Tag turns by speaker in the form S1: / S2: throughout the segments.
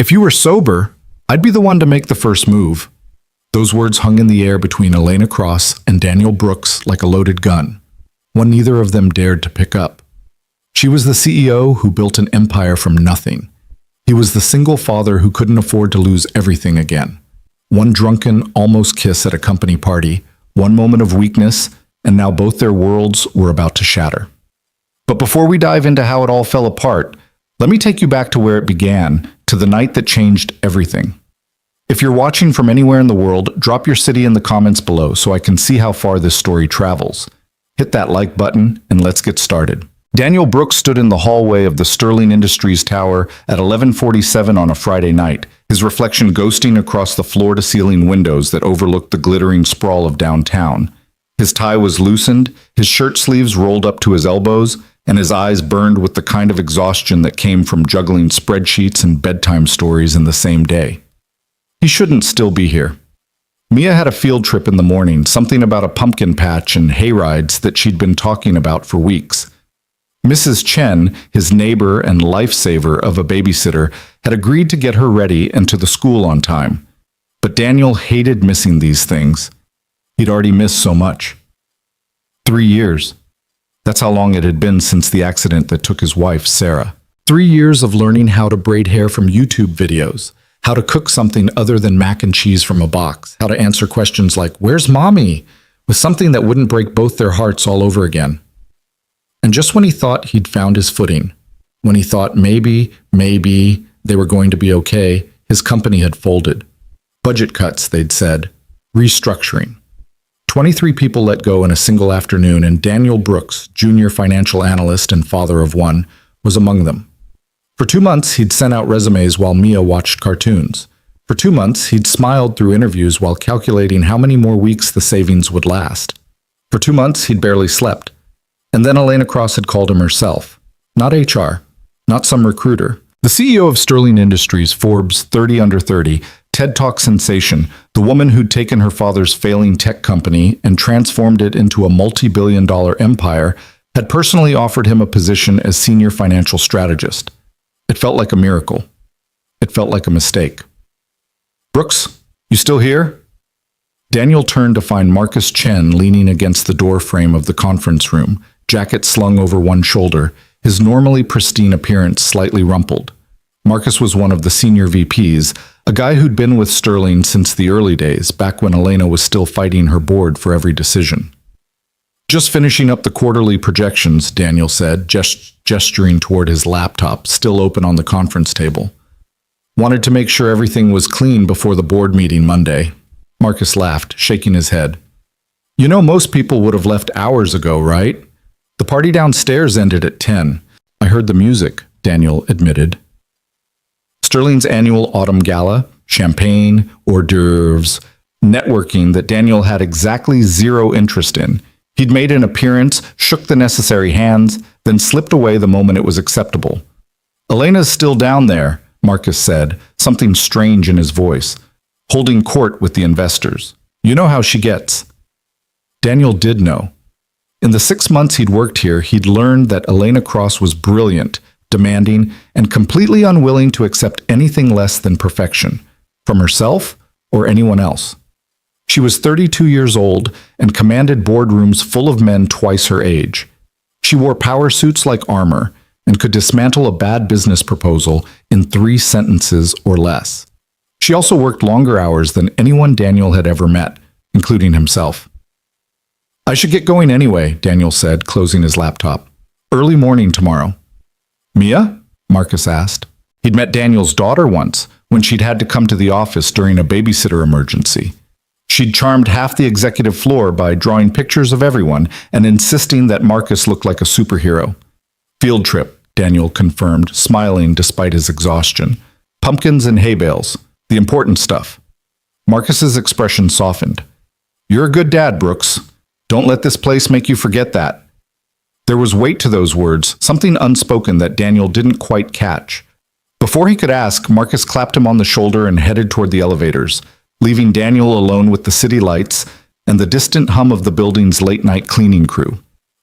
S1: If you were sober, I'd be the one to make the first move. Those words hung in the air between Elena Cross and Daniel Brooks like a loaded gun, one neither of them dared to pick up. She was the CEO who built an empire from nothing. He was the single father who couldn't afford to lose everything again. One drunken, almost kiss at a company party, one moment of weakness, and now both their worlds were about to shatter. But before we dive into how it all fell apart, let me take you back to where it began, to the night that changed everything. If you're watching from anywhere in the world, drop your city in the comments below so I can see how far this story travels. Hit that like button and let's get started. Daniel Brooks stood in the hallway of the Sterling Industries Tower at 11:47 on a Friday night, his reflection ghosting across the floor-to-ceiling windows that overlooked the glittering sprawl of downtown. His tie was loosened, his shirt sleeves rolled up to his elbows, and his eyes burned with the kind of exhaustion that came from juggling spreadsheets and bedtime stories in the same day. He shouldn't still be here. Mia had a field trip in the morning, something about a pumpkin patch and hayrides that she'd been talking about for weeks. Mrs. Chen, his neighbor and lifesaver of a babysitter, had agreed to get her ready and to the school on time. But Daniel hated missing these things. He'd already missed so much. 3 years. That's how long it had been since the accident that took his wife, Sarah. 3 years of learning how to braid hair from YouTube videos, how to cook something other than mac and cheese from a box, how to answer questions like, "Where's mommy?" with something that wouldn't break both their hearts all over again. And just when he thought he'd found his footing, when he thought maybe they were going to be okay, his company had folded. Budget cuts, they'd said. Restructuring. 23 people let go in a single afternoon, and Daniel Brooks, junior financial analyst and father of one, was among them. For 2 months, he'd sent out resumes while Mia watched cartoons. For 2 months, he'd smiled through interviews while calculating how many more weeks the savings would last. For 2 months, he'd barely slept. And then Elena Cross had called him herself. Not HR, not some recruiter. The CEO of Sterling Industries, Forbes 30 Under 30, TED Talk sensation, the woman who'd taken her father's failing tech company and transformed it into a multi-billion-dollar empire, had personally offered him a position as senior financial strategist. It felt like a miracle. It felt like a mistake. "Brooks, you still here?" Daniel turned to find Marcus Chen leaning against the door frame of the conference room, jacket slung over one shoulder, his normally pristine appearance slightly rumpled. Marcus was one of the senior VPs, a guy who'd been with Sterling since the early days, back when Elena was still fighting her board for every decision. "Just finishing up the quarterly projections," Daniel said, gesturing toward his laptop, still open on the conference table. "Wanted to make sure everything was clean before the board meeting Monday." Marcus laughed, shaking his head. "You know, most people would have left hours ago, right? The party downstairs ended at 10. I heard the music," Daniel admitted. Sterling's annual autumn gala, champagne, hors d'oeuvres, networking that Daniel had exactly zero interest in. He'd made an appearance, shook the necessary hands, then slipped away the moment it was acceptable. "Elena's still down there," Marcus said, something strange in his voice, "holding court with the investors. You know how she gets." Daniel did know. In the 6 months he'd worked here, he'd learned that Elena Cross was brilliant, demanding, and completely unwilling to accept anything less than perfection, from herself or anyone else. She was 32 years old and commanded boardrooms full of men twice her age. She wore power suits like armor and could dismantle a bad business proposal in 3 sentences or less. She also worked longer hours than anyone Daniel had ever met, including himself. "I should get going anyway," Daniel said, closing his laptop. "Early morning tomorrow." "Mia?" Marcus asked. He'd met Daniel's daughter once, when she'd had to come to the office during a babysitter emergency. She'd charmed half the executive floor by drawing pictures of everyone and insisting that Marcus looked like a superhero. "Field trip," Daniel confirmed, smiling despite his exhaustion. "Pumpkins and hay bales, the important stuff." Marcus's expression softened. "You're a good dad, Brooks. Don't let this place make you forget that." There was weight to those words, something unspoken that Daniel didn't quite catch. Before he could ask, Marcus clapped him on the shoulder and headed toward the elevators, leaving Daniel alone with the city lights and the distant hum of the building's late-night cleaning crew.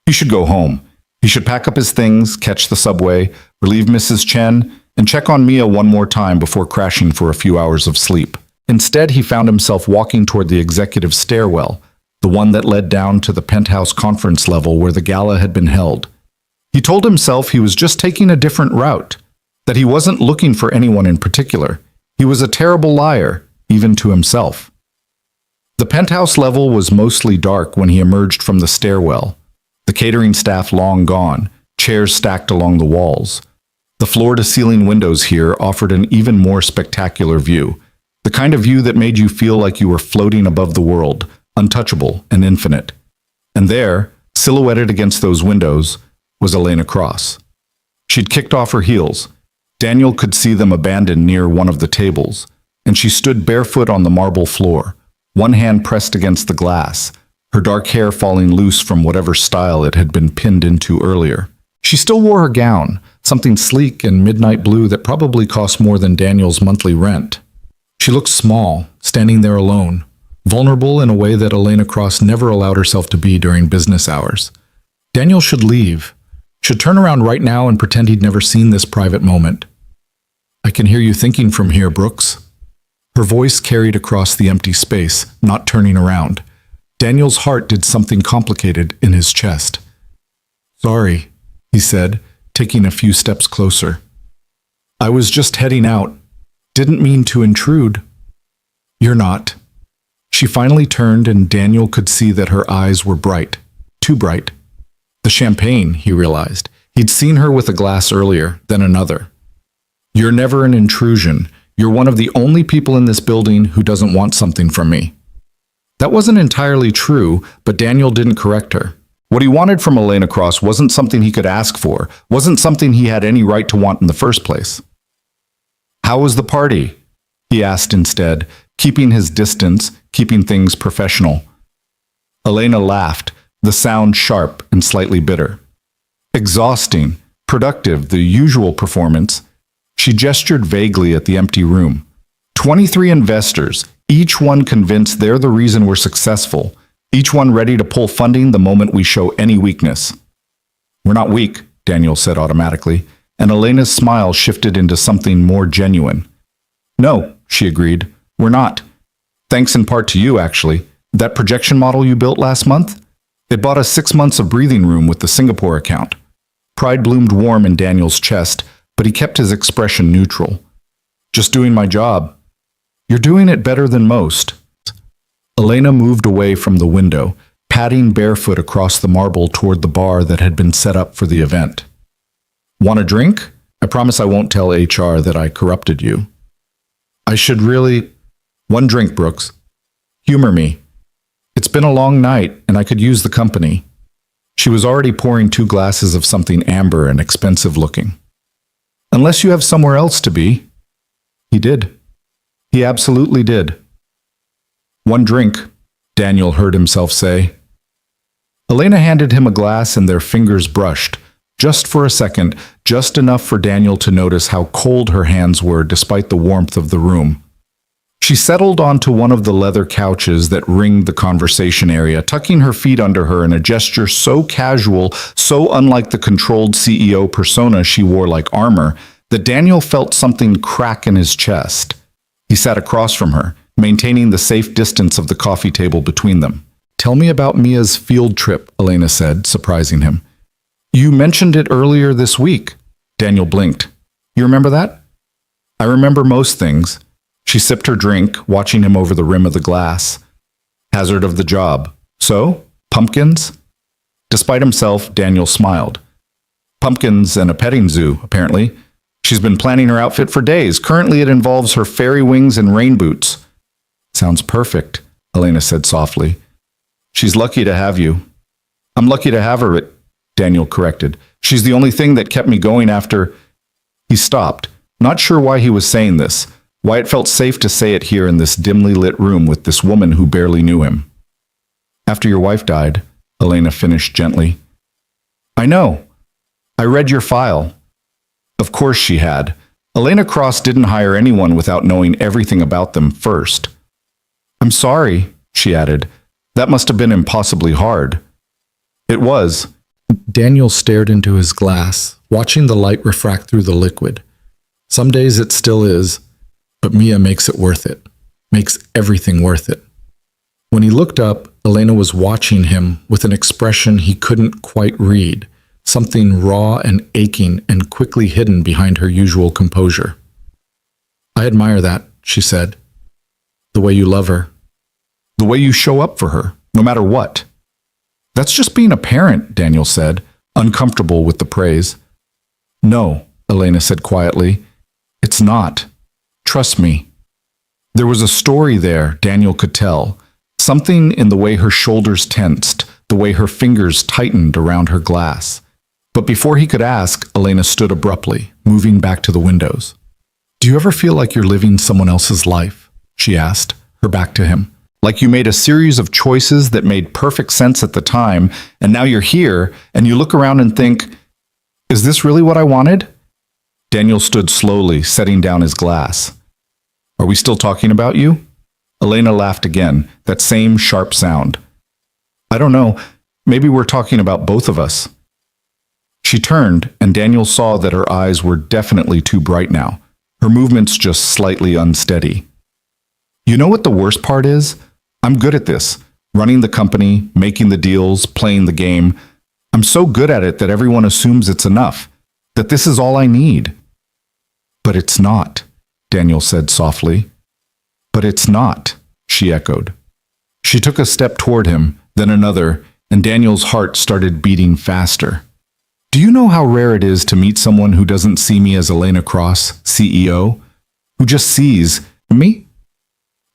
S1: He should go home. He should pack up his things, catch the subway, relieve Mrs. Chen, and check on Mia one more time before crashing for a few hours of sleep. Instead, he found himself walking toward the executive stairwell, the one that led down to the penthouse conference level where the gala had been held. He told himself he was just taking a different route, that he wasn't looking for anyone in particular. He was a terrible liar, even to himself. The penthouse level was mostly dark when he emerged from the stairwell, the catering staff long gone, chairs stacked along the walls. The floor-to-ceiling windows here offered an even more spectacular view, the kind of view that made you feel like you were floating above the world, untouchable and infinite. And there, silhouetted against those windows, was Elena Cross. She'd kicked off her heels. Daniel could see them abandoned near one of the tables, and she stood barefoot on the marble floor, one hand pressed against the glass, her dark hair falling loose from whatever style it had been pinned into earlier. She still wore her gown, something sleek and midnight blue that probably cost more than Daniel's monthly rent. She looked small, standing there alone, vulnerable in a way that Elena Cross never allowed herself to be during business hours. Daniel should leave, should turn around right now and pretend he'd never seen this private moment. "I can hear you thinking from here, Brooks." Her voice carried across the empty space, not turning around. Daniel's heart did something complicated in his chest. "Sorry," he said, taking a few steps closer. "I was just heading out. Didn't mean to intrude." "You're not." She finally turned and Daniel could see that her eyes were bright, too bright. The champagne, he realized. He'd seen her with a glass earlier, then another. "You're never an intrusion. You're one of the only people in this building who doesn't want something from me." That wasn't entirely true, but Daniel didn't correct her. What he wanted from Elena Cross wasn't something he could ask for, wasn't something he had any right to want in the first place. "How was the party?" he asked instead, keeping his distance, keeping things professional. Elena laughed, the sound sharp and slightly bitter. "Exhausting, productive, the usual performance." She gestured vaguely at the empty room. 23 investors, each one convinced they're the reason we're successful, each one ready to pull funding the moment we show any weakness. "We're not weak," Daniel said automatically, and Elena's smile shifted into something more genuine. "No," she agreed, "we're not. Thanks in part to you, actually. That projection model you built last month? It bought us 6 months of breathing room with the Singapore account." Pride bloomed warm in Daniel's chest, but he kept his expression neutral. "Just doing my job." "You're doing it better than most." Elena moved away from the window, padding barefoot across the marble toward the bar that had been set up for the event. "Want a drink? I promise I won't tell HR that I corrupted you." "I should really—" "One drink, Brooks. Humor me. It's been a long night, and I could use the company." She was already pouring 2 glasses of something amber and expensive looking. "Unless you have somewhere else to be." He did. He absolutely did. "One drink," Daniel heard himself say. Elena handed him a glass and their fingers brushed, just for a second, just enough for Daniel to notice how cold her hands were despite the warmth of the room. She settled onto one of the leather couches that ringed the conversation area, tucking her feet under her in a gesture so casual, so unlike the controlled CEO persona she wore like armor, that Daniel felt something crack in his chest. He sat across from her, maintaining the safe distance of the coffee table between them. "Tell me about Mia's field trip," Elena said, surprising him. "You mentioned it earlier this week." Daniel blinked. "You remember that?" "I remember most things." She sipped her drink, watching him over the rim of the glass. "Hazard of the job. So? Pumpkins?" Despite himself, Daniel smiled. "Pumpkins and a petting zoo, apparently. She's been planning her outfit for days. Currently it involves her fairy wings and rain boots." "Sounds perfect," Elena said softly. "She's lucky to have you." "I'm lucky to have her," Daniel corrected. "She's the only thing that kept me going after—" He stopped, not sure why he was saying this, why it felt safe to say it here in this dimly lit room with this woman who barely knew him. "After your wife died," Elena finished gently. "I know. I read your file." Of course she had. Elena Cross didn't hire anyone without knowing everything about them first. "I'm sorry," she added. "That must have been impossibly hard." "It was." Daniel stared into his glass, watching the light refract through the liquid. Some days it still is, but Mia makes it worth it, makes everything worth it. When he looked up, Elena was watching him with an expression he couldn't quite read, something raw and aching and quickly hidden behind her usual composure. I admire that, she said. The way you love her. The way you show up for her, no matter what. That's just being a parent, Daniel said, uncomfortable with the praise. No, Elena said quietly. It's not. Trust me. There was a story there Daniel could tell. Something in the way her shoulders tensed, the way her fingers tightened around her glass. But before he could ask, Elena stood abruptly, moving back to the windows. Do you ever feel like you're living someone else's life? She asked, her back to him. Like you made a series of choices that made perfect sense at the time, and now you're here, and you look around and think, is this really what I wanted? Daniel stood slowly, setting down his glass. Are we still talking about you? Elena laughed again, that same sharp sound. I don't know, maybe we're talking about both of us. She turned, and Daniel saw that her eyes were definitely too bright now, her movements just slightly unsteady. You know what the worst part is? I'm good at this, running the company, making the deals, playing the game. I'm so good at it that everyone assumes it's enough, that this is all I need. But it's not, Daniel said softly. But it's not, she echoed. She took a step toward him, then another, and Daniel's heart started beating faster. Do you know how rare it is to meet someone who doesn't see me as Elena Cross, CEO? Who just sees me?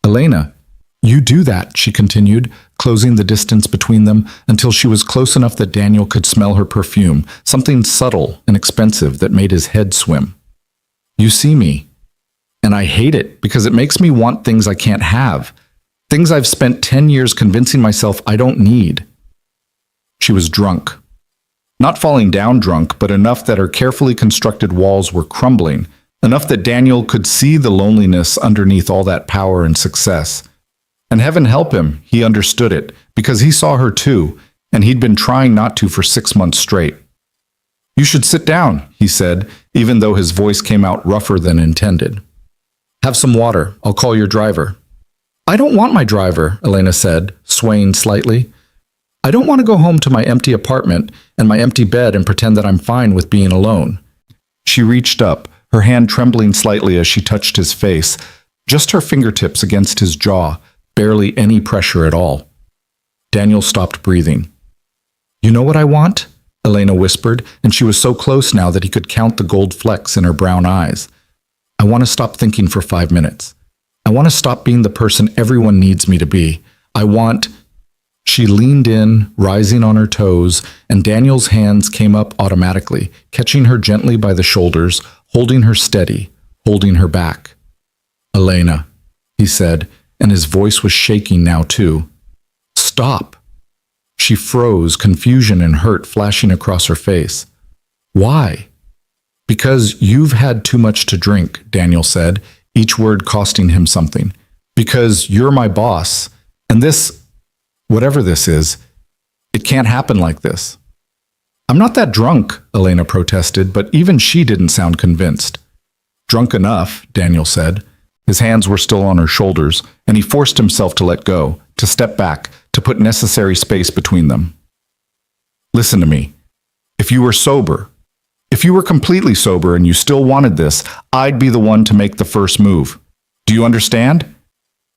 S1: Elena, you do that, she continued, closing the distance between them until she was close enough that Daniel could smell her perfume, something subtle and expensive that made his head swim. You see me. And I hate it because it makes me want things I can't have. Things I've spent 10 years convincing myself I don't need. She was drunk. Not falling down drunk, but enough that her carefully constructed walls were crumbling, enough that Daniel could see the loneliness underneath all that power and success. And heaven help him, he understood it, because he saw her too, and he'd been trying not to for 6 months straight. You should sit down, he said, even though his voice came out rougher than intended. Have some water, I'll call your driver. I don't want my driver, Elena said, swaying slightly. I don't want to go home to my empty apartment and my empty bed and pretend that I'm fine with being alone. She reached up, her hand trembling slightly as she touched his face, just her fingertips against his jaw, barely any pressure at all. Daniel stopped breathing. You know what I want? Elena whispered, and she was so close now that he could count the gold flecks in her brown eyes. I want to stop thinking for 5 minutes. I want to stop being the person everyone needs me to be. I want... She leaned in, rising on her toes, and Daniel's hands came up automatically, catching her gently by the shoulders, holding her steady, holding her back. Elena, he said, and his voice was shaking now too. Stop. She froze, confusion and hurt flashing across her face. Why? Because you've had too much to drink, Daniel said, each word costing him something. Because you're my boss, and this, whatever this is, it can't happen like this. I'm not that drunk, Elena protested, but even she didn't sound convinced. Drunk enough, Daniel said. His hands were still on her shoulders, and he forced himself to let go, to step back, to put necessary space between them. Listen to me. If you were sober, if you were completely sober and you still wanted this, I'd be the one to make the first move. Do you understand?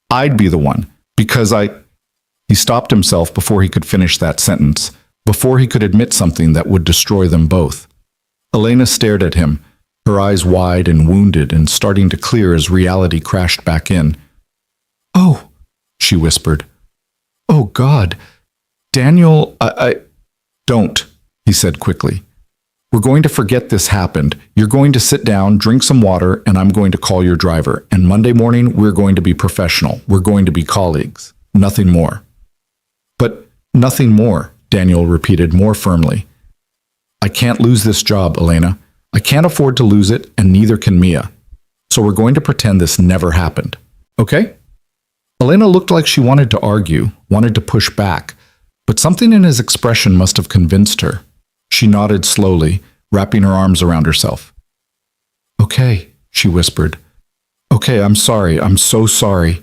S1: I'd be the one, because He stopped himself before he could finish that sentence, before he could admit something that would destroy them both. Elena stared at him, her eyes wide and wounded and starting to clear as reality crashed back in. Oh, she whispered. Oh, God. Daniel, I... Don't, he said quickly. We're going to forget this happened. You're going to sit down, drink some water, and I'm going to call your driver. And Monday morning, we're going to be professional. We're going to be colleagues. Nothing more. But nothing more, Daniel repeated more firmly. I can't lose this job, Elena. I can't afford to lose it, and neither can Mia. So we're going to pretend this never happened. Okay? Elena looked like she wanted to argue, wanted to push back, but something in his expression must have convinced her. She nodded slowly, wrapping her arms around herself. Okay, she whispered. Okay, I'm sorry. I'm so sorry.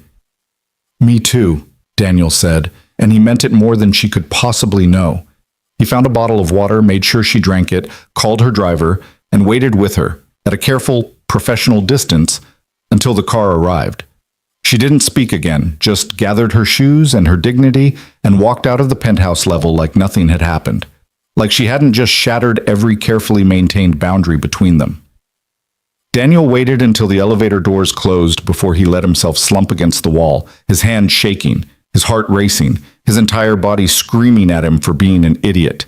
S1: Me too, Daniel said, and he meant it more than she could possibly know. He found a bottle of water, made sure she drank it, called her driver, and waited with her, at a careful, professional distance, until the car arrived. She didn't speak again, just gathered her shoes and her dignity and walked out of the penthouse level like nothing had happened, like she hadn't just shattered every carefully maintained boundary between them. Daniel waited until the elevator doors closed before he let himself slump against the wall, his hands shaking, his heart racing, his entire body screaming at him for being an idiot.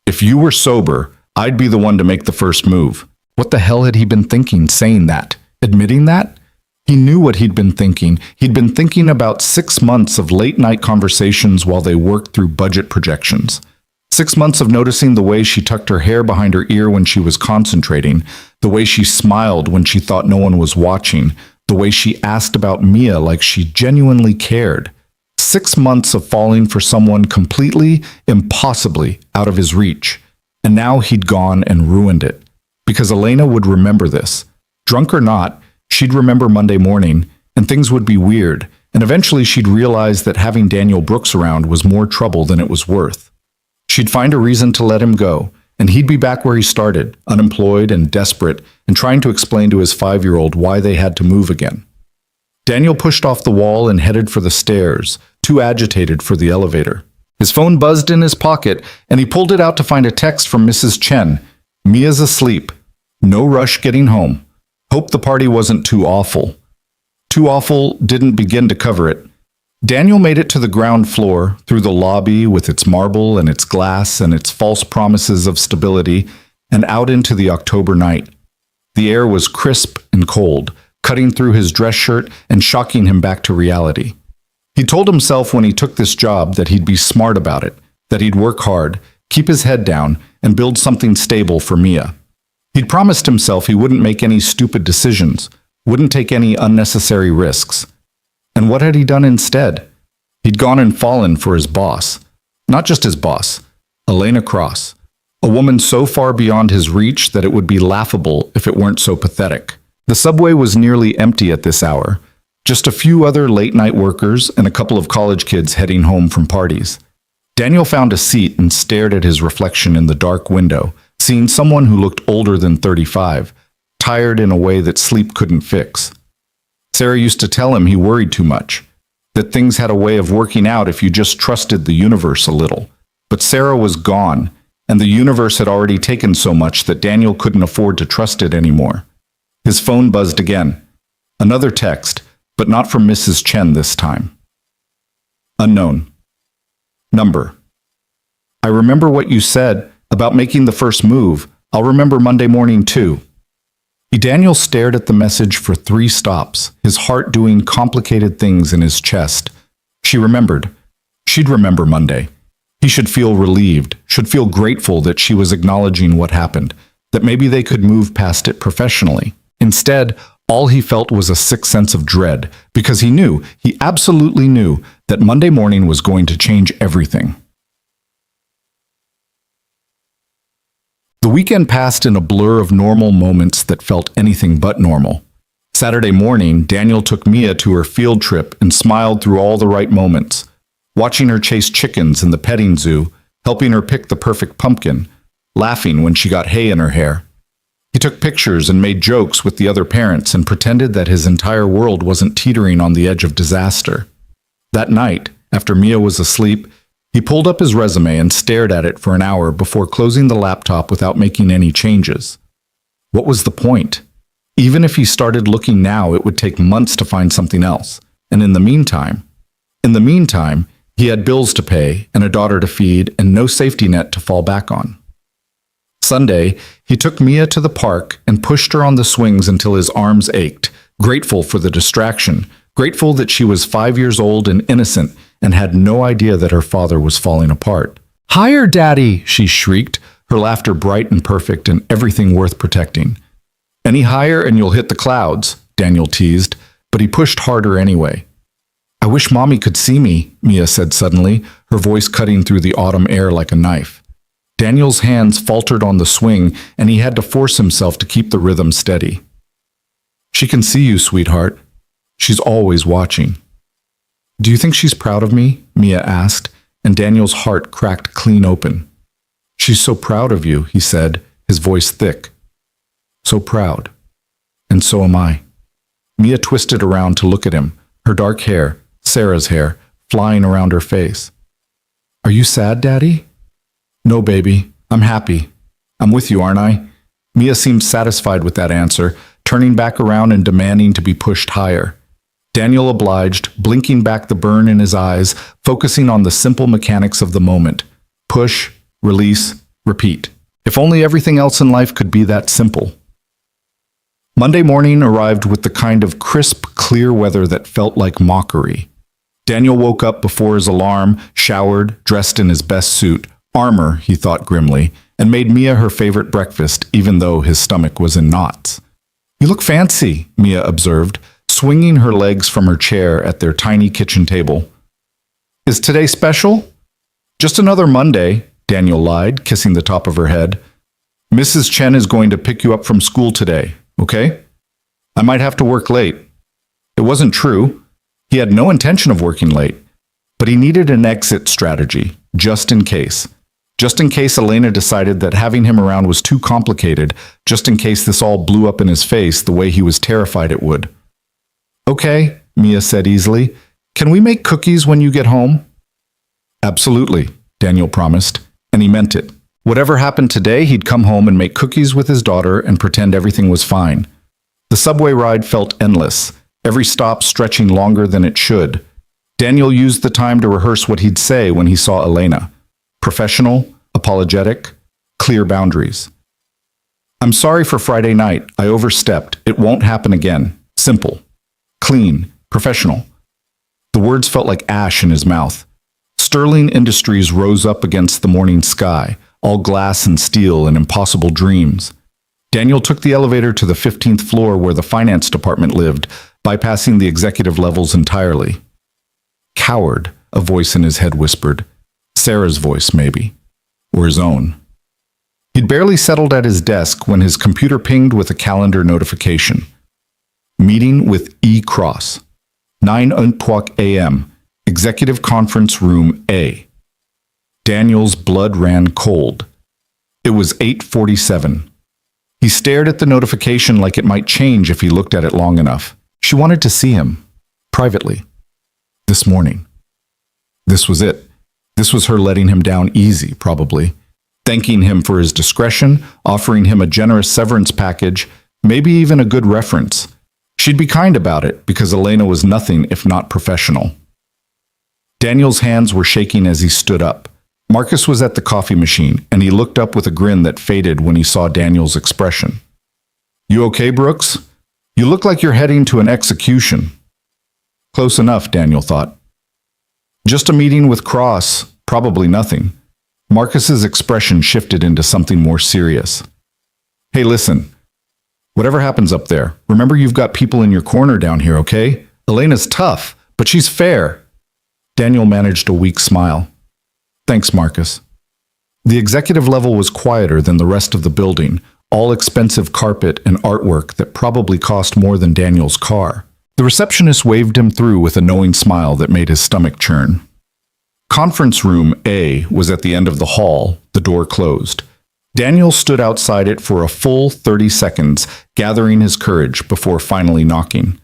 S1: If you were sober, I'd be the one to make the first move. What the hell had he been thinking saying that? Admitting that? He knew what he'd been thinking. He'd been thinking about 6 months of late-night conversations while they worked through budget projections. 6 months of noticing the way she tucked her hair behind her ear when she was concentrating, the way she smiled when she thought no one was watching, the way she asked about Mia like she genuinely cared. 6 months of falling for someone completely, impossibly out of his reach. And now he'd gone and ruined it. Because Elena would remember this. Drunk or not, she'd remember Monday morning, and things would be weird, and eventually she'd realize that having Daniel Brooks around was more trouble than it was worth. She'd find a reason to let him go, and he'd be back where he started, unemployed and desperate, and trying to explain to his 5-year-old why they had to move again. Daniel pushed off the wall and headed for the stairs, too agitated for the elevator. His phone buzzed in his pocket, and he pulled it out to find a text from Mrs. Chen. Mia's asleep. No rush getting home. Hope the party wasn't too awful. Too awful didn't begin to cover it. Daniel made it to the ground floor, through the lobby with its marble and its glass and its false promises of stability, and out into the October night. The air was crisp and cold, cutting through his dress shirt and shocking him back to reality. He told himself when he took this job that he'd be smart about it, that he'd work hard, keep his head down, and build something stable for Mia. He'd promised himself he wouldn't make any stupid decisions, wouldn't take any unnecessary risks. And what had he done instead? He'd gone and fallen for his boss. Not just his boss, Elena Cross, a woman so far beyond his reach that it would be laughable if it weren't so pathetic. The subway was nearly empty at this hour, just a few other late-night workers and a couple of college kids heading home from parties. Daniel found a seat and stared at his reflection in the dark window, seeing someone who looked older than 35, tired in a way that sleep couldn't fix. Sarah used to tell him he worried too much, that things had a way of working out if you just trusted the universe a little. But Sarah was gone, and the universe had already taken so much that Daniel couldn't afford to trust it anymore. His phone buzzed again. Another text, but not from Mrs. Chen this time. Unknown. Number. I remember what you said about making the first move. I'll remember Monday morning too. Daniel stared at the message for 3 stops, his heart doing complicated things in his chest. She remembered. She'd remember Monday. He should feel relieved, should feel grateful that she was acknowledging what happened, that maybe they could move past it professionally. Instead, all he felt was a sick sense of dread, because he absolutely knew, that Monday morning was going to change everything. The weekend passed in a blur of normal moments that felt anything but normal. Saturday morning, Daniel took Mia to her field trip and smiled through all the right moments, watching her chase chickens in the petting zoo, helping her pick the perfect pumpkin, laughing when she got hay in her hair. He took pictures and made jokes with the other parents and pretended that his entire world wasn't teetering on the edge of disaster. That night, after Mia was asleep, he pulled up his resume and stared at it for an hour before closing the laptop without making any changes. What was the point? Even if he started looking now, it would take months to find something else. And in the meantime, he had bills to pay and a daughter to feed and no safety net to fall back on. Sunday, he took Mia to the park and pushed her on the swings until his arms ached, grateful for the distraction, grateful that she was 5 years old and innocent and had no idea that her father was falling apart. "Higher, Daddy!" she shrieked, her laughter bright and perfect and everything worth protecting. "Any higher and you'll hit the clouds," Daniel teased, but he pushed harder anyway. "I wish Mommy could see me," Mia said suddenly, her voice cutting through the autumn air like a knife. Daniel's hands faltered on the swing, and he had to force himself to keep the rhythm steady. She can see you, sweetheart. She's always watching. Do you think she's proud of me? Mia asked, and Daniel's heart cracked clean open. She's so proud of you, he said, his voice thick. So proud. And so am I. Mia twisted around to look at him, her dark hair, Sarah's hair, flying around her face. Are you sad, Daddy? No, baby. I'm happy. I'm with you, aren't I? Mia seemed satisfied with that answer, turning back around and demanding to be pushed higher. Daniel obliged, blinking back the burn in his eyes, focusing on the simple mechanics of the moment. Push, release, repeat. If only everything else in life could be that simple. Monday morning arrived with the kind of crisp, clear weather that felt like mockery. Daniel woke up before his alarm, showered, dressed in his best suit, armor, he thought grimly, and made Mia her favorite breakfast, even though his stomach was in knots. You look fancy, Mia observed, swinging her legs from her chair at their tiny kitchen table. Is today special? Just another Monday, Daniel lied, kissing the top of her head. Mrs. Chen is going to pick you up from school today, okay? I might have to work late. It wasn't true. He had no intention of working late, but he needed an exit strategy, just in case. Just in case Elena decided that having him around was too complicated, just in case this all blew up in his face the way he was terrified it would. Okay, Mia said easily. Can we make cookies when you get home? Absolutely, Daniel promised, and he meant it. Whatever happened today, he'd come home and make cookies with his daughter and pretend everything was fine. The subway ride felt endless, every stop stretching longer than it should. Daniel used the time to rehearse what he'd say when he saw Elena. Professional, apologetic, clear boundaries. I'm sorry for Friday night. I overstepped. It won't happen again. Simple. Clean. Professional. The words felt like ash in his mouth. Sterling Industries rose up against the morning sky, all glass and steel and impossible dreams. Daniel took the elevator to the 15th floor where the finance department lived, bypassing the executive levels entirely. Coward, a voice in his head whispered. Sarah's voice, maybe. Or his own. He'd barely settled at his desk when his computer pinged with a calendar notification. Meeting with E. Cross. 9:00 a.m. Executive Conference Room A. Daniel's blood ran cold. It was 8:47. He stared at the notification like it might change if he looked at it long enough. She wanted to see him. Privately. This morning. This was it. This was her letting him down easy, probably. Thanking him for his discretion, offering him a generous severance package, maybe even a good reference. She'd be kind about it because Elena was nothing if not professional. Daniel's hands were shaking as he stood up. Marcus was at the coffee machine, and he looked up with a grin that faded when he saw Daniel's expression. You okay, Brooks? You look like you're heading to an execution. Close enough, Daniel thought. Just a meeting with Cross, probably nothing. Marcus's expression shifted into something more serious. Hey, listen. Whatever happens up there, remember you've got people in your corner down here, okay? Elena's tough, but she's fair. Daniel managed a weak smile. Thanks, Marcus. The executive level was quieter than the rest of the building, all expensive carpet and artwork that probably cost more than Daniel's car. The receptionist waved him through with a knowing smile that made his stomach churn. Conference room A was at the end of the hall, the door closed. Daniel stood outside it for a full 30 seconds, gathering his courage before finally knocking.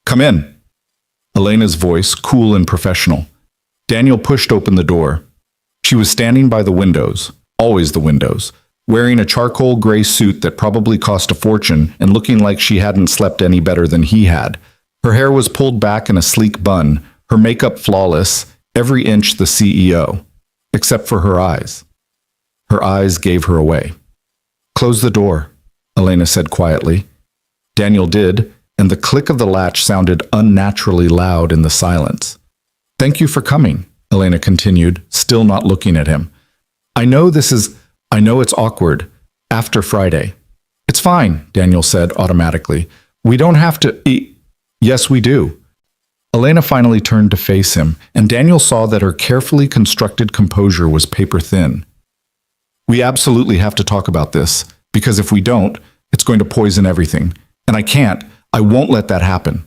S1: Come in. Elena's voice, cool and professional. Daniel pushed open the door. She was standing by the windows, always the windows, wearing a charcoal gray suit that probably cost a fortune and looking like she hadn't slept any better than he had. Her hair was pulled back in a sleek bun, her makeup flawless, every inch the CEO, except for her eyes. Her eyes gave her away. Close the door, Elena said quietly. Daniel did, and the click of the latch sounded unnaturally loud in the silence. Thank you for coming, Elena continued, still not looking at him. I know it's awkward. After Friday. It's fine, Daniel said automatically. We don't have to eat. Yes, we do. Elena finally turned to face him, and Daniel saw that her carefully constructed composure was paper thin. We absolutely have to talk about this, because if we don't, it's going to poison everything. And I I won't let that happen.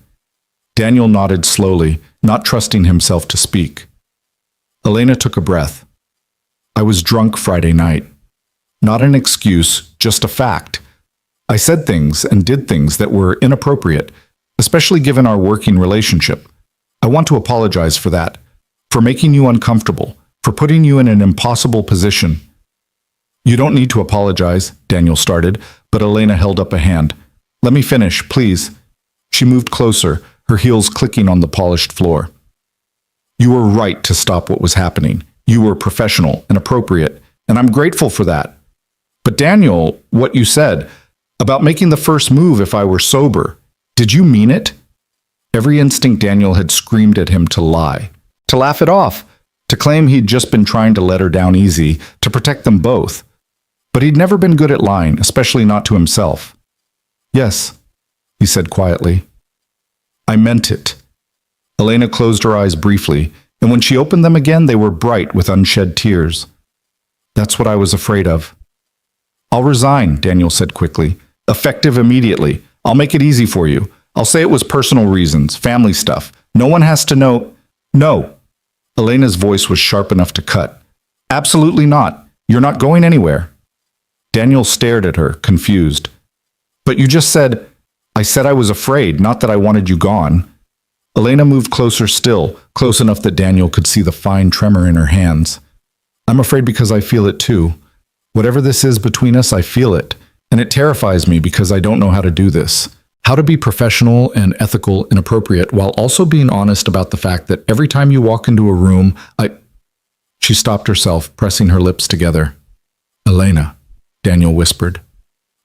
S1: Daniel nodded slowly, not trusting himself to speak. Elena took a breath. I was drunk Friday night. Not an excuse, just a fact. I said things and did things that were inappropriate, especially given our working relationship. I want to apologize for that, for making you uncomfortable, for putting you in an impossible position. You don't need to apologize, Daniel started, but Elena held up a hand. Let me finish, please. She moved closer, her heels clicking on the polished floor. You were right to stop what was happening. You were professional and appropriate, and I'm grateful for that. But Daniel, what you said about making the first move if I were sober, did you mean it? Every instinct Daniel had screamed at him to lie, to laugh it off, to claim he'd just been trying to let her down easy, to protect them both. But he'd never been good at lying, especially not to himself. Yes, he said quietly. I meant it. Elena closed her eyes briefly, and when she opened them again, they were bright with unshed tears. That's what I was afraid of. I'll resign, Daniel said quickly. Effective immediately. I'll make it easy for you. I'll say it was personal reasons, family stuff. No one has to know. No. Elena's voice was sharp enough to cut. Absolutely not. You're not going anywhere. Daniel stared at her, confused. But you just said, I said I was afraid, not that I wanted you gone. Elena moved closer still, close enough that Daniel could see the fine tremor in her hands. I'm afraid because I feel it too. Whatever this is between us, I feel it. And it terrifies me because I don't know how to do this. How to be professional and ethical and appropriate while also being honest about the fact that every time you walk into a room, She stopped herself, pressing her lips together. Elena, Daniel whispered.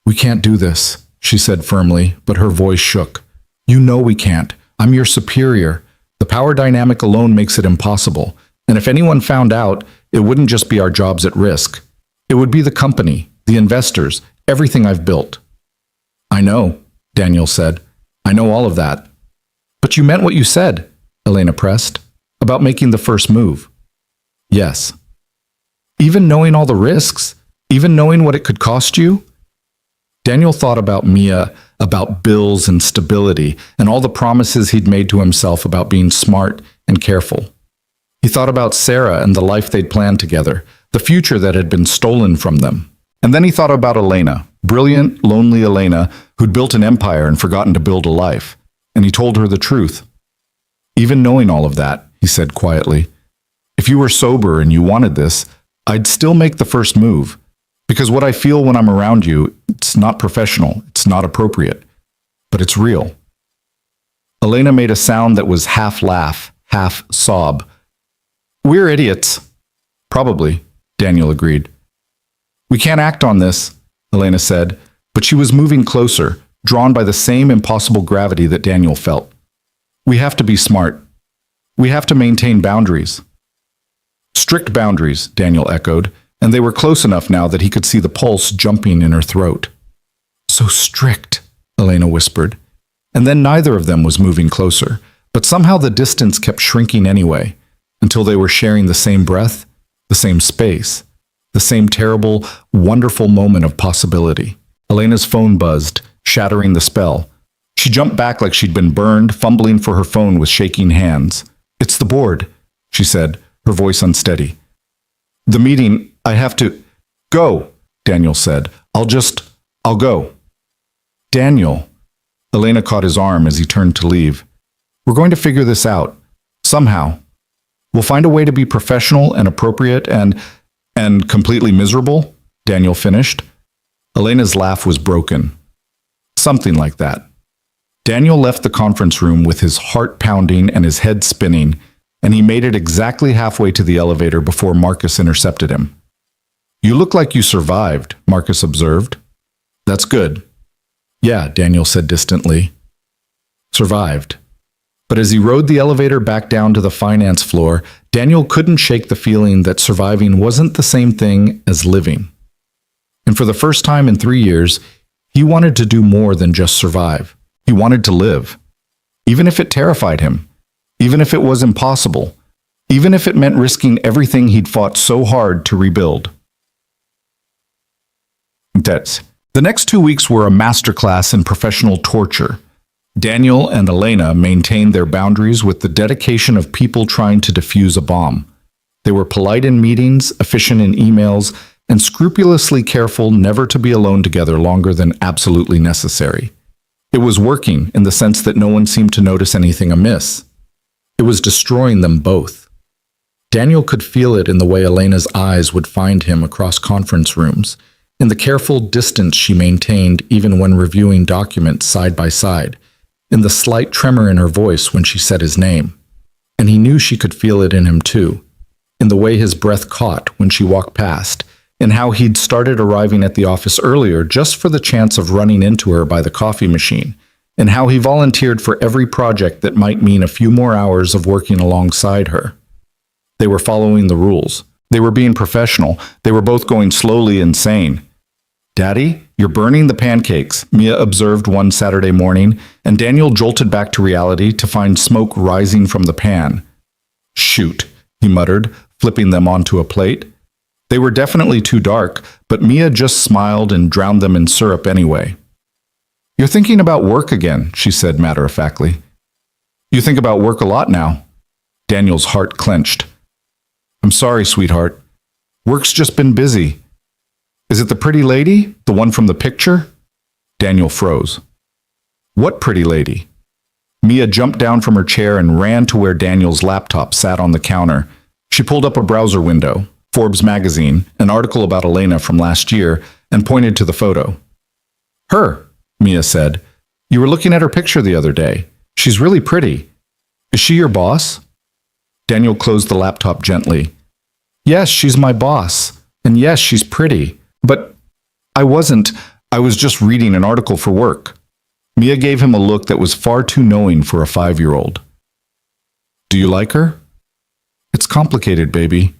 S1: We can't do this, she said firmly, but her voice shook. You know we can't. I'm your superior. The power dynamic alone makes it impossible. And if anyone found out, it wouldn't just be our jobs at risk. It would be the company, the investors, everything I've built. I know, Daniel said. I know all of that. But you meant what you said, Elena pressed, about making the first move. Yes. Even knowing all the risks? Even knowing what it could cost you? Daniel thought about Mia, about bills and stability, and all the promises he'd made to himself about being smart and careful. He thought about Sarah and the life they'd planned together, the future that had been stolen from them. And then he thought about Elena, brilliant, lonely Elena, who'd built an empire and forgotten to build a life. And he told her the truth. Even knowing all of that, he said quietly, if you were sober and you wanted this, I'd still make the first move. Because what I feel when I'm around you, it's not professional, it's not appropriate, but it's real. Elena made a sound that was half laugh, half sob. We're idiots. Probably, Daniel agreed. We can't act on this, Elena said, but she was moving closer, drawn by the same impossible gravity that Daniel felt. We have to be smart. We have to maintain boundaries. Strict boundaries, Daniel echoed, and they were close enough now that he could see the pulse jumping in her throat. So strict, Elena whispered. And then neither of them was moving closer, but somehow the distance kept shrinking anyway, until they were sharing the same breath, the same space, the same terrible, wonderful moment of possibility. Elena's phone buzzed, shattering the spell. She jumped back like she'd been burned, fumbling for her phone with shaking hands. It's the board, she said, her voice unsteady. The meeting, I have to... Go, Daniel said. I'll go. Daniel. Elena caught his arm as he turned to leave. We're going to figure this out. Somehow. We'll find a way to be professional and appropriate and completely miserable, Daniel finished. Elena's laugh was broken. Something like that. Daniel left the conference room with his heart pounding and his head spinning, and he made it exactly halfway to the elevator before Marcus intercepted him. You look like you survived, Marcus observed. That's good. Yeah, Daniel said distantly. Survived. But as he rode the elevator back down to the finance floor, Daniel couldn't shake the feeling that surviving wasn't the same thing as living. And for the first time in 3 years, he wanted to do more than just survive. He wanted to live. Even if it terrified him. Even if it was impossible. Even if it meant risking everything he'd fought so hard to rebuild. The next 2 weeks were a masterclass in professional torture. Daniel and Elena maintained their boundaries with the dedication of people trying to defuse a bomb. They were polite in meetings, efficient in emails, and scrupulously careful never to be alone together longer than absolutely necessary. It was working in the sense that no one seemed to notice anything amiss. It was destroying them both. Daniel could feel it in the way Elena's eyes would find him across conference rooms, in the careful distance she maintained even when reviewing documents side by side, in the slight tremor in her voice when she said his name. And he knew she could feel it in him too, in the way his breath caught when she walked past, and how he'd started arriving at the office earlier just for the chance of running into her by the coffee machine, and how he volunteered for every project that might mean a few more hours of working alongside her. They were following the rules. They were being professional. They were both going slowly insane. "Daddy, you're burning the pancakes," Mia observed one Saturday morning, and Daniel jolted back to reality to find smoke rising from the pan. "Shoot," he muttered, flipping them onto a plate. They were definitely too dark, but Mia just smiled and drowned them in syrup anyway. "You're thinking about work again," she said matter-of-factly. "You think about work a lot now." Daniel's heart clenched. "I'm sorry, sweetheart. Work's just been busy." "Is it the pretty lady? The one from the picture?" Daniel froze. "What pretty lady?" Mia jumped down from her chair and ran to where Daniel's laptop sat on the counter. She pulled up a browser window, Forbes magazine, an article about Elena from last year, and pointed to the photo. "Her," Mia said. "You were looking at her picture the other day. She's really pretty. Is she your boss?" Daniel closed the laptop gently. "Yes, she's my boss. And yes, she's pretty. But I was just reading an article for work." Mia gave him a look that was far too knowing for a 5-year-old. "Do you like her?" "It's complicated, baby."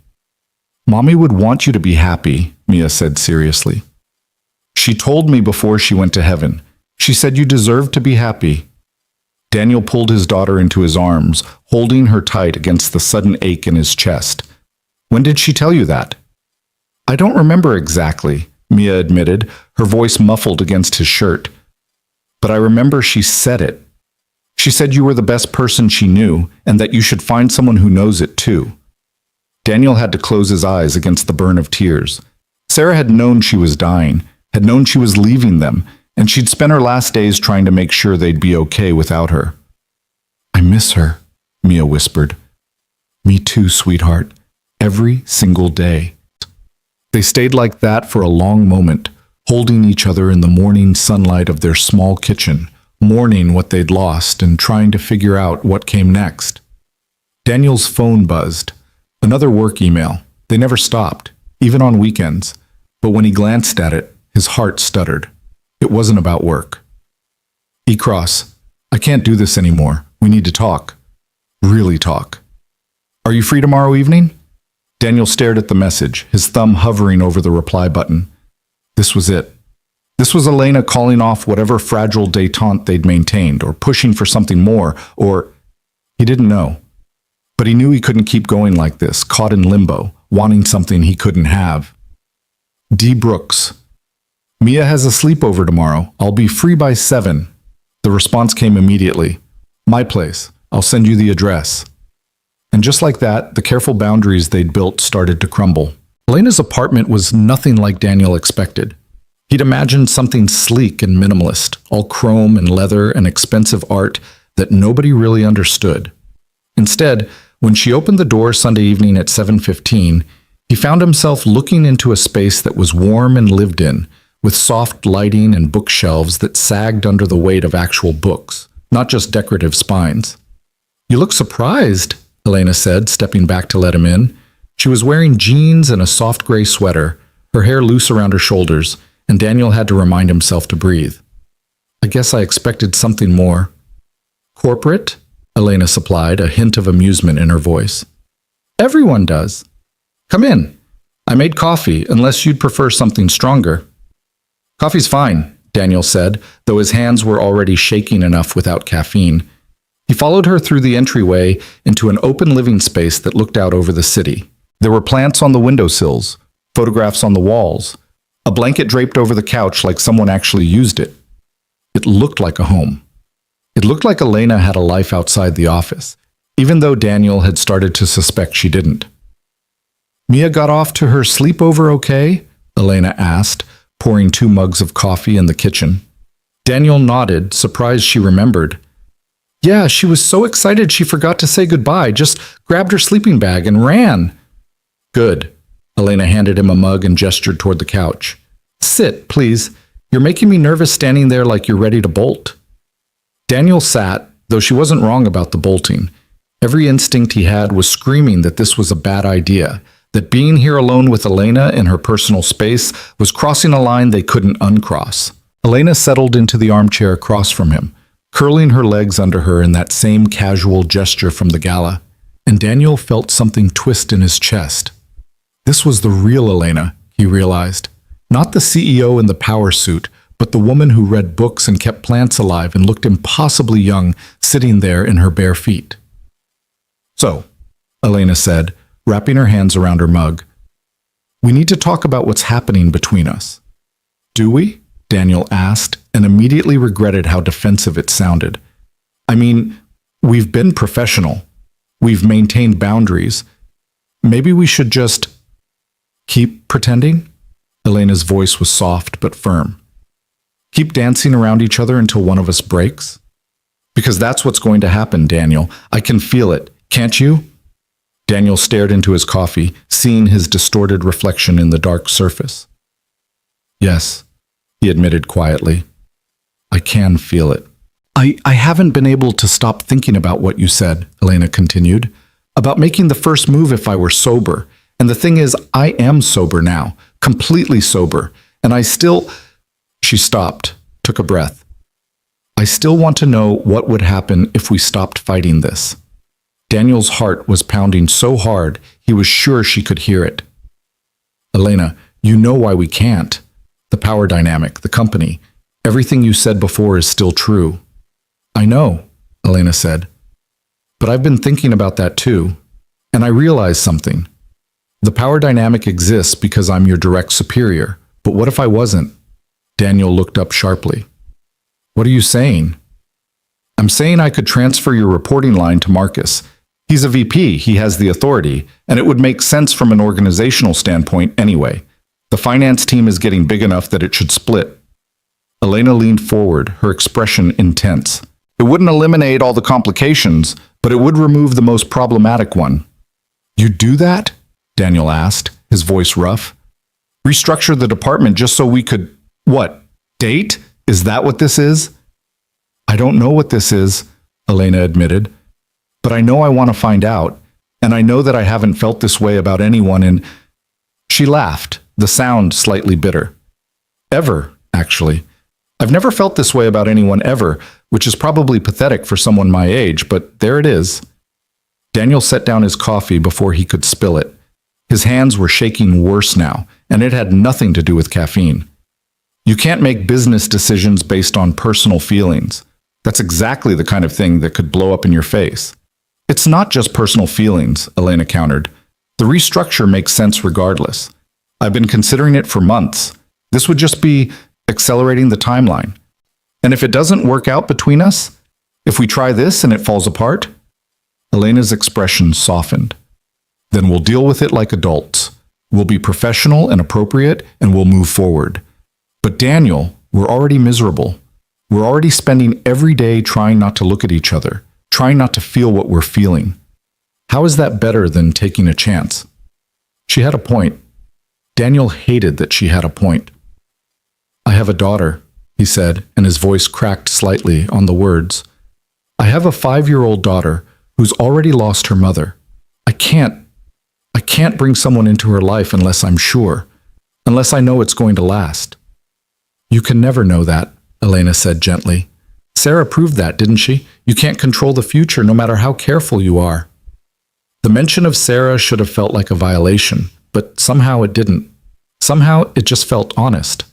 S1: "Mommy would want you to be happy," Mia said seriously. "She told me before she went to heaven. She said you deserved to be happy." Daniel pulled his daughter into his arms, holding her tight against the sudden ache in his chest. "When did she tell you that?" "I don't remember exactly," Mia admitted, her voice muffled against his shirt. "But I remember she said it. She said you were the best person she knew, and that you should find someone who knows it too." Daniel had to close his eyes against the burn of tears. Sarah had known she was dying, had known she was leaving them, and she'd spent her last days trying to make sure they'd be okay without her. "I miss her," Mia whispered. "Me too, sweetheart. Every single day." They stayed like that for a long moment, holding each other in the morning sunlight of their small kitchen, mourning what they'd lost and trying to figure out what came next. Daniel's phone buzzed. Another work email. They never stopped, even on weekends. But when he glanced at it, his heart stuttered. It wasn't about work. "E-Cross, I can't do this anymore. We need to talk. Really talk. Are you free tomorrow evening?" Daniel stared at the message, his thumb hovering over the reply button. This was it. This was Elena calling off whatever fragile détente they'd maintained, or pushing for something more, or... He didn't know. But he knew he couldn't keep going like this, caught in limbo, wanting something he couldn't have. D. Brooks. "Mia has a sleepover tomorrow. I'll be free by 7. The response came immediately. "My place. I'll send you the address." And just like that, the careful boundaries they'd built started to crumble. Elena's apartment was nothing like Daniel expected. He'd imagined something sleek and minimalist, all chrome and leather and expensive art that nobody really understood. Instead, when she opened the door Sunday evening at 7:15, he found himself looking into a space that was warm and lived in, with soft lighting and bookshelves that sagged under the weight of actual books, not just decorative spines. "You look surprised," Elena said, stepping back to let him in. She was wearing jeans and a soft gray sweater, her hair loose around her shoulders, and Daniel had to remind himself to breathe. "I guess I expected something more." "Corporate?" Elena supplied, a hint of amusement in her voice. "Everyone does. Come in. I made coffee, unless you'd prefer something stronger." "Coffee's fine," Daniel said, though his hands were already shaking enough without caffeine. He followed her through the entryway into an open living space that looked out over the city. There were plants on the windowsills, photographs on the walls, a blanket draped over the couch like someone actually used it. It looked like a home. It looked like Elena had a life outside the office, even though Daniel had started to suspect she didn't. Mia got off to her sleepover okay? Elena asked, pouring 2 mugs of coffee in the kitchen. Daniel nodded, surprised she remembered. Yeah, she was so excited she forgot to say goodbye, just grabbed her sleeping bag and ran. Good. Elena handed him a mug and gestured toward the couch. Sit, please. You're making me nervous standing there like you're ready to bolt. Daniel sat, though she wasn't wrong about the bolting. Every instinct he had was screaming that this was a bad idea, that being here alone with Elena in her personal space was crossing a line they couldn't uncross. Elena settled into the armchair across from him, curling her legs under her in that same casual gesture from the gala, and Daniel felt something twist in his chest. This was the real Elena, he realized. Not the CEO in the power suit, but the woman who read books and kept plants alive and looked impossibly young sitting there in her bare feet. So, Elena said, wrapping her hands around her mug, we need to talk about what's happening between us. Do we? Daniel asked, and immediately regretted how defensive it sounded. I mean, we've been professional. We've maintained boundaries. Maybe we should just keep pretending? Elena's voice was soft but firm. Keep dancing around each other until one of us breaks? Because that's what's going to happen, Daniel. I can feel it. Can't you? Daniel stared into his coffee, seeing his distorted reflection in the dark surface. Yes, he admitted quietly. I can feel it. I haven't been able to stop thinking about what you said, Elena continued, about making the first move if I were sober. And the thing is, I am sober now, completely sober, and I still... She stopped, took a breath. I still want to know what would happen if we stopped fighting this. Daniel's heart was pounding so hard, he was sure she could hear it. Elena, you know why we can't. The power dynamic, the company, everything you said before is still true. I know, Elena said. But I've been thinking about that too, and I realized something. The power dynamic exists because I'm your direct superior, but what if I wasn't? Daniel looked up sharply. What are you saying? I'm saying I could transfer your reporting line to Marcus. He's a VP, he has the authority, and it would make sense from an organizational standpoint anyway. The finance team is getting big enough that it should split. Elena leaned forward, her expression intense. It wouldn't eliminate all the complications, but it would remove the most problematic one. You'd do that? Daniel asked, his voice rough. Restructure the department just so we could, what, date? Is that what this is? I don't know what this is, Elena admitted, but I know I want to find out, and I know that I haven't felt this way about anyone, and... She laughed, the sound slightly bitter. Ever, actually. I've never felt this way about anyone ever, which is probably pathetic for someone my age, but there it is. Daniel set down his coffee before he could spill it. His hands were shaking worse now, and it had nothing to do with caffeine. You can't make business decisions based on personal feelings. That's exactly the kind of thing that could blow up in your face. It's not just personal feelings, Elena countered. The restructure makes sense regardless. I've been considering it for months. This would just be accelerating the timeline. And if it doesn't work out between us, if we try this and it falls apart, Elena's expression softened. Then we'll deal with it like adults. We'll be professional and appropriate, and we'll move forward. But Daniel, we're already miserable. We're already spending every day trying not to look at each other, trying not to feel what we're feeling. How is that better than taking a chance? She had a point. Daniel hated that she had a point. I have a daughter, he said, and his voice cracked slightly on the words. I have a 5-year-old daughter who's already lost her mother. I can't bring someone into her life unless I'm sure, unless I know it's going to last. You can never know that, Elena said gently. Sarah proved that, didn't she? You can't control the future no matter how careful you are. The mention of Sarah should have felt like a violation, but somehow it didn't. Somehow it just felt honest.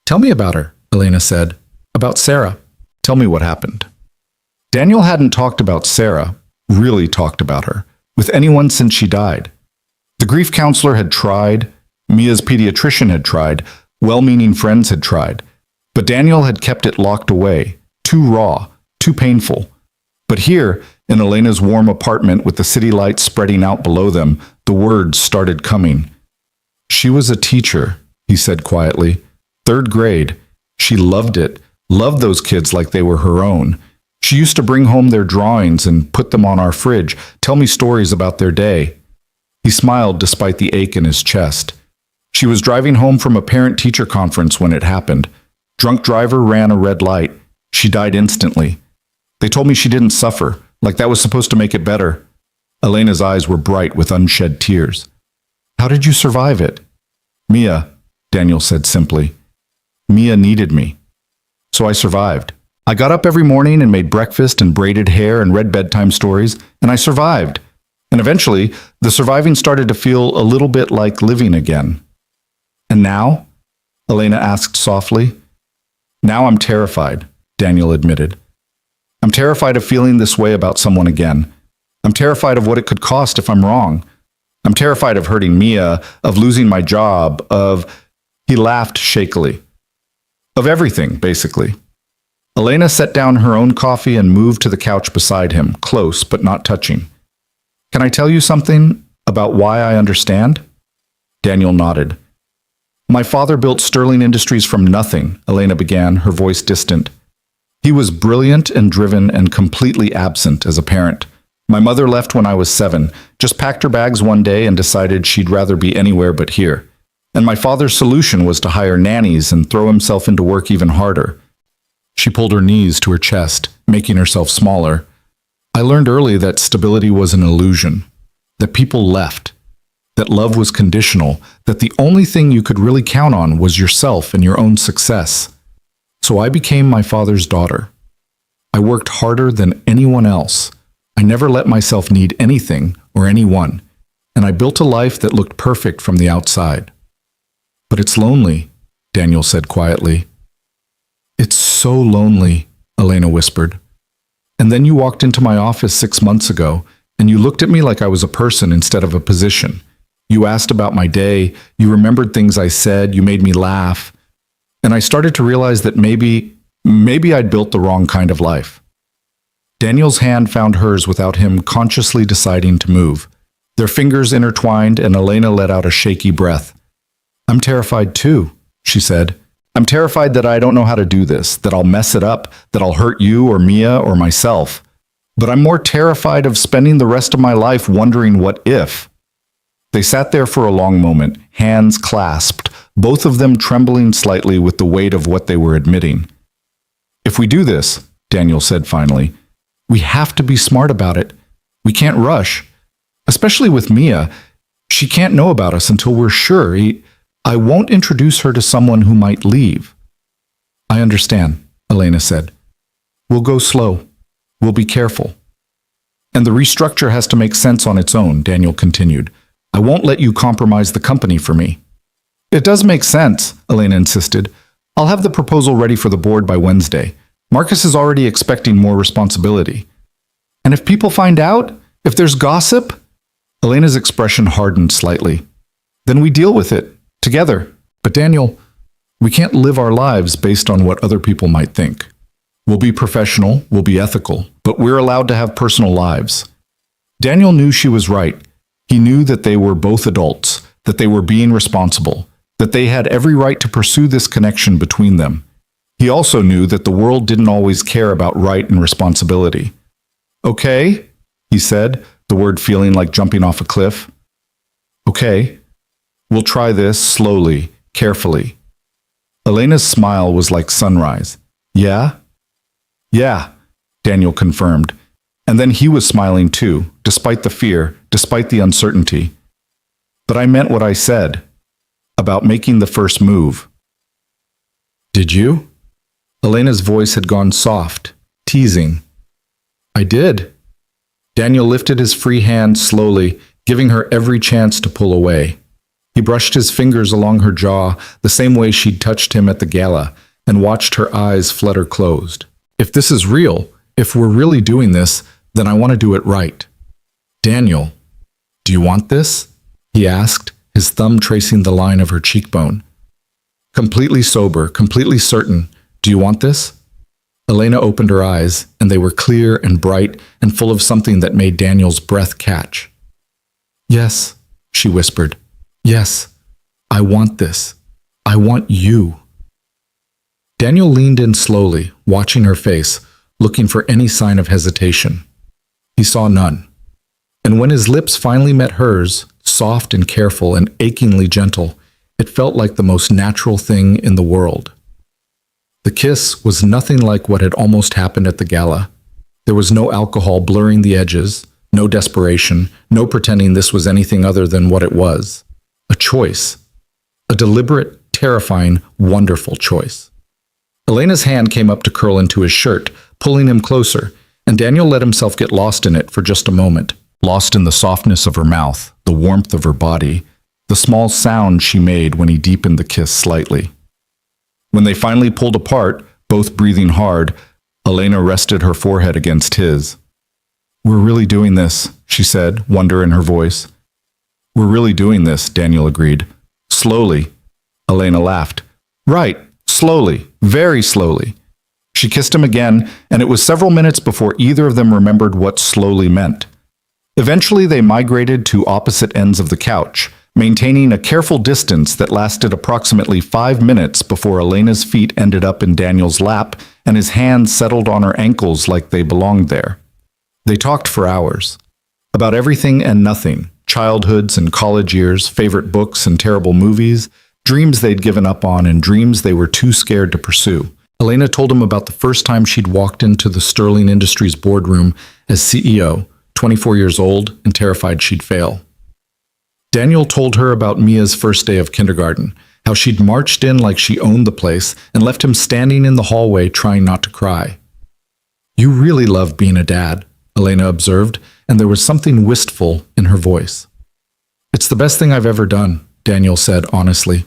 S1: Tell me about her, Elena said. About Sarah. Tell me what happened. Daniel hadn't talked about Sarah, really talked about her, with anyone since she died. The grief counselor had tried, Mia's pediatrician had tried, well-meaning friends had tried, but Daniel had kept it locked away, too raw, too painful. But here, in Elena's warm apartment with the city lights spreading out below them, the words started coming. She was a teacher, he said quietly. 3rd grade. She loved it, loved those kids like they were her own. She used to bring home their drawings and put them on our fridge, tell me stories about their day. He smiled despite the ache in his chest. She was driving home from a parent-teacher conference when it happened. Drunk driver ran a red light. She died instantly. They told me she didn't suffer, like that was supposed to make it better. Elena's eyes were bright with unshed tears. How did you survive it? Mia, Daniel said simply. Mia needed me. So I survived. I got up every morning and made breakfast and braided hair and read bedtime stories, and I survived. And eventually, the surviving started to feel a little bit like living again. And now? Elena asked softly. Now I'm terrified, Daniel admitted. I'm terrified of feeling this way about someone again. I'm terrified of what it could cost if I'm wrong. I'm terrified of hurting Mia, of losing my job, of... He laughed shakily. Of everything, basically. Elena set down her own coffee and moved to the couch beside him, close but not touching. Can I tell you something about why I understand? Daniel nodded. My father built Sterling Industries from nothing, Elena began, her voice distant. He was brilliant and driven and completely absent as a parent. My mother left when I was 7, just packed her bags one day and decided she'd rather be anywhere but here. And my father's solution was to hire nannies and throw himself into work even harder. She pulled her knees to her chest, making herself smaller. I learned early that stability was an illusion, that people left, that love was conditional, that the only thing you could really count on was yourself and your own success. So I became my father's daughter. I worked harder than anyone else. I never let myself need anything or anyone, and I built a life that looked perfect from the outside. But it's lonely, Daniel said quietly. It's so lonely, Elena whispered. And then you walked into my office 6 months ago, and you looked at me like I was a person instead of a position. You asked about my day, you remembered things I said, you made me laugh. And I started to realize that maybe I'd built the wrong kind of life. Daniel's hand found hers without him consciously deciding to move. Their fingers intertwined, and Elena let out a shaky breath. I'm terrified too, she said. I'm terrified that I don't know how to do this, that I'll mess it up, that I'll hurt you or Mia or myself. But I'm more terrified of spending the rest of my life wondering what if. They sat there for a long moment, hands clasped, both of them trembling slightly with the weight of what they were admitting. If we do this, Daniel said finally, we have to be smart about it. We can't rush. Especially with Mia. She can't know about us until we're sure. I won't introduce her to someone who might leave. I understand, Elena said. We'll go slow. We'll be careful. And the restructure has to make sense on its own, Daniel continued. I won't let you compromise the company for me. It does make sense, Elena insisted. I'll have the proposal ready for the board by Wednesday. Marcus is already expecting more responsibility. And if people find out? If there's gossip? Elena's expression hardened slightly. Then we deal with it. Together. But Daniel, we can't live our lives based on what other people might think. We'll be professional, we'll be ethical, but we're allowed to have personal lives. Daniel knew she was right. He knew that they were both adults, that they were being responsible, that they had every right to pursue this connection between them. He also knew that the world didn't always care about right and responsibility. Okay, he said, the word feeling like jumping off a cliff. Okay. We'll try this slowly, carefully. Elena's smile was like sunrise. Yeah? Yeah, Daniel confirmed. And then he was smiling too, despite the fear, despite the uncertainty. But I meant what I said, about making the first move. Did you? Elena's voice had gone soft, teasing. I did. Daniel lifted his free hand slowly, giving her every chance to pull away. He brushed his fingers along her jaw, the same way she'd touched him at the gala, and watched her eyes flutter closed. If this is real, if we're really doing this, then I want to do it right. Daniel, do you want this? He asked, his thumb tracing the line of her cheekbone. Completely sober, completely certain. Do you want this? Elena opened her eyes, and they were clear and bright and full of something that made Daniel's breath catch. Yes, she whispered. Yes, I want this. I want you. Daniel leaned in slowly, watching her face, looking for any sign of hesitation. He saw none. And when his lips finally met hers, soft and careful and achingly gentle, it felt like the most natural thing in the world. The kiss was nothing like what had almost happened at the gala. There was no alcohol blurring the edges, no desperation, no pretending this was anything other than what it was. A choice. A deliberate, terrifying, wonderful choice. Elena's hand came up to curl into his shirt, pulling him closer, and Daniel let himself get lost in it for just a moment, lost in the softness of her mouth, the warmth of her body, the small sound she made when he deepened the kiss slightly. When they finally pulled apart, both breathing hard, Elena rested her forehead against his. "We're really doing this," she said, wonder in her voice. "We're really doing this," Daniel agreed. "Slowly." Elena laughed. "Right, slowly, very slowly." She kissed him again, and it was several minutes before either of them remembered what slowly meant. Eventually they migrated to opposite ends of the couch, maintaining a careful distance that lasted approximately 5 minutes before Elena's feet ended up in Daniel's lap and his hands settled on her ankles like they belonged there. They talked for hours. About everything and nothing, childhoods and college years, favorite books and terrible movies, dreams they'd given up on and dreams they were too scared to pursue. Elena told him about the first time she'd walked into the Sterling Industries boardroom as CEO, 24 years old and terrified she'd fail. Daniel told her about Mia's first day of kindergarten, how she'd marched in like she owned the place and left him standing in the hallway trying not to cry. "You really love being a dad," Elena observed, and there was something wistful in her voice. "It's the best thing I've ever done," Daniel said honestly.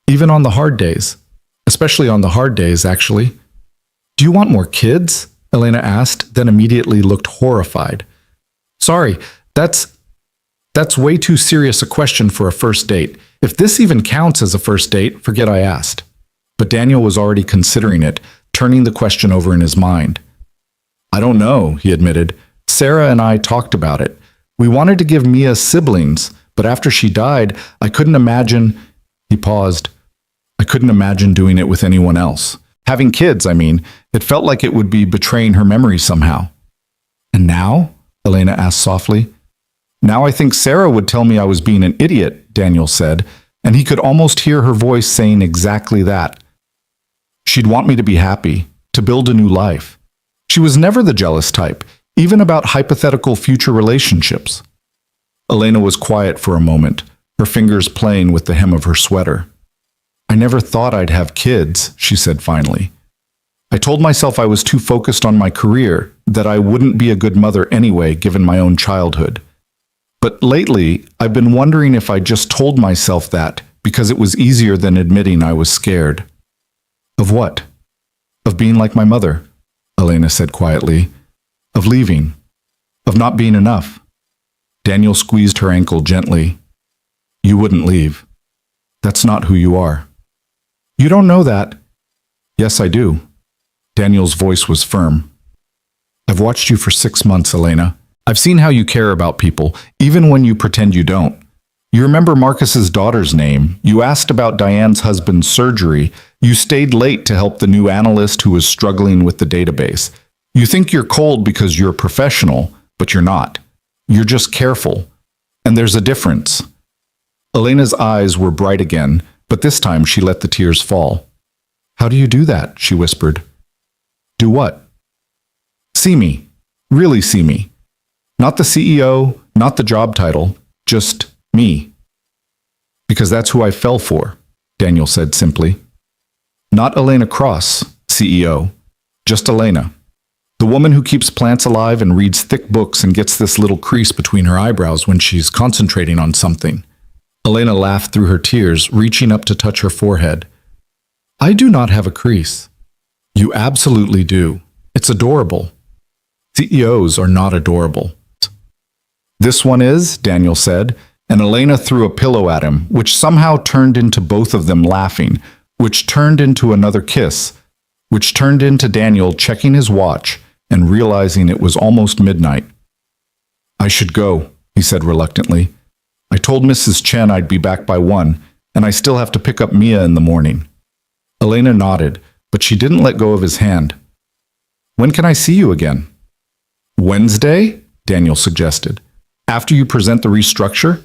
S1: "Even on the hard days. Especially on the hard days, actually." "Do you want more kids?" Elena asked, then immediately looked horrified. "Sorry, that's way too serious a question for a first date. If this even counts as a first date, forget I asked." But Daniel was already considering it, turning the question over in his mind. "I don't know," he admitted. "Sarah and I talked about it. We wanted to give Mia siblings, but after she died, I couldn't imagine—" He paused. "I couldn't imagine doing it with anyone else. Having kids, I mean. It felt like it would be betraying her memory somehow." "And now?" Elena asked softly. "Now I think Sarah would tell me I was being an idiot," Daniel said, and he could almost hear her voice saying exactly that. "She'd want me to be happy, to build a new life. She was never the jealous type, even about hypothetical future relationships." Elena was quiet for a moment, her fingers playing with the hem of her sweater. "I never thought I'd have kids," she said finally. "I told myself I was too focused on my career, that I wouldn't be a good mother anyway, given my own childhood. But lately, I've been wondering if I just told myself that because it was easier than admitting I was scared." "Of what?" "Of being like my mother," Elena said quietly. "Of leaving. Of not being enough." Daniel squeezed her ankle gently. "You wouldn't leave. That's not who you are." "You don't know that." "Yes, I do." Daniel's voice was firm. "I've watched you for 6 months, Elena. I've seen how you care about people, even when you pretend you don't. You remember Marcus's daughter's name. You asked about Diane's husband's surgery. You stayed late to help the new analyst who was struggling with the database. You think you're cold because you're professional, but you're not. You're just careful. And there's a difference." Elena's eyes were bright again, but this time she let the tears fall. "How do you do that?" she whispered. "Do what?" "See me. Really see me. Not the CEO, not the job title, just me." "Because that's who I fell for," Daniel said simply. "Not Elena Cross, CEO, just Elena. The woman who keeps plants alive and reads thick books and gets this little crease between her eyebrows when she's concentrating on something." Elena laughed through her tears, reaching up to touch her forehead. "I do not have a crease." "You absolutely do. It's adorable." "CEOs are not adorable." "This one is," Daniel said, and Elena threw a pillow at him, which somehow turned into both of them laughing, which turned into another kiss. which turned into Daniel checking his watch and realizing it was almost midnight. "I should go," he said reluctantly. "I told Mrs. Chen I'd be back by 1, and I still have to pick up Mia in the morning." Elena nodded, but she didn't let go of his hand. "When can I see you again?" "Wednesday?" Daniel suggested. "After you present the restructure?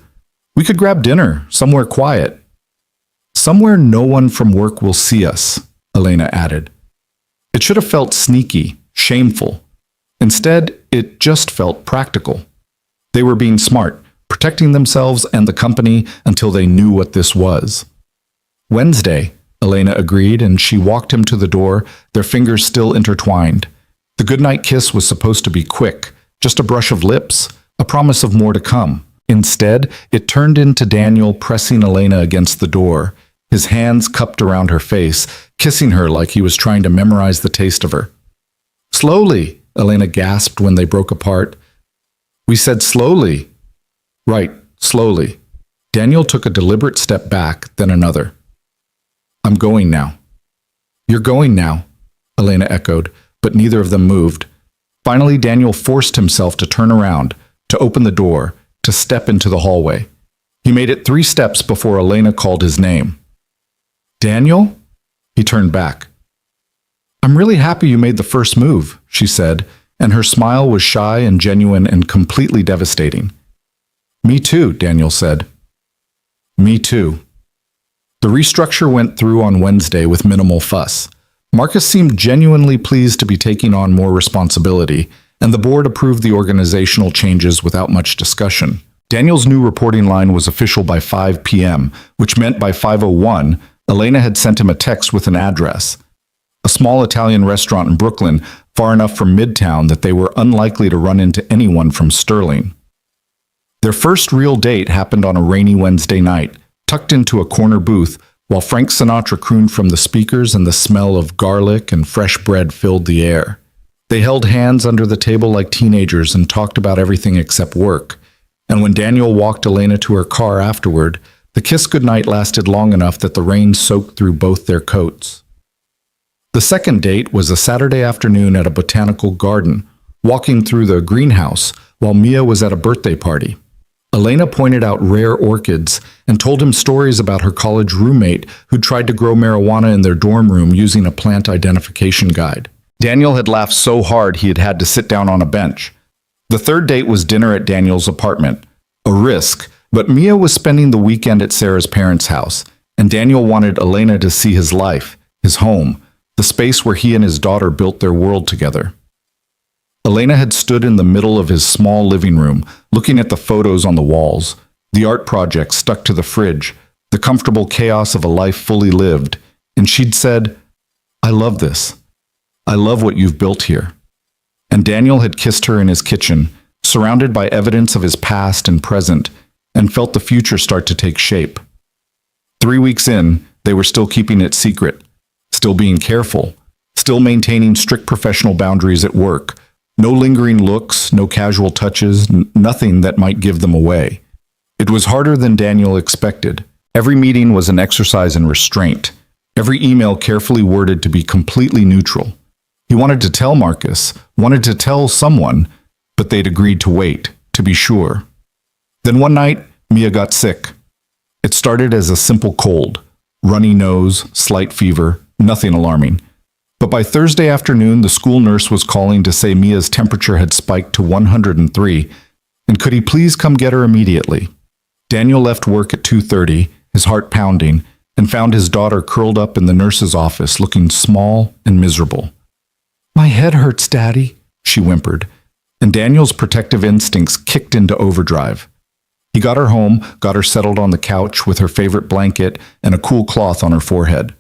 S1: We could grab dinner, somewhere quiet." "Somewhere no one from work will see us," Elena added. It should have felt sneaky, shameful. Instead, it just felt practical. They were being smart, protecting themselves and the company until they knew what this was. "Wednesday," Elena agreed, and she walked him to the door, their fingers still intertwined. The goodnight kiss was supposed to be quick, just a brush of lips, a promise of more to come. Instead, it turned into Daniel pressing Elena against the door, his hands cupped around her face, kissing her like he was trying to memorize the taste of her. "Slowly," Elena gasped when they broke apart. "We said slowly." "Right, slowly." Daniel took a deliberate step back, then another. "I'm going now." "You're going now," Elena echoed, but neither of them moved. Finally, Daniel forced himself to turn around, to open the door, to step into the hallway. He made it 3 steps before Elena called his name. "Daniel?" He turned back. "I'm really happy you made the first move," she said, and her smile was shy and genuine and completely devastating. "Me too," Daniel said. "Me too." The restructure went through on Wednesday with minimal fuss. Marcus seemed genuinely pleased to be taking on more responsibility, and the board approved the organizational changes without much discussion. Daniel's new reporting line was official by 5 p.m., which meant by 5:01, Elena had sent him a text with an address. A small Italian restaurant in Brooklyn, far enough from Midtown that they were unlikely to run into anyone from Sterling. Their first real date happened on a rainy Wednesday night, tucked into a corner booth, while Frank Sinatra crooned from the speakers and the smell of garlic and fresh bread filled the air. They held hands under the table like teenagers and talked about everything except work. And when Daniel walked Elena to her car afterward, the kiss goodnight lasted long enough that the rain soaked through both their coats. The second date was a Saturday afternoon at a botanical garden, walking through the greenhouse while Mia was at a birthday party. Elena pointed out rare orchids and told him stories about her college roommate who tried to grow marijuana in their dorm room using a plant identification guide. Daniel had laughed so hard he had had to sit down on a bench. The third date was dinner at Daniel's apartment. A risk, but Mia was spending the weekend at Sarah's parents' house, and Daniel wanted Elena to see his life, his home, the space where he and his daughter built their world together. Elena had stood in the middle of his small living room, looking at the photos on the walls, the art projects stuck to the fridge, the comfortable chaos of a life fully lived, and she'd said, "I love this. I love what you've built here." And Daniel had kissed her in his kitchen, surrounded by evidence of his past and present, and felt the future start to take shape. 3 weeks in, they were still keeping it secret, still being careful, still maintaining strict professional boundaries at work. No lingering looks, no casual touches, nothing that might give them away. It was harder than Daniel expected. Every meeting was an exercise in restraint, every email carefully worded to be completely neutral. He wanted to tell Marcus, wanted to tell someone, but they'd agreed to wait, to be sure. Then one night, Mia got sick. It started as a simple cold, runny nose, slight fever, nothing alarming. But by Thursday afternoon, the school nurse was calling to say Mia's temperature had spiked to 103, and could he please come get her immediately? Daniel left work at 2:30, his heart pounding, and found his daughter curled up in the nurse's office, looking small and miserable. "My head hurts, Daddy," she whimpered, and Daniel's protective instincts kicked into overdrive. He got her home, got her settled on the couch with her favorite blanket and a cool cloth on her forehead.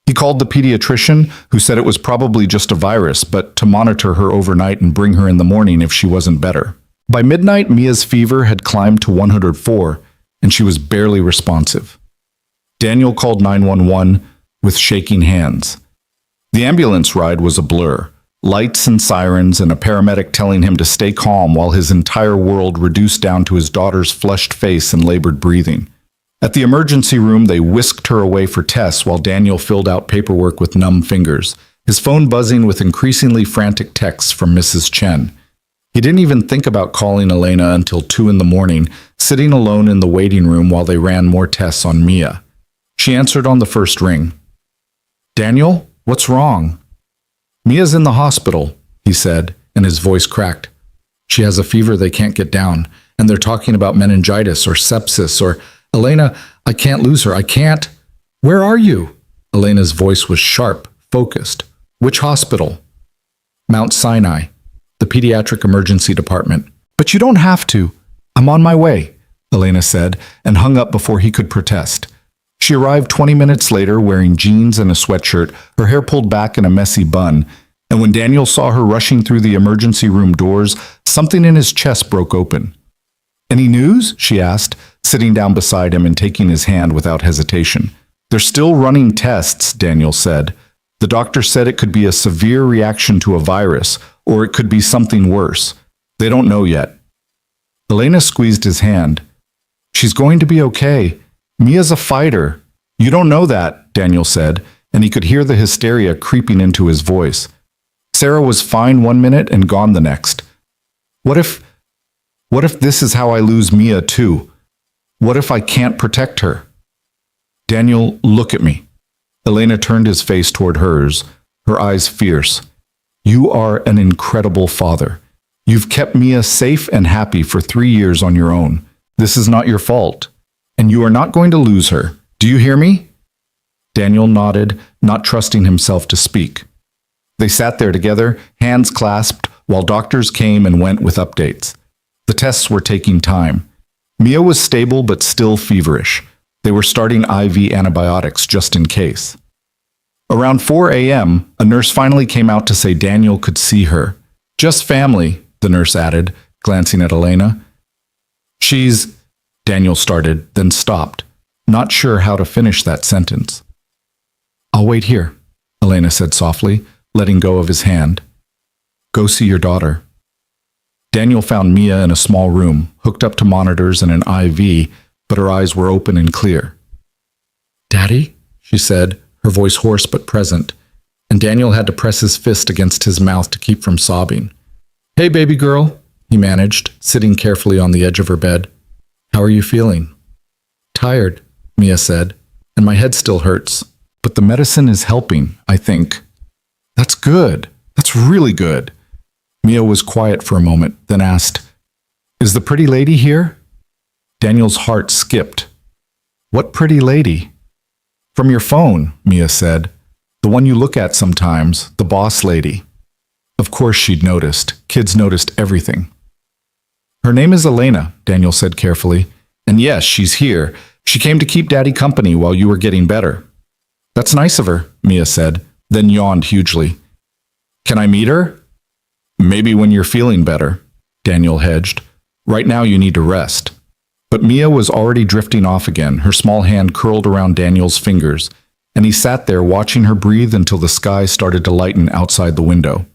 S1: He called the pediatrician, who said it was probably just a virus, but to monitor her overnight and bring her in the morning if she wasn't better. By midnight, Mia's fever had climbed to 104, and she was barely responsive. Daniel called 911 with shaking hands. The ambulance ride was a blur, lights and sirens and a paramedic telling him to stay calm while his entire world reduced down to his daughter's flushed face and labored breathing. At the emergency room, they whisked her away for tests while Daniel filled out paperwork with numb fingers, his phone buzzing with increasingly frantic texts from Mrs. Chen. He didn't even think about calling Elena until 2 in the morning, sitting alone in the waiting room while they ran more tests on Mia. She answered on the first ring. "Daniel, what's wrong?" "Mia's in the hospital," he said, and his voice cracked. "She has a fever they can't get down, and they're talking about meningitis or sepsis or... Elena, I can't lose her. I can't." "Where are you?" Elena's voice was sharp, focused. "Which hospital?" "Mount Sinai, the pediatric emergency department." "But you don't have to." "I'm on my way," Elena said, and hung up before he could protest. She arrived 20 minutes later wearing jeans and a sweatshirt, her hair pulled back in a messy bun, and when Daniel saw her rushing through the emergency room doors, something in his chest broke open. "Any news?" she asked, sitting down beside him and taking his hand without hesitation. "They're still running tests," Daniel said. "The doctor said it could be a severe reaction to a virus, or it could be something worse. They don't know yet." Elena squeezed his hand. "She's going to be okay. Mia's a fighter." "You don't know that," Daniel said, and he could hear the hysteria creeping into his voice. "Sarah was fine 1 minute and gone the next. What if this is how I lose Mia too? What if I can't protect her?" "Daniel, look at me." Elena turned his face toward hers, her eyes fierce. "You are an incredible father. You've kept Mia safe and happy for 3 years on your own. This is not your fault. And you are not going to lose her. Do you hear me?" Daniel nodded, not trusting himself to speak. They sat there together, hands clasped, while doctors came and went with updates. The tests were taking time. Mia was stable but still feverish. They were starting IV antibiotics just in case. Around 4 a.m., a nurse finally came out to say Daniel could see her. "Just family," the nurse added, glancing at Elena. "She's..." Daniel started, then stopped, not sure how to finish that sentence. "I'll wait here," Elena said softly, letting go of his hand. "Go see your daughter." Daniel found Mia in a small room, hooked up to monitors and an IV, but her eyes were open and clear. "Daddy?" she said, her voice hoarse but present, and Daniel had to press his fist against his mouth to keep from sobbing. "Hey, baby girl," he managed, sitting carefully on the edge of her bed. "How are you feeling?" "Tired," Mia said, "and my head still hurts. But the medicine is helping, I think." "That's good. That's really good." Mia was quiet for a moment, then asked, "Is the pretty lady here?" Daniel's heart skipped. "What pretty lady?" "From your phone," Mia said. "The one you look at sometimes, the boss lady." Of course she'd noticed. Kids noticed everything. "Her name is Elena," Daniel said carefully. "And yes, she's here. She came to keep Daddy company while you were getting better." "That's nice of her," Mia said, then yawned hugely. "Can I meet her?" "Maybe when you're feeling better," Daniel hedged. "Right now you need to rest." But Mia was already drifting off again, her small hand curled around Daniel's fingers, and he sat there watching her breathe until the sky started to lighten outside the window.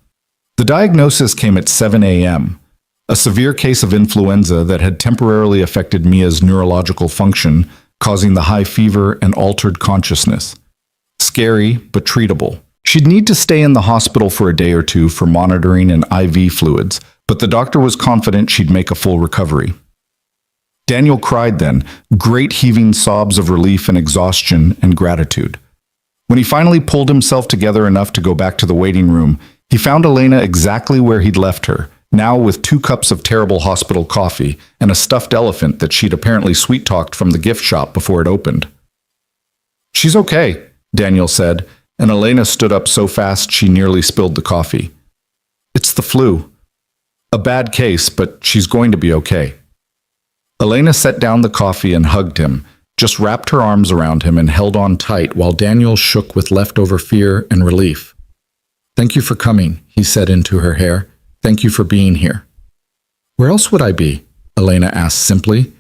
S1: The diagnosis came at 7 a.m., a severe case of influenza that had temporarily affected Mia's neurological function, causing the high fever and altered consciousness. Scary, but treatable. She'd need to stay in the hospital for a day or two for monitoring and IV fluids, but the doctor was confident she'd make a full recovery. Daniel cried then, great heaving sobs of relief and exhaustion and gratitude. When he finally pulled himself together enough to go back to the waiting room, he found Elena exactly where he'd left her, now with 2 cups of terrible hospital coffee and a stuffed elephant that she'd apparently sweet-talked from the gift shop before it opened. "She's okay," Daniel said, and Elena stood up so fast she nearly spilled the coffee. "It's the flu. A bad case, but she's going to be okay." Elena set down the coffee and hugged him, just wrapped her arms around him and held on tight while Daniel shook with leftover fear and relief. "Thank you for coming," he said into her hair. "Thank you for being here." "Where else would I be?" Elena asked simply.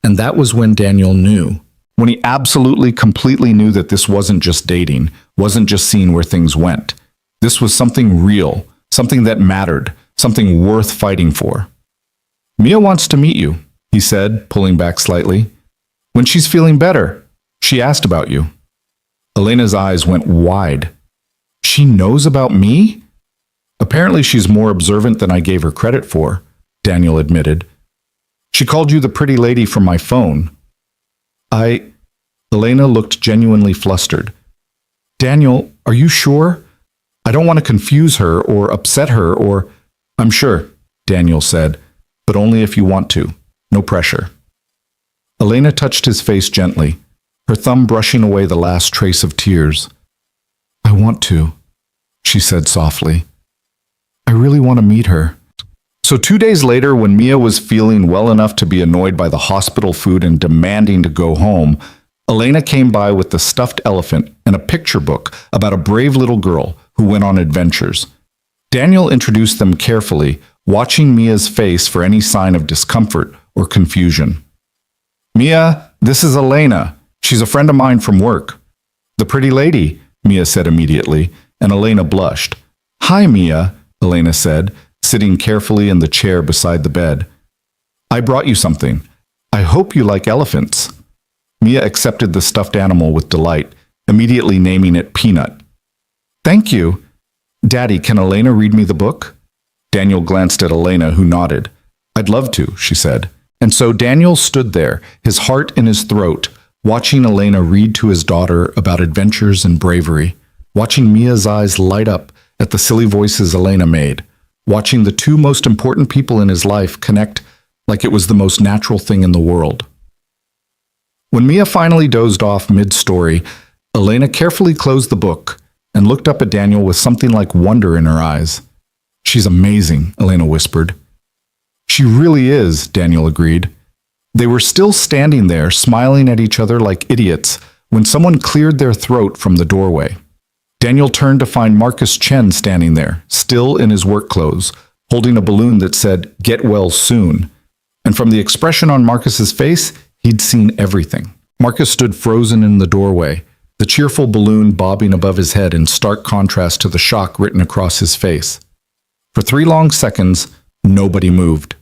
S1: And that was when Daniel knew. When he absolutely, completely knew that this wasn't just dating, wasn't just seeing where things went. This was something real, something that mattered, something worth fighting for. "Mia wants to meet you," he said, pulling back slightly. "When she's feeling better. She asked about you." Elena's eyes went wide. She knows about me? Apparently she's more observant than I gave her credit for, Daniel admitted. She called you the pretty lady from my phone. Elena looked genuinely flustered. Daniel, are you sure? I don't want to confuse her or upset her or... I'm sure, Daniel said, but only if you want to. No pressure. Elena touched his face gently, her thumb brushing away the last trace of tears. I want to, she said softly. I really want to meet her. So 2 days later, when Mia was feeling well enough to be annoyed by the hospital food and demanding to go home, Elena came by with the stuffed elephant and a picture book about a brave little girl who went on adventures. Daniel introduced them carefully, watching Mia's face for any sign of discomfort or confusion. Mia, this is Elena. She's a friend of mine from work. The pretty lady, Mia said immediately, and Elena blushed. Hi, Mia, Elena said, sitting carefully in the chair beside the bed. I brought you something. I hope you like elephants. Mia accepted the stuffed animal with delight, immediately naming it Peanut. Thank you. Daddy, can Elena read me the book? Daniel glanced at Elena, who nodded. I'd love to, she said. And so Daniel stood there, his heart in his throat, watching Elena read to his daughter about adventures and bravery, watching Mia's eyes light up at the silly voices Elena made, watching the two most important people in his life connect like it was the most natural thing in the world. When Mia finally dozed off mid-story, Elena carefully closed the book and looked up at Daniel with something like wonder in her eyes. She's amazing, Elena whispered. She really is, Daniel agreed. They were still standing there, smiling at each other like idiots, when someone cleared their throat from the doorway. Daniel turned to find Marcus Chen standing there, still in his work clothes, holding a balloon that said, "Get well soon." And from the expression on Marcus's face, he'd seen everything. Marcus stood frozen in the doorway, the cheerful balloon bobbing above his head in stark contrast to the shock written across his face. For 3 long seconds, nobody moved.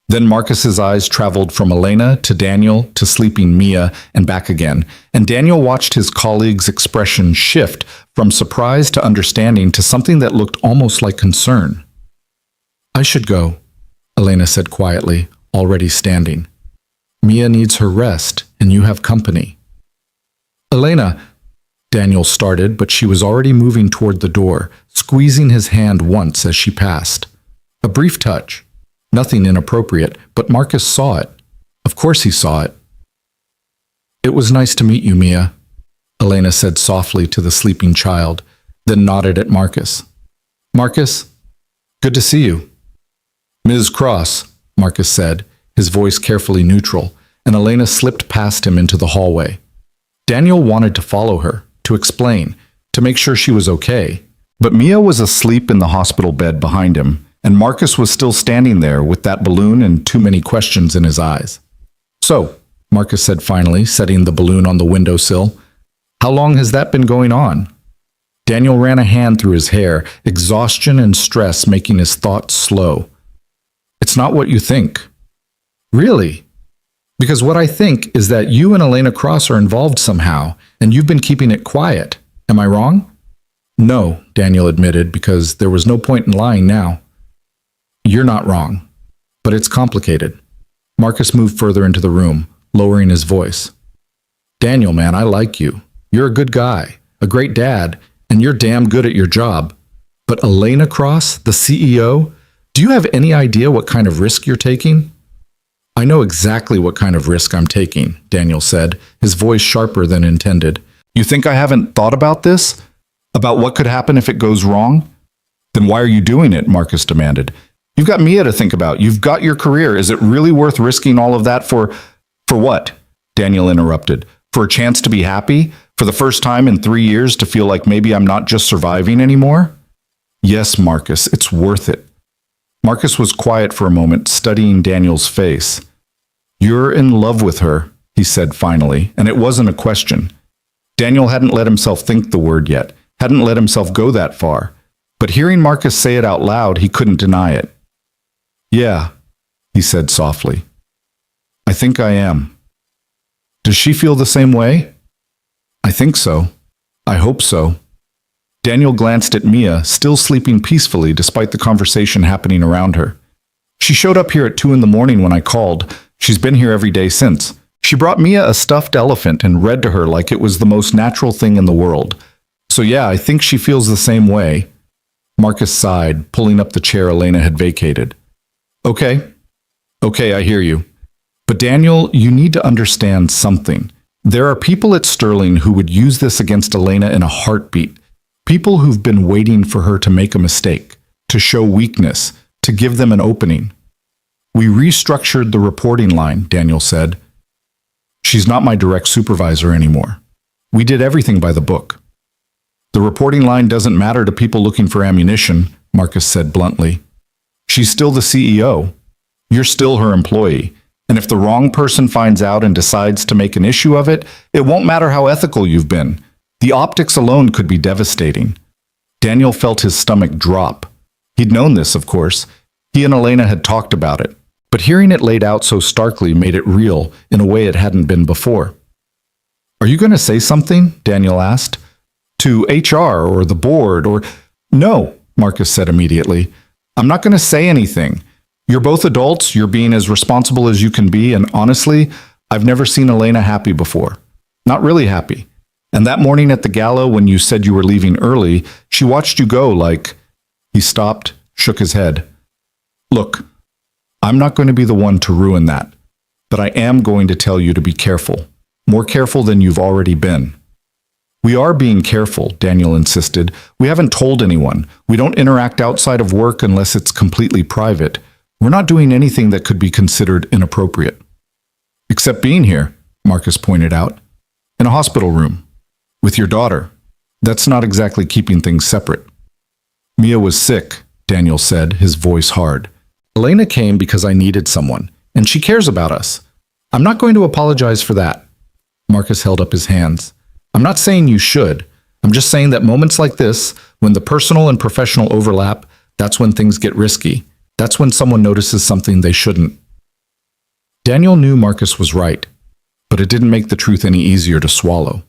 S1: Then Marcus's eyes traveled from Elena to Daniel to sleeping Mia and back again, and Daniel watched his colleague's expression shift from surprise to understanding to something that looked almost like concern. I should go, Elena said quietly, already standing. Mia needs her rest, and you have company. Elena, Daniel started, but she was already moving toward the door, squeezing his hand once as she passed. A brief touch. Nothing inappropriate, but Marcus saw it. Of course he saw it. It was nice to meet you, Mia, Elena said softly to the sleeping child, then nodded at Marcus. Marcus, good to see you. Ms. Cross, Marcus said, his voice carefully neutral, and Elena slipped past him into the hallway. Daniel wanted to follow her, to explain, to make sure she was okay, but Mia was asleep in the hospital bed behind him, and Marcus was still standing there with that balloon and too many questions in his eyes. So, Marcus said finally, setting the balloon on the windowsill, how long has that been going on? Daniel ran a hand through his hair, exhaustion and stress making his thoughts slow. It's not what you think. Really? Because what I think is that you and Elena Cross are involved somehow, and you've been keeping it quiet. Am I wrong? No, Daniel admitted, because there was no point in lying now. You're not wrong, but it's complicated. Marcus moved further into the room, lowering his voice. Daniel, man, I like you. You're a good guy, a great dad, and you're damn good at your job. But Elena Cross, the CEO, do you have any idea what kind of risk you're taking? I know exactly what kind of risk I'm taking, Daniel said, his voice sharper than intended. You think I haven't thought about this? About what could happen if it goes wrong? Then why are you doing it? Marcus demanded. You've got Mia to think about. You've got your career. Is it really worth risking all of that for what? Daniel interrupted. For a chance to be happy? For the first time in 3 years to feel like maybe I'm not just surviving anymore? Yes, Marcus, it's worth it. Marcus was quiet for a moment, studying Daniel's face. You're in love with her, he said finally, and it wasn't a question. Daniel hadn't let himself think the word yet, hadn't let himself go that far. But hearing Marcus say it out loud, he couldn't deny it. Yeah, he said softly. I think I am. Does she feel the same way? I think so. I hope so. Daniel glanced at Mia, still sleeping peacefully despite the conversation happening around her. She showed up here at 2 in the morning when I called. She's been here every day since. She brought Mia a stuffed elephant and read to her like it was the most natural thing in the world. So yeah, I think she feels the same way. Marcus sighed, pulling up the chair Elena had vacated. Okay, I hear you. But Daniel, you need to understand something. There are people at Sterling who would use this against Elena in a heartbeat. People who've been waiting for her to make a mistake, to show weakness, to give them an opening. We restructured the reporting line, Daniel said. She's not my direct supervisor anymore. We did everything by the book. The reporting line doesn't matter to people looking for ammunition, Marcus said bluntly. She's still the CEO. You're still her employee. And if the wrong person finds out and decides to make an issue of it, it won't matter how ethical you've been. The optics alone could be devastating. Daniel felt his stomach drop. He'd known this, of course. He and Elena had talked about it. But hearing it laid out so starkly made it real in a way it hadn't been before. Are you going to say something? Daniel asked. To HR or the board or... No, Marcus said immediately. I'm not going to say anything. You're both adults, you're being as responsible as you can be, and honestly, I've never seen Elena happy before. Not really happy. And that morning at the gala when you said you were leaving early, she watched you go like... He stopped, shook his head. Look, I'm not going to be the one to ruin that, but I am going to tell you to be careful. More careful than you've already been. We are being careful, Daniel insisted. We haven't told anyone. We don't interact outside of work unless it's completely private. We're not doing anything that could be considered inappropriate. Except being here, Marcus pointed out. In a hospital room. With your daughter. That's not exactly keeping things separate. Mia was sick, Daniel said, his voice hard. Elena came because I needed someone, and she cares about us. I'm not going to apologize for that. Marcus held up his hands. I'm not saying you should. I'm just saying that moments like this, when the personal and professional overlap, that's when things get risky. That's when someone notices something they shouldn't. Daniel knew Marcus was right, but it didn't make the truth any easier to swallow.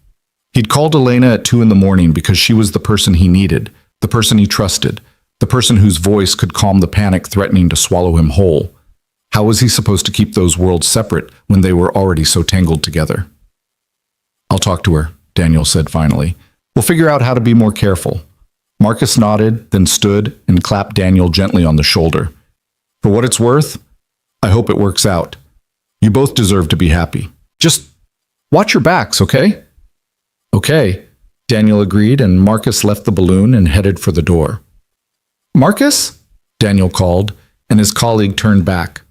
S1: He'd called Elena at 2 in the morning because she was the person he needed, the person he trusted, the person whose voice could calm the panic threatening to swallow him whole. How was he supposed to keep those worlds separate when they were already so tangled together? I'll talk to her, Daniel said finally. We'll figure out how to be more careful. Marcus nodded, then stood and clapped Daniel gently on the shoulder. For what it's worth, I hope it works out. You both deserve to be happy. Just watch your backs, okay? Okay, Daniel agreed, and Marcus left the balloon and headed for the door. Marcus? Daniel called, and his colleague turned back.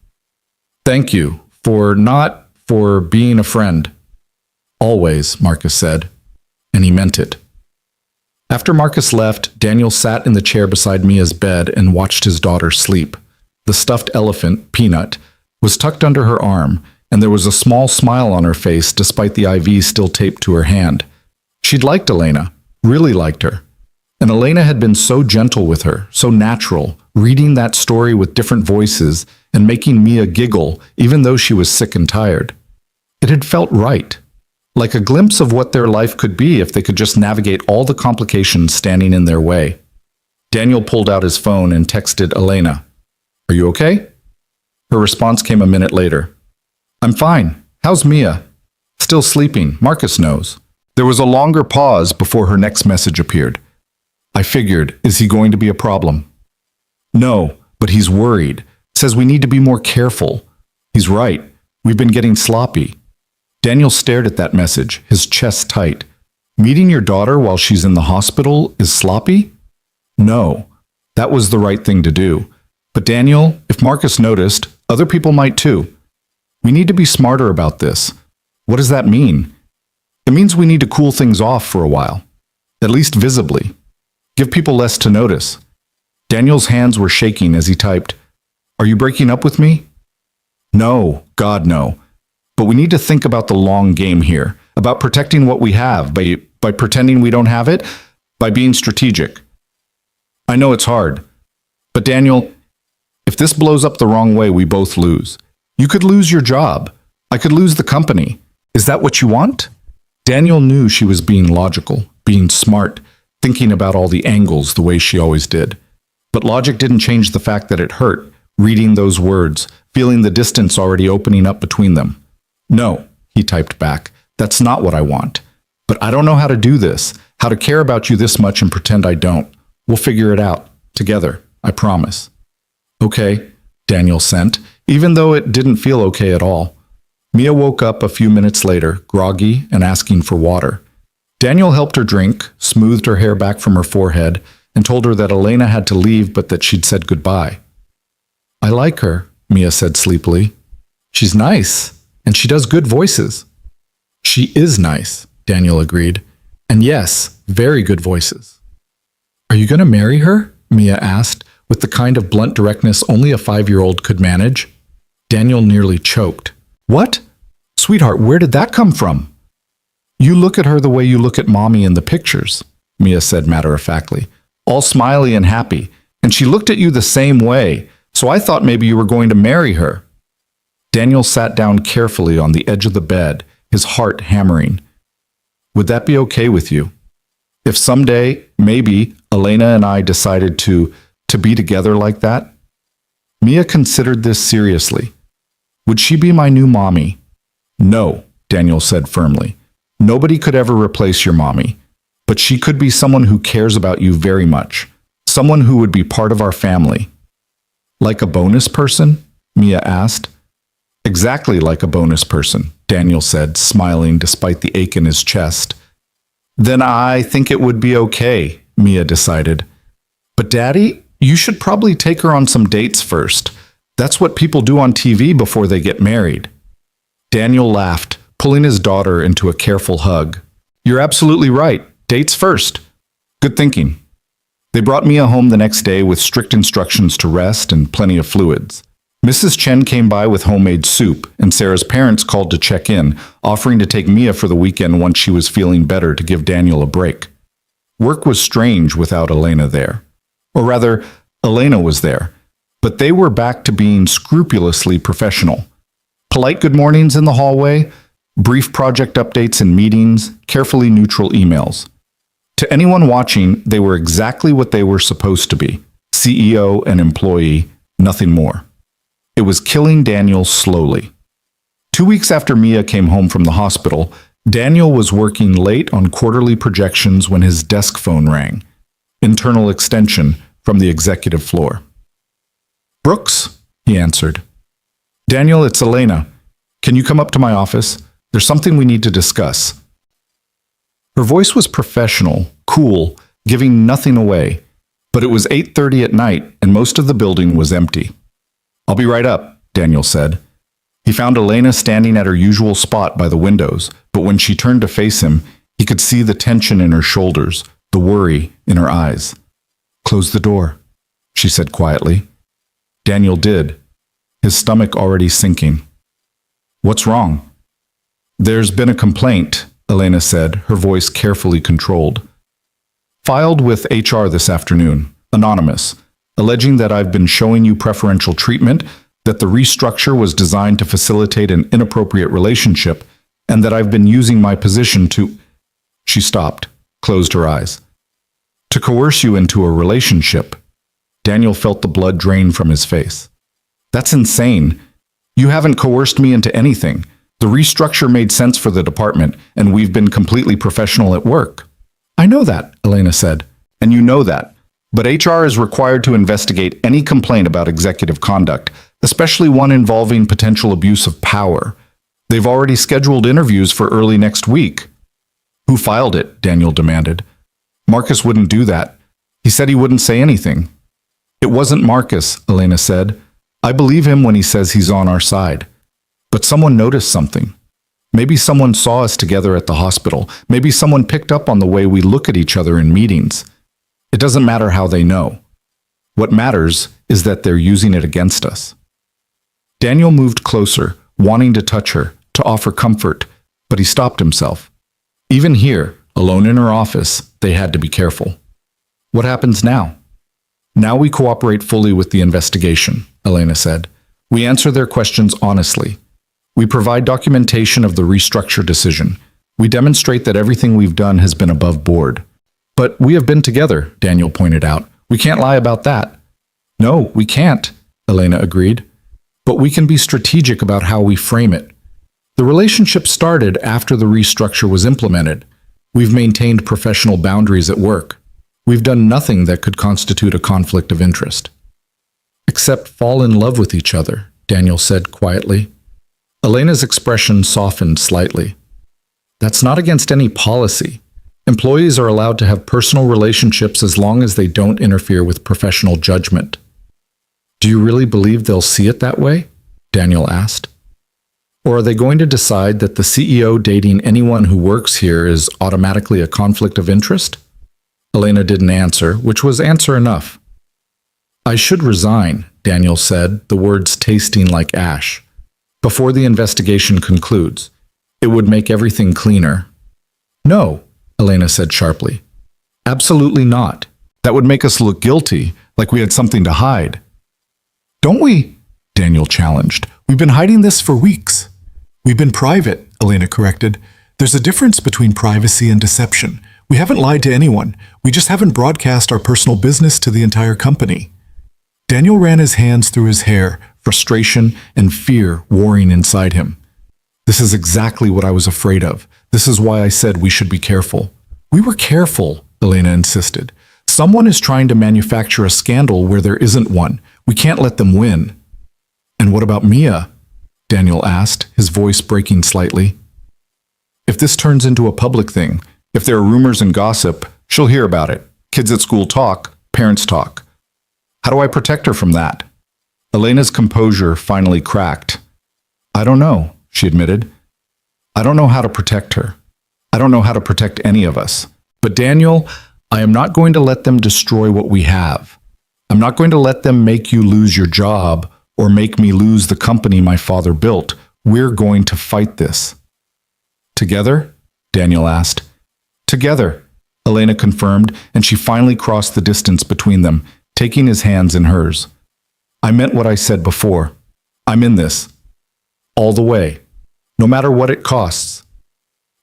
S1: Thank you for being a friend. Always, Marcus said, and he meant it. After Marcus left, Daniel sat in the chair beside Mia's bed and watched his daughter sleep. The stuffed elephant, Peanut, was tucked under her arm, and there was a small smile on her face despite the IV still taped to her hand. She'd liked Elena, really liked her. And Elena had been so gentle with her, so natural, reading that story with different voices and making Mia giggle even though she was sick and tired. It had felt right, like a glimpse of what their life could be if they could just navigate all the complications standing in their way. Daniel pulled out his phone and texted Elena. Are you okay? Her response came a minute later. I'm fine. How's Mia? Still sleeping. Marcus knows. There was a longer pause before her next message appeared. I figured, is he going to be a problem? No, but he's worried. Says we need to be more careful. He's right. We've been getting sloppy. Daniel stared at that message, his chest tight. Meeting your daughter while she's in the hospital is sloppy? No, that was the right thing to do. But Daniel, if Marcus noticed, other people might too. We need to be smarter about this. What does that mean? It means we need to cool things off for a while. At least visibly. Give people less to notice. Daniel's hands were shaking as he typed, Are you breaking up with me? No, God no. But we need to think about the long game here, about protecting what we have, by pretending we don't have it, by being strategic. I know it's hard. But Daniel, if this blows up the wrong way, we both lose. You could lose your job. I could lose the company. Is that what you want? Daniel knew she was being logical, being smart, thinking about all the angles the way she always did. But logic didn't change the fact that it hurt, reading those words, feeling the distance already opening up between them. No, he typed back, that's not what I want. But I don't know how to do this, how to care about you this much and pretend I don't. We'll figure it out, together, I promise. Okay, Daniel sent, even though it didn't feel okay at all. Mia woke up a few minutes later, groggy and asking for water. Daniel helped her drink, smoothed her hair back from her forehead, and told her that Elena had to leave but that she'd said goodbye. I like her, Mia said sleepily. She's nice, and she does good voices. She is nice, Daniel agreed. And yes, very good voices. Are you going to marry her? Mia asked, with the kind of blunt directness only a 5-year-old could manage. Daniel nearly choked. What? Sweetheart, where did that come from? You look at her the way you look at Mommy in the pictures, Mia said matter-of-factly, all smiley and happy, and she looked at you the same way, so I thought maybe you were going to marry her. Daniel sat down carefully on the edge of the bed, his heart hammering. Would that be okay with you? If someday, maybe, Elena and I decided to be together like that? Mia considered this seriously. Would she be my new mommy? No, Daniel said firmly. Nobody could ever replace your mommy, but she could be someone who cares about you very much, someone who would be part of our family. Like a bonus person? Mia asked. Exactly like a bonus person, Daniel said, smiling despite the ache in his chest. Then I think it would be okay, Mia decided. But Daddy, you should probably take her on some dates first. That's what people do on TV before they get married. Daniel laughed, pulling his daughter into a careful hug. You're absolutely right. Dates first. Good thinking. They brought Mia home the next day with strict instructions to rest and plenty of fluids. Mrs. Chen came by with homemade soup, and Sarah's parents called to check in, offering to take Mia for the weekend once she was feeling better to give Daniel a break. Work was strange without Elena there. Or rather, Elena was there, but they were back to being scrupulously professional. Polite good mornings in the hallway, brief project updates in meetings, carefully neutral emails. To anyone watching, they were exactly what they were supposed to be, CEO and employee, nothing more. It was killing Daniel slowly. 2 weeks after Mia came home from the hospital, Daniel was working late on quarterly projections when his desk phone rang. Internal extension from the executive floor. Brooks, he answered. Daniel, it's Elena. Can you come up to my office? There's something we need to discuss. Her voice was professional, cool, giving nothing away, but it was 8:30 at night and most of the building was empty. I'll be right up, Daniel said. He found Elena standing at her usual spot by the windows, but when she turned to face him, he could see the tension in her shoulders, the worry in her eyes. Close the door, she said quietly. Daniel did, his stomach already sinking. What's wrong? There's been a complaint, Elena said, her voice carefully controlled. Filed with HR this afternoon, anonymous, alleging that I've been showing you preferential treatment, that the restructure was designed to facilitate an inappropriate relationship, and that I've been using my position to... She stopped, closed her eyes. To coerce you into a relationship. Daniel felt the blood drain from his face. That's insane. You haven't coerced me into anything. The restructure made sense for the department, and we've been completely professional at work. I know that, Elena said, and you know that. But HR is required to investigate any complaint about executive conduct, especially one involving potential abuse of power. They've already scheduled interviews for early next week. Who filed it? Daniel demanded. Marcus wouldn't do that. He said he wouldn't say anything. It wasn't Marcus, Elena said. I believe him when he says he's on our side. But someone noticed something. Maybe someone saw us together at the hospital. Maybe someone picked up on the way we look at each other in meetings. It doesn't matter how they know. What matters is that they're using it against us. Daniel moved closer, wanting to touch her, to offer comfort, but he stopped himself. Even here, alone in her office, they had to be careful. What happens now? Now we cooperate fully with the investigation, Elena said. We answer their questions honestly. We provide documentation of the restructure decision. We demonstrate that everything we've done has been above board. But we have been together, Daniel pointed out. We can't lie about that. No, we can't, Elena agreed. But we can be strategic about how we frame it. The relationship started after the restructure was implemented. We've maintained professional boundaries at work. We've done nothing that could constitute a conflict of interest. Except fall in love with each other, Daniel said quietly. Elena's expression softened slightly. That's not against any policy. Employees are allowed to have personal relationships as long as they don't interfere with professional judgment. Do you really believe they'll see it that way? Daniel asked. Or are they going to decide that the CEO dating anyone who works here is automatically a conflict of interest? Elena didn't answer, which was answer enough. I should resign, Daniel said, the words tasting like ash. Before the investigation concludes. It would make everything cleaner. No, Elena said sharply. Absolutely not. That would make us look guilty, like we had something to hide. Don't we? Daniel challenged. We've been hiding this for weeks. We've been private, Elena corrected. There's a difference between privacy and deception. We haven't lied to anyone. We just haven't broadcast our personal business to the entire company. Daniel ran his hands through his hair, frustration and fear warring inside him. This is exactly what I was afraid of. This is why I said we should be careful. We were careful, Elena insisted. Someone is trying to manufacture a scandal where there isn't one. We can't let them win. And what about Mia? Daniel asked, his voice breaking slightly. If this turns into a public thing, if there are rumors and gossip, she'll hear about it. Kids at school talk, parents talk. How do I protect her from that? Elena's composure finally cracked. I don't know, she admitted. I don't know how to protect her. I don't know how to protect any of us. But Daniel, I am not going to let them destroy what we have. I'm not going to let them make you lose your job or make me lose the company my father built. We're going to fight this. Together? Daniel asked. Together, Elena confirmed, and she finally crossed the distance between them, taking his hands in hers. I meant what I said before. I'm in this. All the way. No matter what it costs.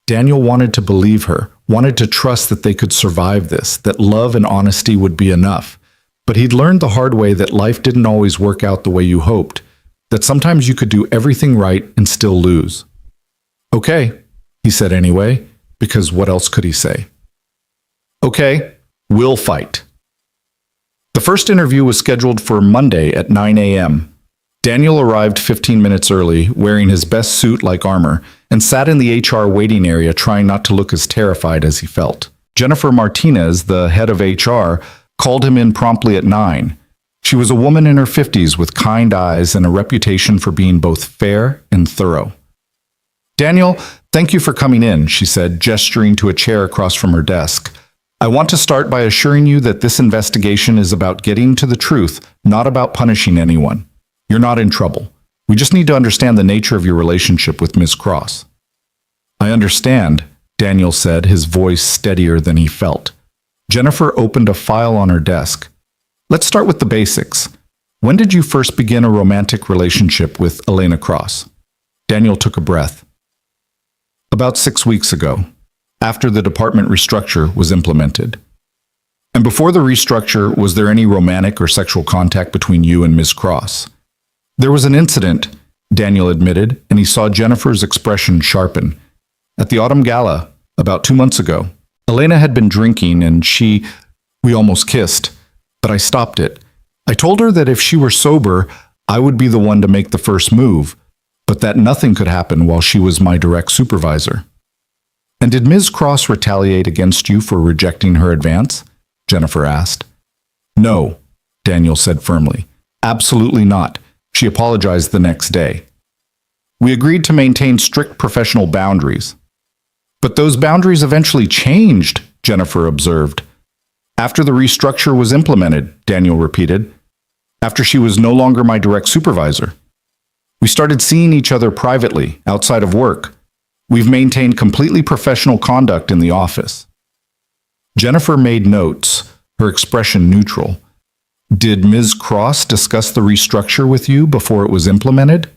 S1: Daniel wanted to believe her, wanted to trust that they could survive this, that love and honesty would be enough. But he'd learned the hard way that life didn't always work out the way you hoped, that sometimes you could do everything right and still lose. Okay, he said anyway, because what else could he say? Okay, we'll fight. The first interview was scheduled for Monday at 9 a.m. Daniel arrived 15 minutes early, wearing his best suit like armor, and sat in the HR waiting area trying not to look as terrified as he felt. Jennifer Martinez, the head of HR, called him in promptly at 9. She was a woman in her 50s with kind eyes and a reputation for being both fair and thorough. Daniel, thank you for coming in, she said, gesturing to a chair across from her desk. I want to start by assuring you that this investigation is about getting to the truth, not about punishing anyone. You're not in trouble. We just need to understand the nature of your relationship with Ms. Cross. I understand, Daniel said, his voice steadier than he felt. Jennifer opened a file on her desk. Let's start with the basics. When did you first begin a romantic relationship with Elena Cross? Daniel took a breath. About 6 weeks ago, after the department restructure was implemented. And before the restructure, was there any romantic or sexual contact between you and Ms. Cross? There was an incident, Daniel admitted, and he saw Jennifer's expression sharpen. At the autumn gala, about 2 months ago, Elena had been drinking and we almost kissed, but I stopped it. I told her that if she were sober, I would be the one to make the first move, but that nothing could happen while she was my direct supervisor. And did Ms. Cross retaliate against you for rejecting her advance? Jennifer asked. No, Daniel said firmly. Absolutely not. She apologized the next day. We agreed to maintain strict professional boundaries. But those boundaries eventually changed, Jennifer observed. After the restructure was implemented, Daniel repeated. After she was no longer my direct supervisor. We started seeing each other privately, outside of work. We've maintained completely professional conduct in the office. Jennifer made notes, her expression neutral. Did Ms. Cross discuss the restructure with you before it was implemented?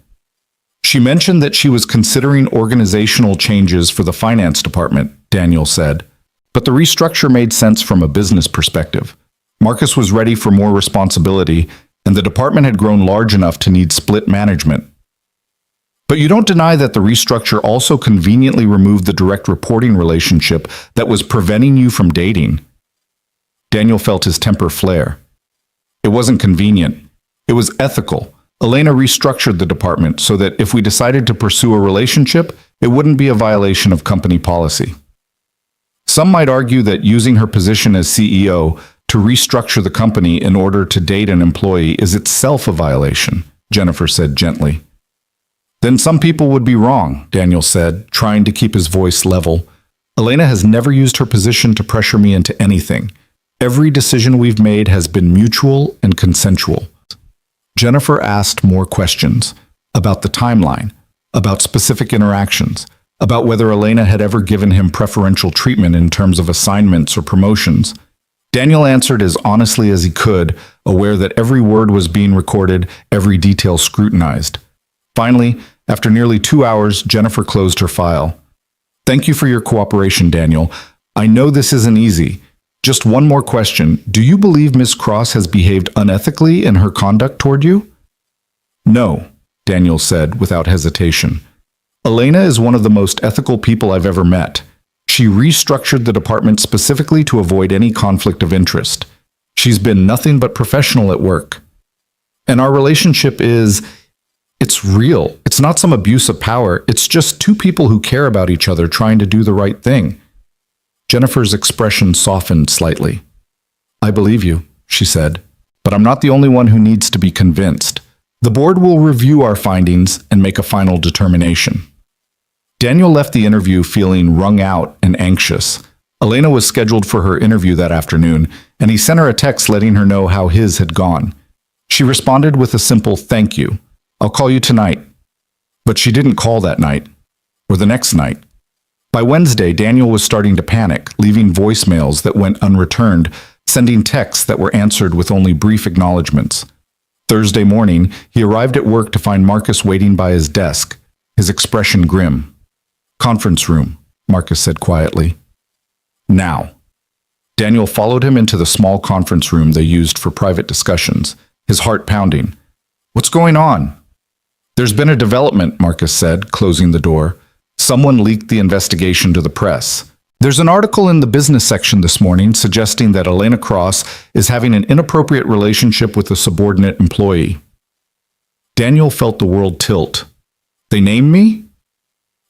S1: She mentioned that she was considering organizational changes for the finance department, Daniel said. But the restructure made sense from a business perspective. Marcus was ready for more responsibility, and the department had grown large enough to need split management. But you don't deny that the restructure also conveniently removed the direct reporting relationship that was preventing you from dating. Daniel felt his temper flare. It wasn't convenient. It was ethical. Elena restructured the department so that if we decided to pursue a relationship, it wouldn't be a violation of company policy. Some might argue that using her position as CEO to restructure the company in order to date an employee is itself a violation, Jennifer said gently. Then some people would be wrong, Daniel said, trying to keep his voice level. Elena has never used her position to pressure me into anything. Every decision we've made has been mutual and consensual. Jennifer asked more questions about the timeline, about specific interactions, about whether Elena had ever given him preferential treatment in terms of assignments or promotions. Daniel answered as honestly as he could, aware that every word was being recorded, every detail scrutinized. Finally, after nearly 2 hours, Jennifer closed her file. Thank you for your cooperation, Daniel. I know this isn't easy. Just one more question. Do you believe Miss Cross has behaved unethically in her conduct toward you? No, Daniel said without hesitation. Elena is one of the most ethical people I've ever met. She restructured the department specifically to avoid any conflict of interest. She's been nothing but professional at work. And our relationship it's real. It's not some abuse of power. It's just two people who care about each other trying to do the right thing. Jennifer's expression softened slightly. I believe you, she said, but I'm not the only one who needs to be convinced. The board will review our findings and make a final determination. Daniel left the interview feeling wrung out and anxious. Elena was scheduled for her interview that afternoon, and he sent her a text letting her know how his had gone. She responded with a simple thank you. I'll call you tonight. But she didn't call that night, or the next night. By Wednesday, Daniel was starting to panic, leaving voicemails that went unreturned, sending texts that were answered with only brief acknowledgments. Thursday morning, he arrived at work to find Marcus waiting by his desk, his expression grim. Conference room, Marcus said quietly. Now. Daniel followed him into the small conference room they used for private discussions, his heart pounding. What's going on? There's been a development, Marcus said, closing the door. Someone leaked the investigation to the press. There's an article in the business section this morning suggesting that Elena Cross is having an inappropriate relationship with a subordinate employee. Daniel felt the world tilt. They named me?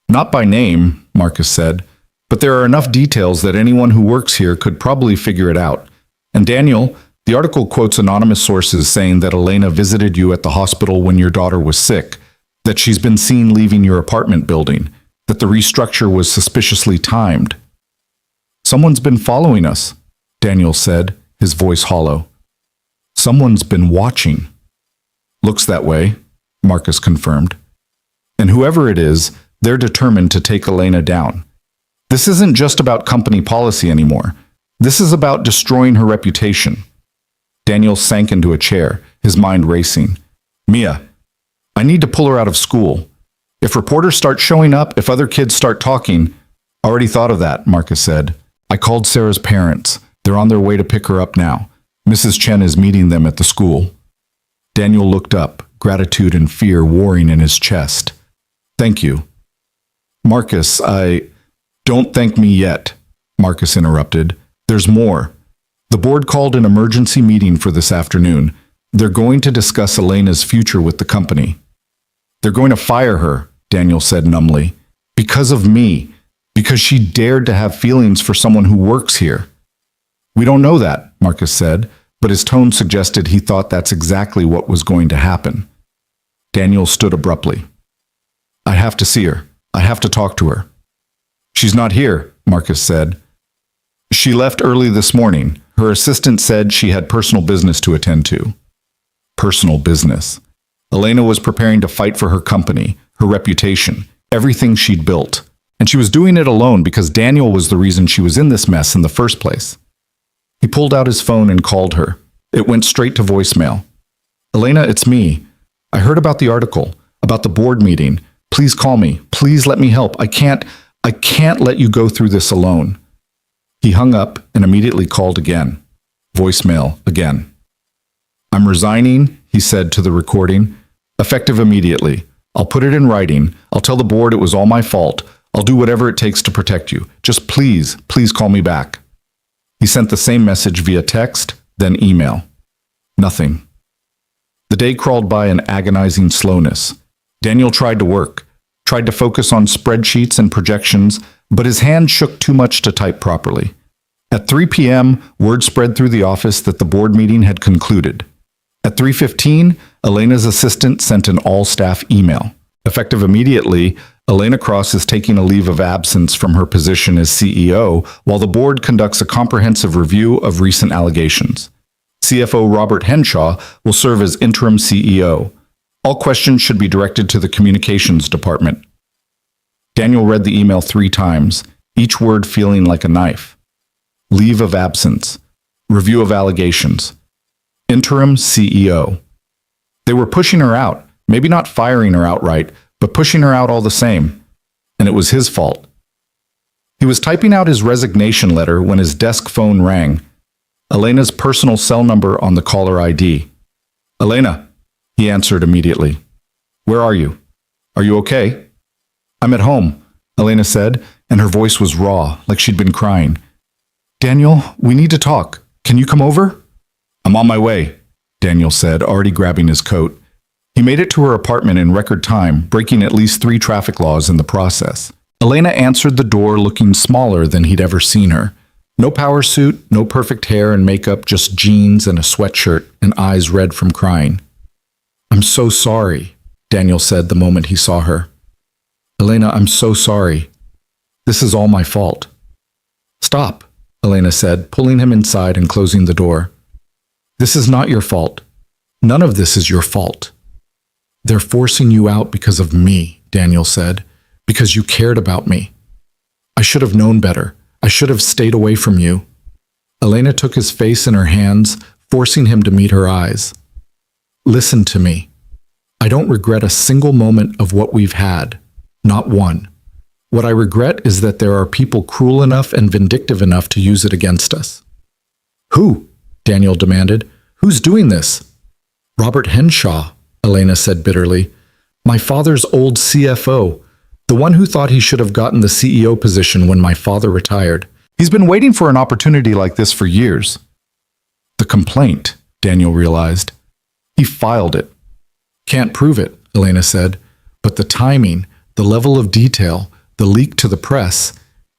S1: Not by name, Marcus said, but there are enough details that anyone who works here could probably figure it out. And Daniel, the article quotes anonymous sources saying that Elena visited you at the hospital when your daughter was sick, that she's been seen leaving your apartment building, that the restructure was suspiciously timed. Someone's been following us, Daniel said, his voice hollow. Someone's been watching. Looks that way, Marcus confirmed. And whoever it is, they're determined to take Elena down. This isn't just about company policy anymore. This is about destroying her reputation. Daniel sank into a chair, his mind racing. Mia, I need to pull her out of school. If reporters start showing up, if other kids start talking, already thought of that, Marcus said. I called Sarah's parents. They're on their way to pick her up now. Mrs. Chen is meeting them at the school. Daniel looked up, gratitude and fear warring in his chest. Thank you. Marcus, Don't thank me yet, Marcus interrupted. There's more. The board called an emergency meeting for this afternoon. They're going to discuss Elena's future with the company. They're going to fire her, Daniel said numbly. Because of me. Because she dared to have feelings for someone who works here. We don't know that, Marcus said, but his tone suggested he thought that's exactly what was going to happen. Daniel stood abruptly. I have to see her. I have to talk to her. She's not here, Marcus said. She left early this morning. Her assistant said she had personal business to attend to. Personal business. Elena was preparing to fight for her company, her reputation, everything she'd built. And she was doing it alone because Daniel was the reason she was in this mess in the first place. He pulled out his phone and called her. It went straight to voicemail. Elena, it's me. I heard about the article, about the board meeting. Please call me. Please let me help. I can't let you go through this alone. He hung up and immediately called again. Voicemail again. "I'm resigning," he said to the recording. "Effective immediately. I'll put it in writing. I'll tell the board it was all my fault. I'll do whatever it takes to protect you. Just please, please call me back." He sent the same message via text, then email. Nothing. The day crawled by in agonizing slowness. Daniel tried to work, tried to focus on spreadsheets and projections, but his hand shook too much to type properly. At 3 p.m., word spread through the office that the board meeting had concluded. At 3:15, Elena's assistant sent an all-staff email. Effective immediately, Elena Cross is taking a leave of absence from her position as CEO while the board conducts a comprehensive review of recent allegations. CFO Robert Henshaw will serve as interim CEO. All questions should be directed to the communications department. Daniel read the email 3 times, each word feeling like a knife. Leave of absence. Review of allegations. Interim CEO. They were pushing her out, maybe not firing her outright, but pushing her out all the same. And it was his fault. He was typing out his resignation letter when his desk phone rang. Elena's personal cell number on the caller ID. "Elena," he answered immediately. "Where are you? Are you okay?" "I'm at home," Elena said, and her voice was raw, like she'd been crying. "Daniel, we need to talk. Can you come over?" "I'm on my way," Daniel said, already grabbing his coat. He made it to her apartment in record time, breaking at least 3 traffic laws in the process. Elena answered the door looking smaller than he'd ever seen her. No power suit, no perfect hair and makeup, just jeans and a sweatshirt and eyes red from crying. "I'm so sorry," Daniel said the moment he saw her. "Elena, I'm so sorry. This is all my fault." "Stop," Elena said, pulling him inside and closing the door. "This is not your fault. None of this is your fault." "They're forcing you out because of me," Daniel said, "because you cared about me. I should have known better. I should have stayed away from you." Elena took his face in her hands, forcing him to meet her eyes. "Listen to me. I don't regret a single moment of what we've had. Not one. What I regret is that there are people cruel enough and vindictive enough to use it against us." "Who?" Daniel demanded. "Who's doing this?" "Robert Henshaw," Elena said bitterly. "My father's old CFO. The one who thought he should have gotten the CEO position when my father retired. He's been waiting for an opportunity like this for years." The complaint, Daniel realized. He filed it. "Can't prove it," Elena said, "but the timing, the level of detail, the leak to the press,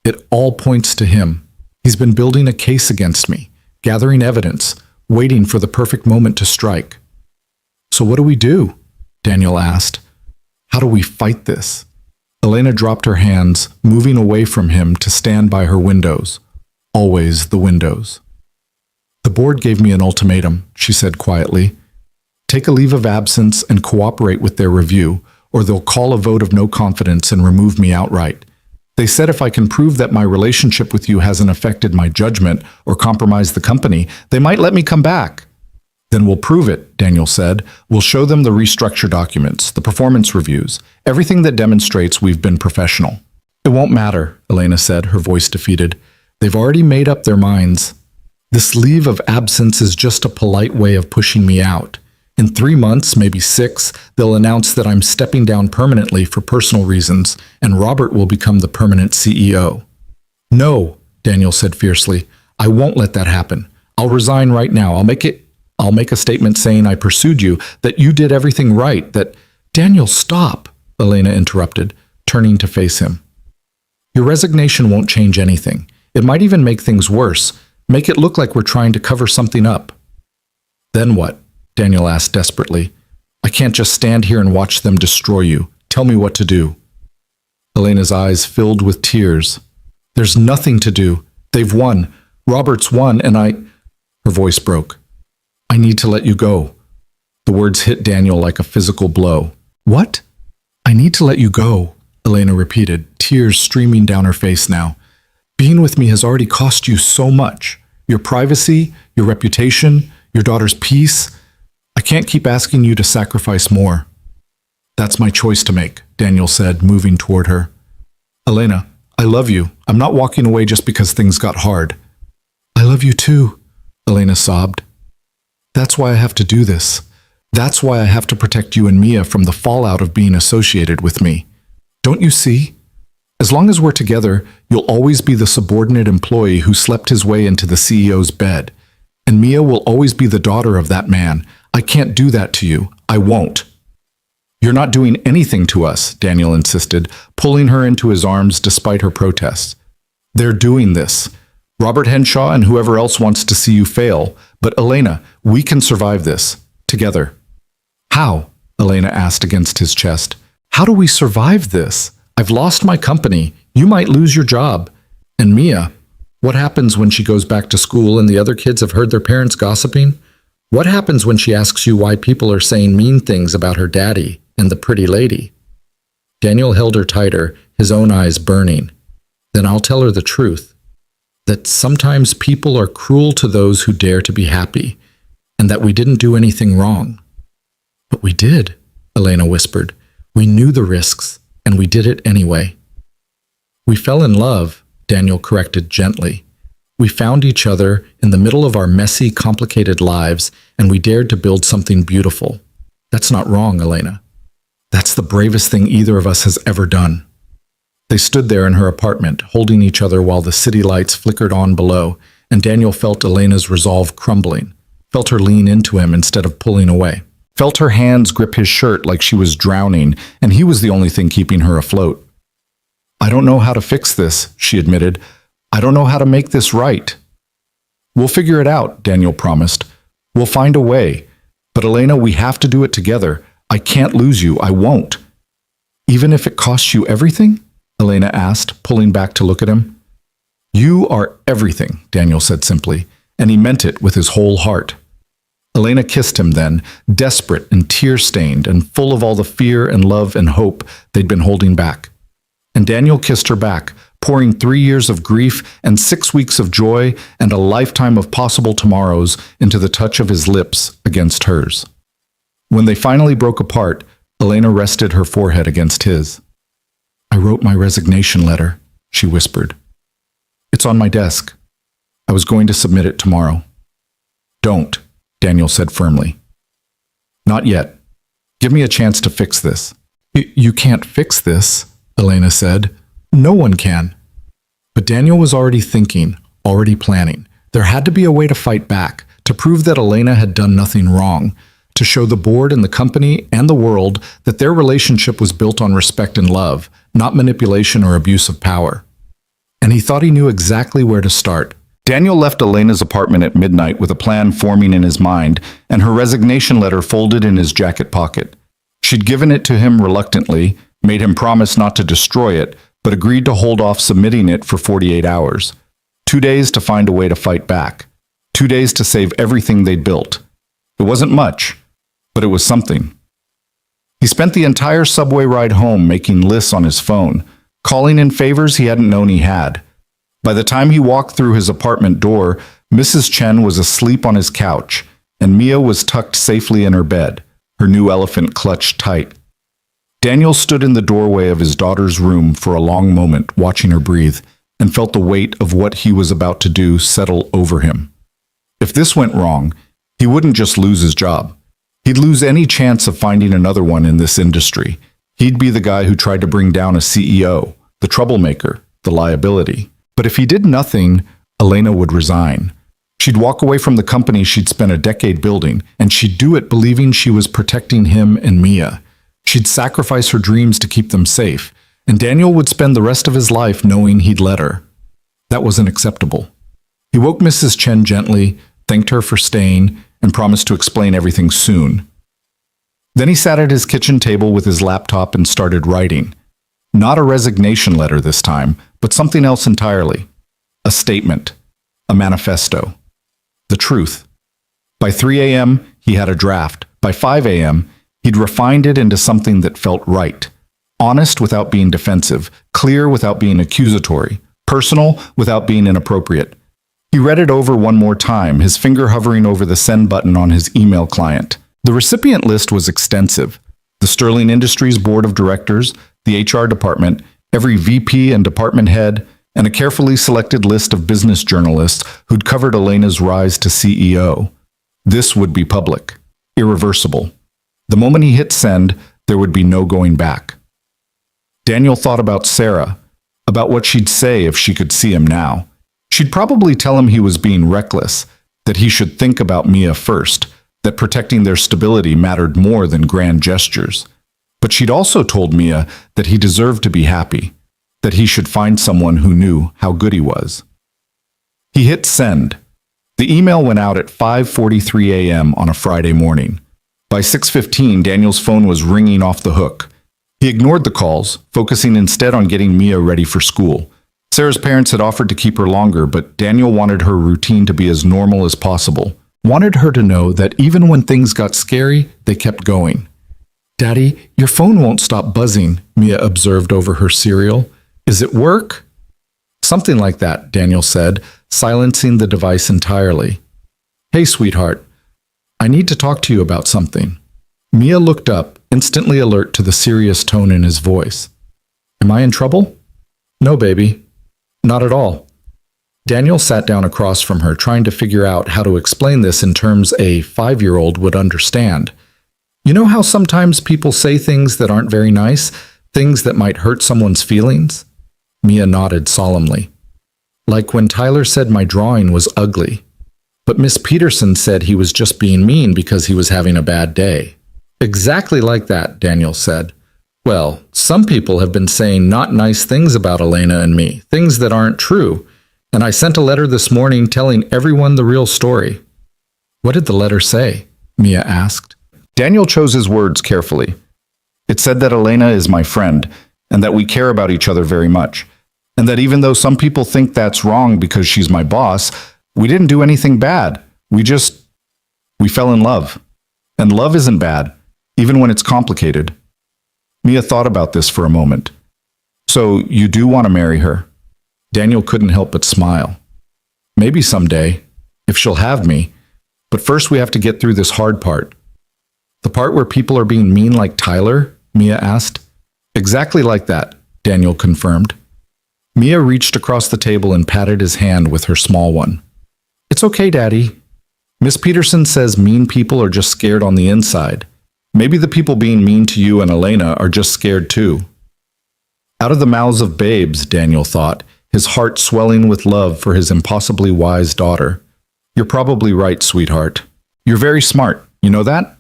S1: it all points to him. He's been building a case against me, gathering evidence, waiting for the perfect moment to strike." "So what do we do?" Daniel asked. "How do we fight this?" Elena dropped her hands, moving away from him to stand by her windows. Always the windows. "The board gave me an ultimatum," she said quietly. "Take a leave of absence and cooperate with their review, or they'll call a vote of no confidence and remove me outright. They said if I can prove that my relationship with you hasn't affected my judgment or compromised the company, they might let me come back." "Then we'll prove it," Daniel said. "We'll show them the restructure documents, the performance reviews, everything that demonstrates we've been professional." "It won't matter," Elena said, her voice defeated. "They've already made up their minds. This leave of absence is just a polite way of pushing me out. In 3 months, maybe 6, they'll announce that I'm stepping down permanently for personal reasons, and Robert will become the permanent CEO." "No," Daniel said fiercely. "I won't let that happen. I'll resign right now. I'll make a statement saying I pursued you, that you did everything right, that—" "Daniel, stop," Elena interrupted, turning to face him. "Your resignation won't change anything. It might even make things worse, make it look like we're trying to cover something up." "Then what?" Daniel asked desperately. "I can't just stand here and watch them destroy you. Tell me what to do." Elena's eyes filled with tears. "There's nothing to do. They've won. Robert's won, and Her voice broke. "I need to let you go." The words hit Daniel like a physical blow. "What?" "I need to let you go," Elena repeated, tears streaming down her face now. "Being with me has already cost you so much. Your privacy, your reputation, your daughter's peace. I can't keep asking you to sacrifice more." "That's my choice to make," Daniel said, moving toward her. "Elena, I love you. I'm not walking away just because things got hard. I love you too, Elena sobbed. That's why I have to do this. That's why I have to protect you and Mia from the fallout of being associated with me. Don't you see? As long as we're together, you'll always be the subordinate employee who slept his way into the CEO's bed. And Mia will always be the daughter of that man. I can't do that to you. I won't. You're not doing anything to us, Daniel insisted, pulling her into his arms despite her protests. They're doing this. Robert Henshaw and whoever else wants to see you fail. But Elena, we can survive this. Together. How? Elena asked against his chest. How do we survive this? I've lost my company. You might lose your job. And Mia, what happens when she goes back to school and the other kids have heard their parents gossiping? What happens when she asks you why people are saying mean things about her daddy and the pretty lady? Daniel held her tighter, his own eyes burning. Then I'll tell her the truth. That sometimes people are cruel to those who dare to be happy, and that we didn't do anything wrong. But we did, Elena whispered. We knew the risks, and we did it anyway. We fell in love, Daniel corrected gently. We found each other in the middle of our messy, complicated lives, and we dared to build something beautiful. That's not wrong, Elena. That's the bravest thing either of us has ever done. They stood there in her apartment, holding each other while the city lights flickered on below, and Daniel felt Elena's resolve crumbling, felt her lean into him instead of pulling away, felt her hands grip his shirt like she was drowning, and he was the only thing keeping her afloat. I don't know how to fix this, she admitted. I don't know how to make this right. We'll figure it out, Daniel promised. We'll find a way. But Elena, we have to do it together. I can't lose you. I won't. Even if it costs you everything? Elena asked, pulling back to look at him. You are everything, Daniel said simply, and he meant it with his whole heart. Elena kissed him then, desperate and tear-stained and full of all the fear and love and hope they'd been holding back. And Daniel kissed her back, pouring 3 years of grief and 6 weeks of joy and a lifetime of possible tomorrows into the touch of his lips against hers. When they finally broke apart, Elena rested her forehead against his. I wrote my resignation letter, she whispered. It's on my desk. I was going to submit it tomorrow. Don't, Daniel said firmly. Not yet. Give me a chance to fix this. You can't fix this, Elena said. No one can. But Daniel was already thinking, already planning. There had to be a way to fight back, to prove that Elena had done nothing wrong, to show the board and the company and the world that their relationship was built on respect and love, not manipulation or abuse of power. And he thought he knew exactly where to start. Daniel left Elena's apartment at midnight with a plan forming in his mind and her resignation letter folded in his jacket pocket. She'd given it to him reluctantly, made him promise not to destroy it, but agreed to hold off submitting it for 48 hours. 2 days to find a way to fight back. 2 days to save everything they'd built. It wasn't much, but it was something. He spent the entire subway ride home making lists on his phone, calling in favors he hadn't known he had. By the time he walked through his apartment door, Mrs. Chen was asleep on his couch, and Mia was tucked safely in her bed, her new elephant clutched tight. Daniel stood in the doorway of his daughter's room for a long moment, watching her breathe, and felt the weight of what he was about to do settle over him. If this went wrong, he wouldn't just lose his job. He'd lose any chance of finding another one in this industry. He'd be the guy who tried to bring down a CEO, the troublemaker, the liability. But if he did nothing, Elena would resign. She'd walk away from the company she'd spent a decade building, and she'd do it believing she was protecting him and Mia. She'd sacrifice her dreams to keep them safe, and Daniel would spend the rest of his life knowing he'd let her. That wasn't acceptable. He woke Mrs. Chen gently, thanked her for staying, and promised to explain everything soon. Then he sat at his kitchen table with his laptop and started writing. Not a resignation letter this time, but something else entirely. A statement. A manifesto. The truth. By 3 a.m., he had a draft. By 5 a.m., he'd refined it into something that felt right. Honest without being defensive, clear without being accusatory, personal without being inappropriate. He read it over one more time, his finger hovering over the send button on his email client. The recipient list was extensive. The Sterling Industries Board of Directors, the HR department, every VP and department head, and a carefully selected list of business journalists who'd covered Elena's rise to CEO. This would be public, irreversible. The moment he hit send, there would be no going back. Daniel thought about Sarah, about what she'd say if she could see him now. She'd probably tell him he was being reckless, that he should think about Mia first, that protecting their stability mattered more than grand gestures. But she'd also told Mia that he deserved to be happy, that he should find someone who knew how good he was. He hit send. The email went out at 5:43 a.m. on a Friday morning. By 6:15, Daniel's phone was ringing off the hook. He ignored the calls, focusing instead on getting Mia ready for school. Sarah's parents had offered to keep her longer, but Daniel wanted her routine to be as normal as possible. Wanted her to know that even when things got scary, they kept going. "Daddy, your phone won't stop buzzing," Mia observed over her cereal. "Is it work?" "Something like that," Daniel said, silencing the device entirely. "Hey, sweetheart, I need to talk to you about something." Mia looked up, instantly alert to the serious tone in his voice. "Am I in trouble?" "No, baby. Not at all." Daniel sat down across from her, trying to figure out how to explain this in terms a 5-year-old would understand. "You know how sometimes people say things that aren't very nice, things that might hurt someone's feelings?" Mia nodded solemnly. "Like when Tyler said my drawing was ugly. But Miss Peterson said he was just being mean because he was having a bad day." "Exactly like that," Daniel said. "Well, some people have been saying not nice things about Elena and me, things that aren't true. And I sent a letter this morning telling everyone the real story." "What did the letter say?" Mia asked. Daniel chose his words carefully. "It said that Elena is my friend, and that we care about each other very much, and that even though some people think that's wrong because she's my boss, we didn't do anything bad. We fell in love. And love isn't bad, even when it's complicated." Mia thought about this for a moment. "So you do want to marry her?" Daniel couldn't help but smile. "Maybe someday, if she'll have me. But first we have to get through this hard part." "The part where people are being mean like Tyler?" Mia asked. "Exactly like that," Daniel confirmed. Mia reached across the table and patted his hand with her small one. "It's okay, Daddy. Miss Peterson says mean people are just scared on the inside. Maybe the people being mean to you and Elena are just scared too." Out of the mouths of babes, Daniel thought, his heart swelling with love for his impossibly wise daughter. "You're probably right, sweetheart. You're very smart, you know that?"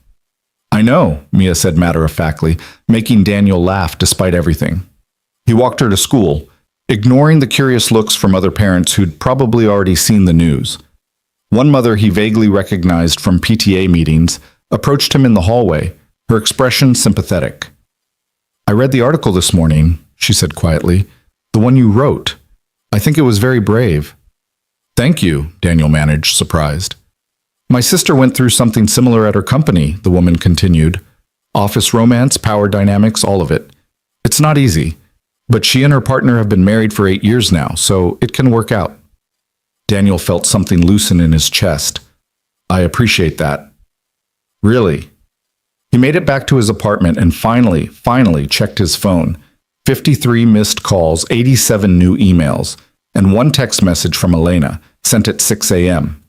S1: "I know," Mia said matter-of-factly, making Daniel laugh despite everything. He walked her to school, ignoring the curious looks from other parents who'd probably already seen the news. One mother he vaguely recognized from PTA meetings approached him in the hallway, her expression sympathetic. "I read the article this morning," she said quietly. "The one you wrote. I think it was very brave." "Thank you," Daniel managed, surprised. "My sister went through something similar at her company," the woman continued. "Office romance, power dynamics, all of it. It's not easy, but she and her partner have been married for 8 years now, so it can work out." Daniel felt something loosen in his chest. "I appreciate that." "Really?" He made it back to his apartment and finally checked his phone. 53 missed calls, 87 new emails, and one text message from Elena, sent at 6 a.m.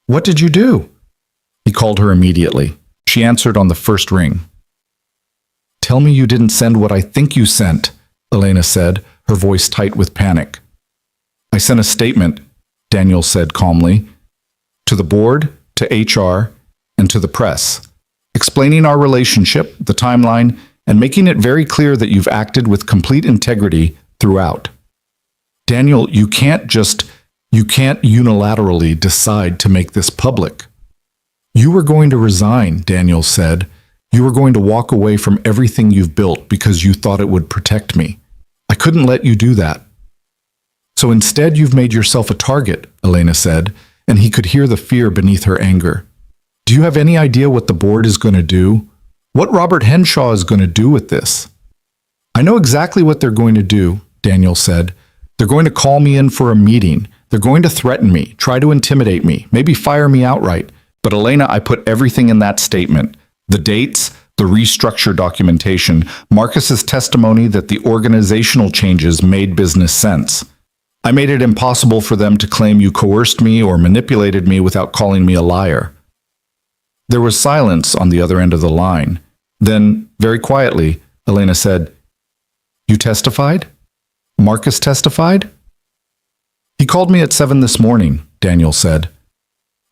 S1: "What did you do?" He called her immediately. She answered on the first ring. "Tell me you didn't send what I think you sent," Elena said, her voice tight with panic. "I sent a statement," Daniel said calmly, "to the board, to HR, and to the press, explaining our relationship, the timeline, and making it very clear that you've acted with complete integrity throughout." "Daniel, you can't unilaterally decide to make this public." "You were going to resign," Daniel said. "You were going to walk away from everything you've built because you thought it would protect me. I couldn't let you do that." "So instead you've made yourself a target," Elena said, and he could hear the fear beneath her anger. "Do you have any idea what the board is going to do? What Robert Henshaw is going to do with this?" "I know exactly what they're going to do," Daniel said. "They're going to call me in for a meeting. They're going to threaten me, try to intimidate me, maybe fire me outright. But Elena, I put everything in that statement. The dates, the restructure documentation, Marcus's testimony that the organizational changes made business sense. I made it impossible for them to claim you coerced me or manipulated me without calling me a liar. There was silence on the other end of the line. Then, very quietly, Elena said, "You testified? Marcus testified?" "He called me at 7 this morning," Daniel said,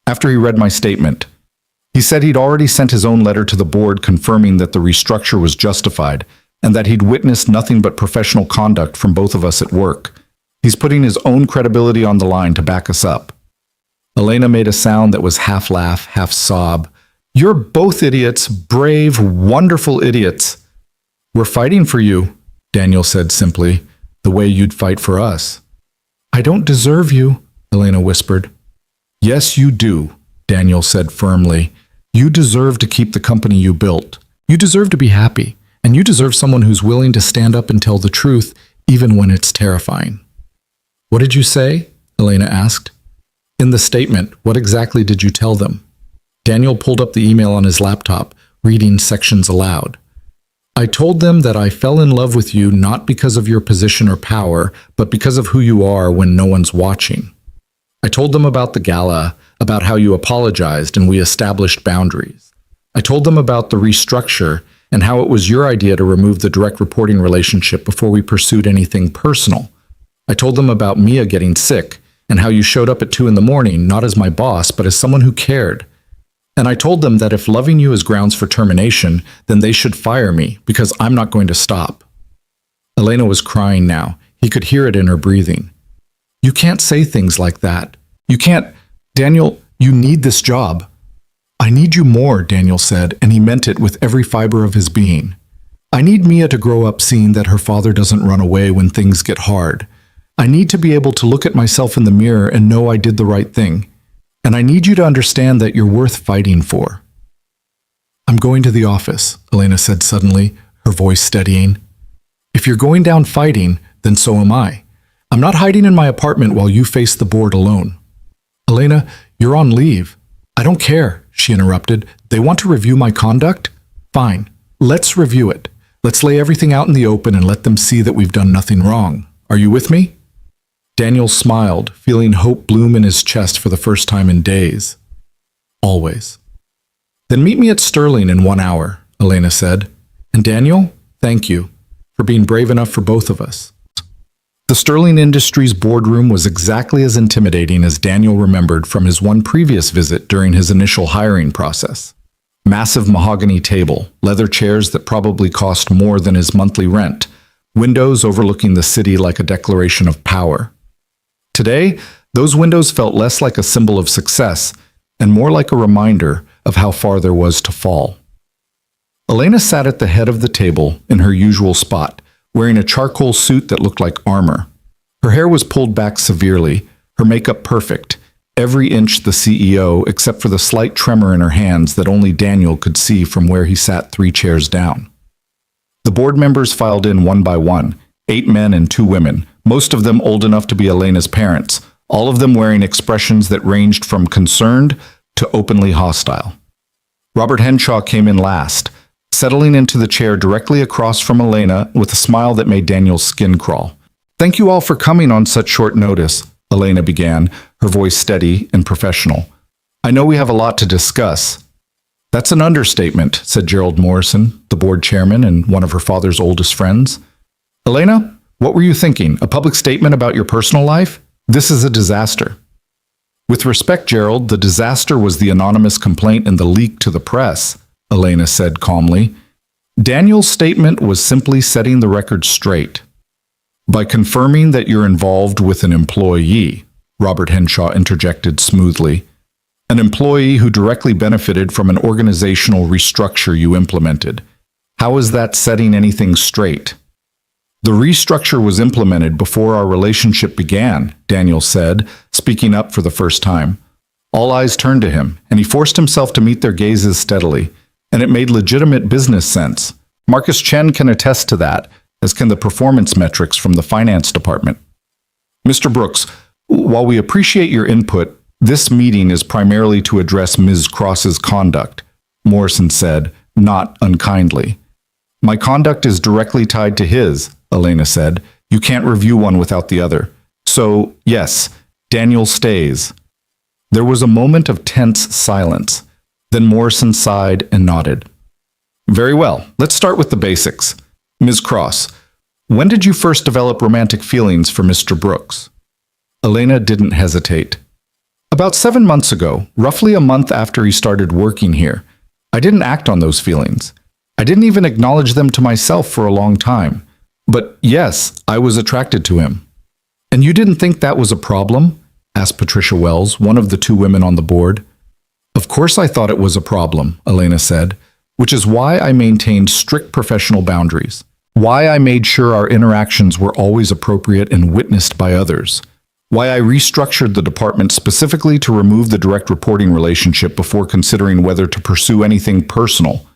S1: "after he read my statement. He said he'd already sent his own letter to the board confirming that the restructure was justified and that he'd witnessed nothing but professional conduct from both of us at work. He's putting his own credibility on the line to back us up." Elena made a sound that was half laugh, half sob. "You're both idiots, brave, wonderful idiots." "We're fighting for you," Daniel said simply, "the way you'd fight for us." "I don't deserve you," Elena whispered. "Yes, you do," Daniel said firmly. "You deserve to keep the company you built. You deserve to be happy, and you deserve someone who's willing to stand up and tell the truth, even when it's terrifying." "What did you say?" Elena asked. "In the statement, what exactly did you tell them?" Daniel pulled up the email on his laptop, reading sections aloud. "I told them that I fell in love with you not because of your position or power, but because of who you are when no one's watching. I told them about the gala, about how you apologized and we established boundaries. I told them about the restructure and how it was your idea to remove the direct reporting relationship before we pursued anything personal. I told them about Mia getting sick and how you showed up at 2 in the morning, not as my boss, but as someone who cared. And I told them that if loving you is grounds for termination, then they should fire me because I'm not going to stop." Elena was crying now. He could hear it in her breathing. "You can't say things like that. You can't. Daniel, you need this job." "I need you more," Daniel said, and he meant it with every fiber of his being. "I need Mia to grow up seeing that her father doesn't run away when things get hard. I need to be able to look at myself in the mirror and know I did the right thing. And I need you to understand that you're worth fighting for." "I'm going to the office," Elena said suddenly, her voice steadying. "If you're going down fighting, then so am I. I'm not hiding in my apartment while you face the board alone." "Elena, you're on leave." "I don't care," she interrupted. "They want to review my conduct? Fine. Let's review it. Let's lay everything out in the open and let them see that we've done nothing wrong. Are you with me?" Daniel smiled, feeling hope bloom in his chest for the first time in days. "Always." "Then meet me at Sterling in 1 hour," Elena said. "And Daniel, thank you for being brave enough for both of us." The Sterling Industries boardroom was exactly as intimidating as Daniel remembered from his one previous visit during his initial hiring process. Massive mahogany table, leather chairs that probably cost more than his monthly rent, windows overlooking the city like a declaration of power. Today, those windows felt less like a symbol of success and more like a reminder of how far there was to fall. Elena sat at the head of the table in her usual spot, wearing a charcoal suit that looked like armor. Her hair was pulled back severely, her makeup perfect, every inch the CEO except for the slight tremor in her hands that only Daniel could see from where he sat 3 chairs down. The board members filed in one by one, 8 men and 2 women, most of them old enough to be Elena's parents, all of them wearing expressions that ranged from concerned to openly hostile. Robert Henshaw came in last, settling into the chair directly across from Elena with a smile that made Daniel's skin crawl. "Thank you all for coming on such short notice," Elena began, her voice steady and professional. "I know we have a lot to discuss." "That's an understatement," said Gerald Morrison, the board chairman and one of her father's oldest friends. "Elena, what were you thinking? A public statement about your personal life? This is a disaster." "With respect, Gerald, the disaster was the anonymous complaint and the leak to the press," Elena said calmly. "Daniel's statement was simply setting the record straight." "By confirming that you're involved with an employee," Robert Henshaw interjected smoothly. "An employee who directly benefited from an organizational restructure you implemented. How is that setting anything straight?" "The restructure was implemented before our relationship began," Daniel said, speaking up for the first time. All eyes turned to him, and he forced himself to meet their gazes steadily, and it made legitimate business sense. Marcus Chen can attest to that, as can the performance metrics from the finance department. "Mr. Brooks, while we appreciate your input, this meeting is primarily to address Ms. Cross's conduct," Morrison said, not unkindly. My conduct is directly tied to his, Elena said. You can't review one without the other. So, yes, Daniel stays. There was a moment of tense silence. Then Morrison sighed and nodded. Very well, let's start with the basics. Ms. Cross, when did you first develop romantic feelings for Mr. Brooks? Elena didn't hesitate. About 7 months ago, roughly a month after he started working here. I didn't act on those feelings. I didn't even acknowledge them to myself for a long time. But yes, I was attracted to him. And you didn't think that was a problem? Asked Patricia Wells, one of the two women on the board. Of course I thought it was a problem, Elena said, which is why I maintained strict professional boundaries. Why I made sure our interactions were always appropriate and witnessed by others. Why I restructured the department specifically to remove the direct reporting relationship before considering whether to pursue anything personal.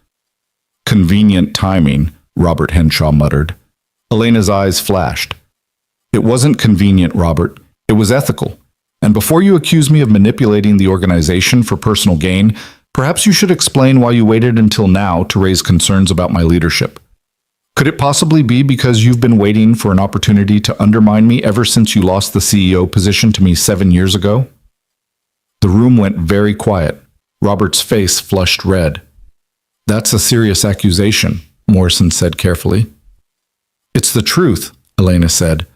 S1: Convenient timing, Robert Henshaw muttered. Elena's eyes flashed. It wasn't convenient, Robert. It was ethical. And before you accuse me of manipulating the organization for personal gain, perhaps you should explain why you waited until now to raise concerns about my leadership. Could it possibly be because you've been waiting for an opportunity to undermine me ever since you lost the CEO position to me 7 years ago? The room went very quiet. Robert's face flushed red. That's a serious accusation, Morrison said carefully. It's the truth, Elena said.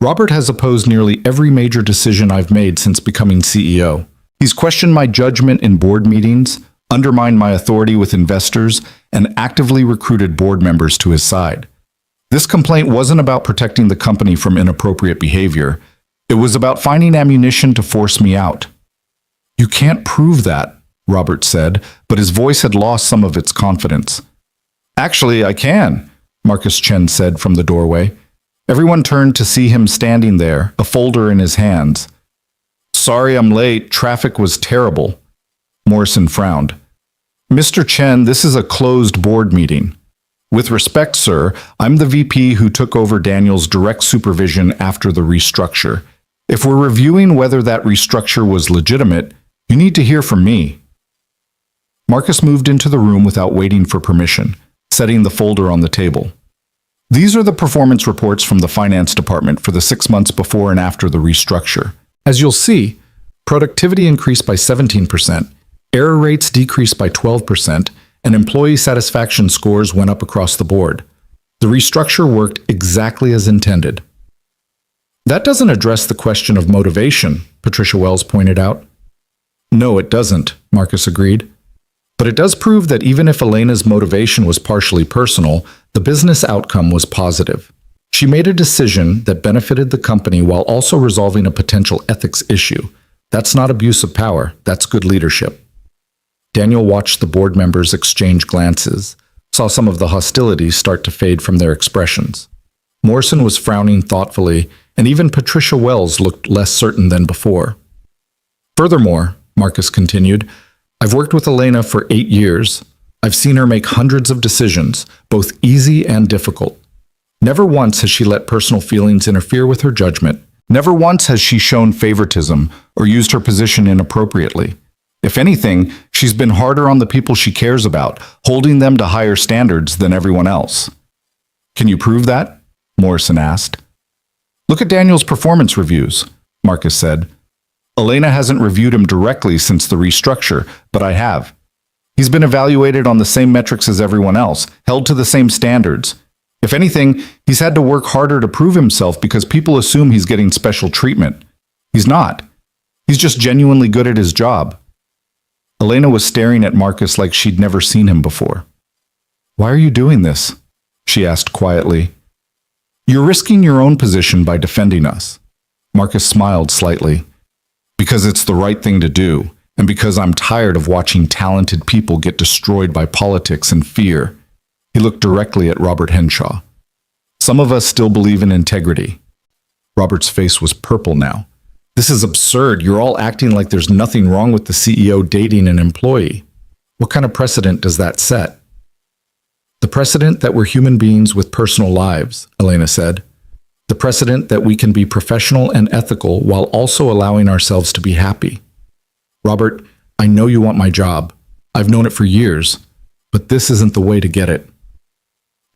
S1: Robert has opposed nearly every major decision I've made since becoming CEO. He's questioned my judgment in board meetings, undermined my authority with investors, and actively recruited board members to his side. This complaint wasn't about protecting the company from inappropriate behavior. It was about finding ammunition to force me out. You can't prove that, Robert said, but his voice had lost some of its confidence. Actually, I can, Marcus Chen said from the doorway. Everyone turned to see him standing there, a folder in his hands. Sorry I'm late, traffic was terrible. Morrison frowned. Mr. Chen, this is a closed board meeting. With respect, sir, I'm the VP who took over Daniel's direct supervision after the restructure. If we're reviewing whether that restructure was legitimate, you need to hear from me. Marcus moved into the room without waiting for permission, setting the folder on the table. These are the performance reports from the finance department for the 6 months before and after the restructure. As you'll see, productivity increased by 17%, error rates decreased by 12%, and employee satisfaction scores went up across the board. The restructure worked exactly as intended. That doesn't address the question of motivation, Patricia Wells pointed out. No, it doesn't, Marcus agreed. But it does prove that even if Elena's motivation was partially personal, the business outcome was positive. She made a decision that benefited the company while also resolving a potential ethics issue. That's not abuse of power, that's good leadership. Daniel watched the board members exchange glances, saw some of the hostility start to fade from their expressions. Morrison was frowning thoughtfully, and even Patricia Wells looked less certain than before. Furthermore, Marcus continued, I've worked with Elena for 8 years. I've seen her make hundreds of decisions, both easy and difficult. Never once has she let personal feelings interfere with her judgment. Never once has she shown favoritism or used her position inappropriately. If anything, she's been harder on the people she cares about, holding them to higher standards than everyone else. Can you prove that? Morrison asked. Look at Daniel's performance reviews, Marcus said. Elena hasn't reviewed him directly since the restructure, but I have. He's been evaluated on the same metrics as everyone else, held to the same standards. If anything, he's had to work harder to prove himself because people assume he's getting special treatment. He's not. He's just genuinely good at his job. Elena was staring at Marcus like she'd never seen him before. Why are you doing this? She asked quietly. You're risking your own position by defending us. Marcus smiled slightly. Because it's the right thing to do, and because I'm tired of watching talented people get destroyed by politics and fear. He looked directly at Robert Henshaw. Some of us still believe in integrity. Robert's face was purple now. This is absurd. You're all acting like there's nothing wrong with the CEO dating an employee. What kind of precedent does that set? The precedent that we're human beings with personal lives, Elena said. The precedent that we can be professional and ethical while also allowing ourselves to be happy. Robert, I know you want my job. I've known it for years. But this isn't the way to get it.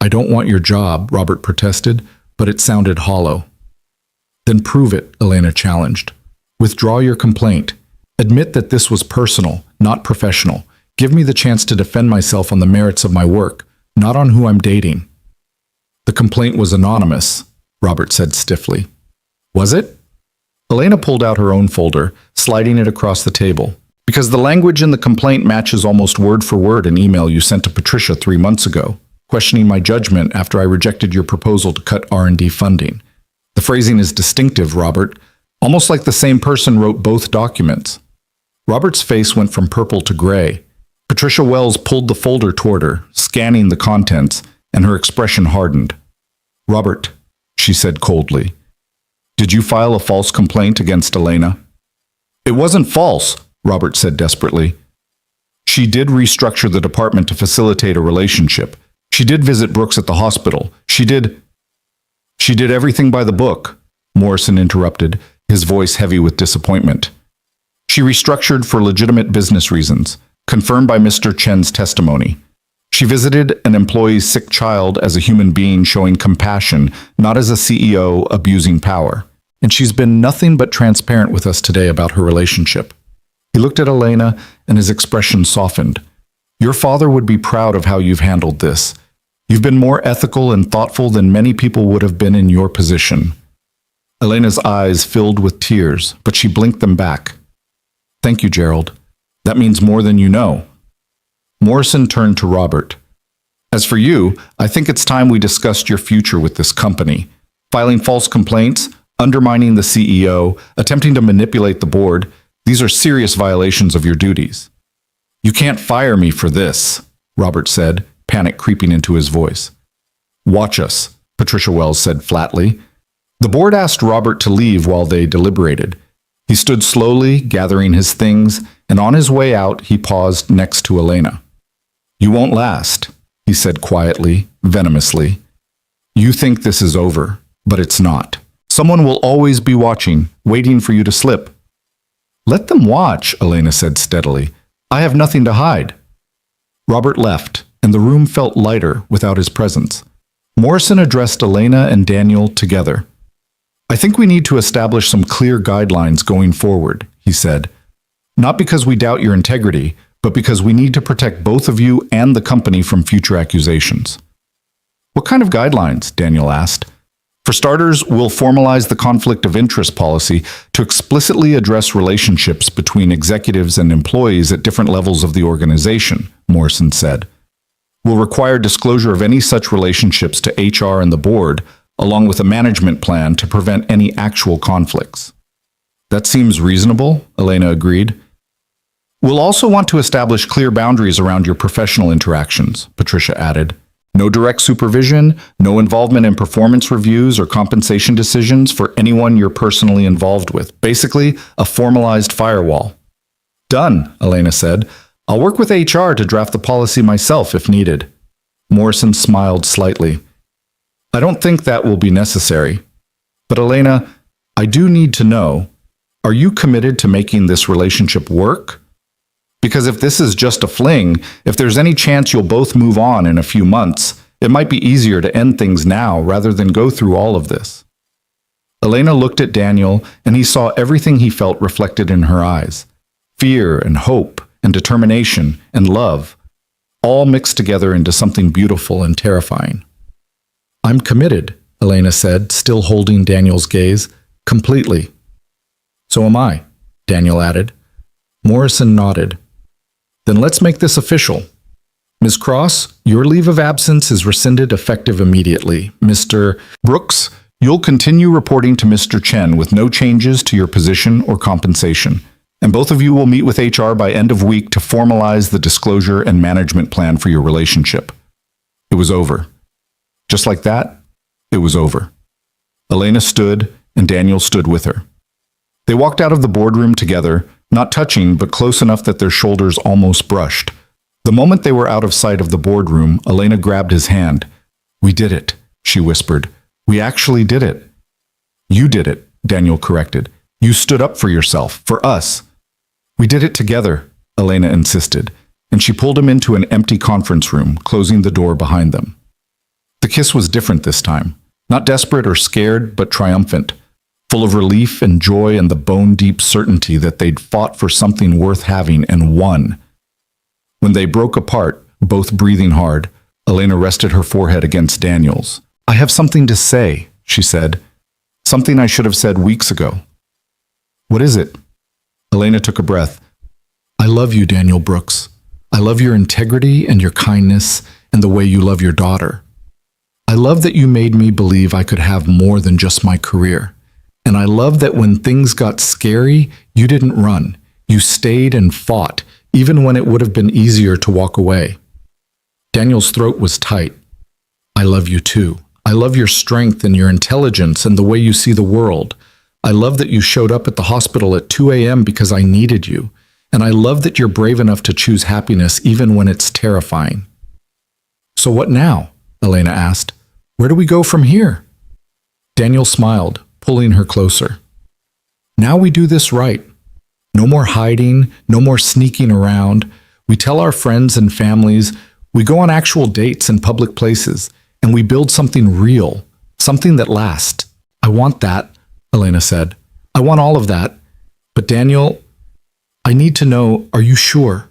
S1: I don't want your job, Robert protested, but it sounded hollow. Then prove it, Elena challenged. Withdraw your complaint. Admit that this was personal, not professional. Give me the chance to defend myself on the merits of my work, not on who I'm dating. The complaint was anonymous, Robert said stiffly. Was it? Elena pulled out her own folder, sliding it across the table. Because the language in the complaint matches almost word for word an email you sent to Patricia 3 months ago, questioning my judgment after I rejected your proposal to cut R&D funding. The phrasing is distinctive, Robert, almost like the same person wrote both documents. Robert's face went from purple to gray. Patricia Wells pulled the folder toward her, scanning the contents, and her expression hardened. Robert, she said coldly, did you file a false complaint against Elena? It wasn't false, Robert said desperately. She did restructure the department to facilitate a relationship. She did visit Brooks at the hospital. She did everything by the book, Morrison interrupted, his voice heavy with disappointment. She restructured for legitimate business reasons, confirmed by Mr. Chen's testimony. She visited an employee's sick child as a human being showing compassion, not as a CEO abusing power. And she's been nothing but transparent with us today about her relationship. He looked at Elena, and his expression softened. Your father would be proud of how you've handled this. You've been more ethical and thoughtful than many people would have been in your position. Elena's eyes filled with tears, but she blinked them back. Thank you, Gerald. That means more than you know. Morrison turned to Robert. As for you, I think it's time we discussed your future with this company. Filing false complaints, undermining the CEO, attempting to manipulate the board, these are serious violations of your duties. You can't fire me for this, Robert said, panic creeping into his voice. Watch us, Patricia Wells said flatly. The board asked Robert to leave while they deliberated. He stood slowly, gathering his things, and on his way out, he paused next to Elena. You won't last, he said quietly, venomously. You think this is over, but it's not. Someone will always be watching, waiting for you to slip. Let them watch, Elena said steadily. I have nothing to hide. Robert left, and the room felt lighter without his presence. Morrison addressed Elena and Daniel together. I think we need to establish some clear guidelines going forward, he said. Not because we doubt your integrity, but because we need to protect both of you and the company from future accusations. What kind of guidelines? Daniel asked. For starters, we'll formalize the conflict of interest policy to explicitly address relationships between executives and employees at different levels of the organization, Morrison said. We'll require disclosure of any such relationships to HR and the board, along with a management plan to prevent any actual conflicts. That seems reasonable, Elena agreed. We'll also want to establish clear boundaries around your professional interactions, Patricia added. No direct supervision, no involvement in performance reviews or compensation decisions for anyone you're personally involved with. Basically, a formalized firewall. Done, Elena said. I'll work with HR to draft the policy myself if needed. Morrison smiled slightly. I don't think that will be necessary. But Elena, I do need to know, are you committed to making this relationship work? Because if this is just a fling, if there's any chance you'll both move on in a few months, it might be easier to end things now rather than go through all of this. Elena looked at Daniel, and he saw everything he felt reflected in her eyes. Fear and hope and determination and love, all mixed together into something beautiful and terrifying. I'm committed, Elena said, still holding Daniel's gaze, completely. So am I, Daniel added. Morrison nodded. Then let's make this official. Ms. Cross, your leave of absence is rescinded effective immediately. Mr. Brooks, you'll continue reporting to Mr. Chen with no changes to your position or compensation. And both of you will meet with HR by end of week to formalize the disclosure and management plan for your relationship. It was over. Just like that, it was over. Elena stood, and Daniel stood with her. They walked out of the boardroom together, not touching, but close enough that their shoulders almost brushed. The moment they were out of sight of the boardroom, Elena grabbed his hand. We did it, she whispered. We actually did it. You did it, Daniel corrected. You stood up for yourself, for us. We did it together, Elena insisted, and she pulled him into an empty conference room, closing the door behind them. The kiss was different this time, not desperate or scared, but triumphant, full of relief and joy and the bone-deep certainty that they'd fought for something worth having and won. When they broke apart, both breathing hard, Elena rested her forehead against Daniel's. "I have something to say," she said. "Something I should have said weeks ago." "What is it?" Elena took a breath. "I love you, Daniel Brooks. I love your integrity and your kindness and the way you love your daughter. I love that you made me believe I could have more than just my career. And I love that when things got scary, you didn't run. You stayed and fought, even when it would have been easier to walk away." Daniel's throat was tight. "I love you too. I love your strength and your intelligence and the way you see the world. I love that you showed up at the hospital at 2 a.m. because I needed you. And I love that you're brave enough to choose happiness even when it's terrifying." "So what now?" Elena asked. "Where do we go from here?" Daniel smiled, pulling her closer. "Now we do this right. No more hiding, no more sneaking around. We tell our friends and families, we go on actual dates in public places, and we build something real, something that lasts." "I want that," Elena said. "I want all of that. But Daniel, I need to know, are you sure?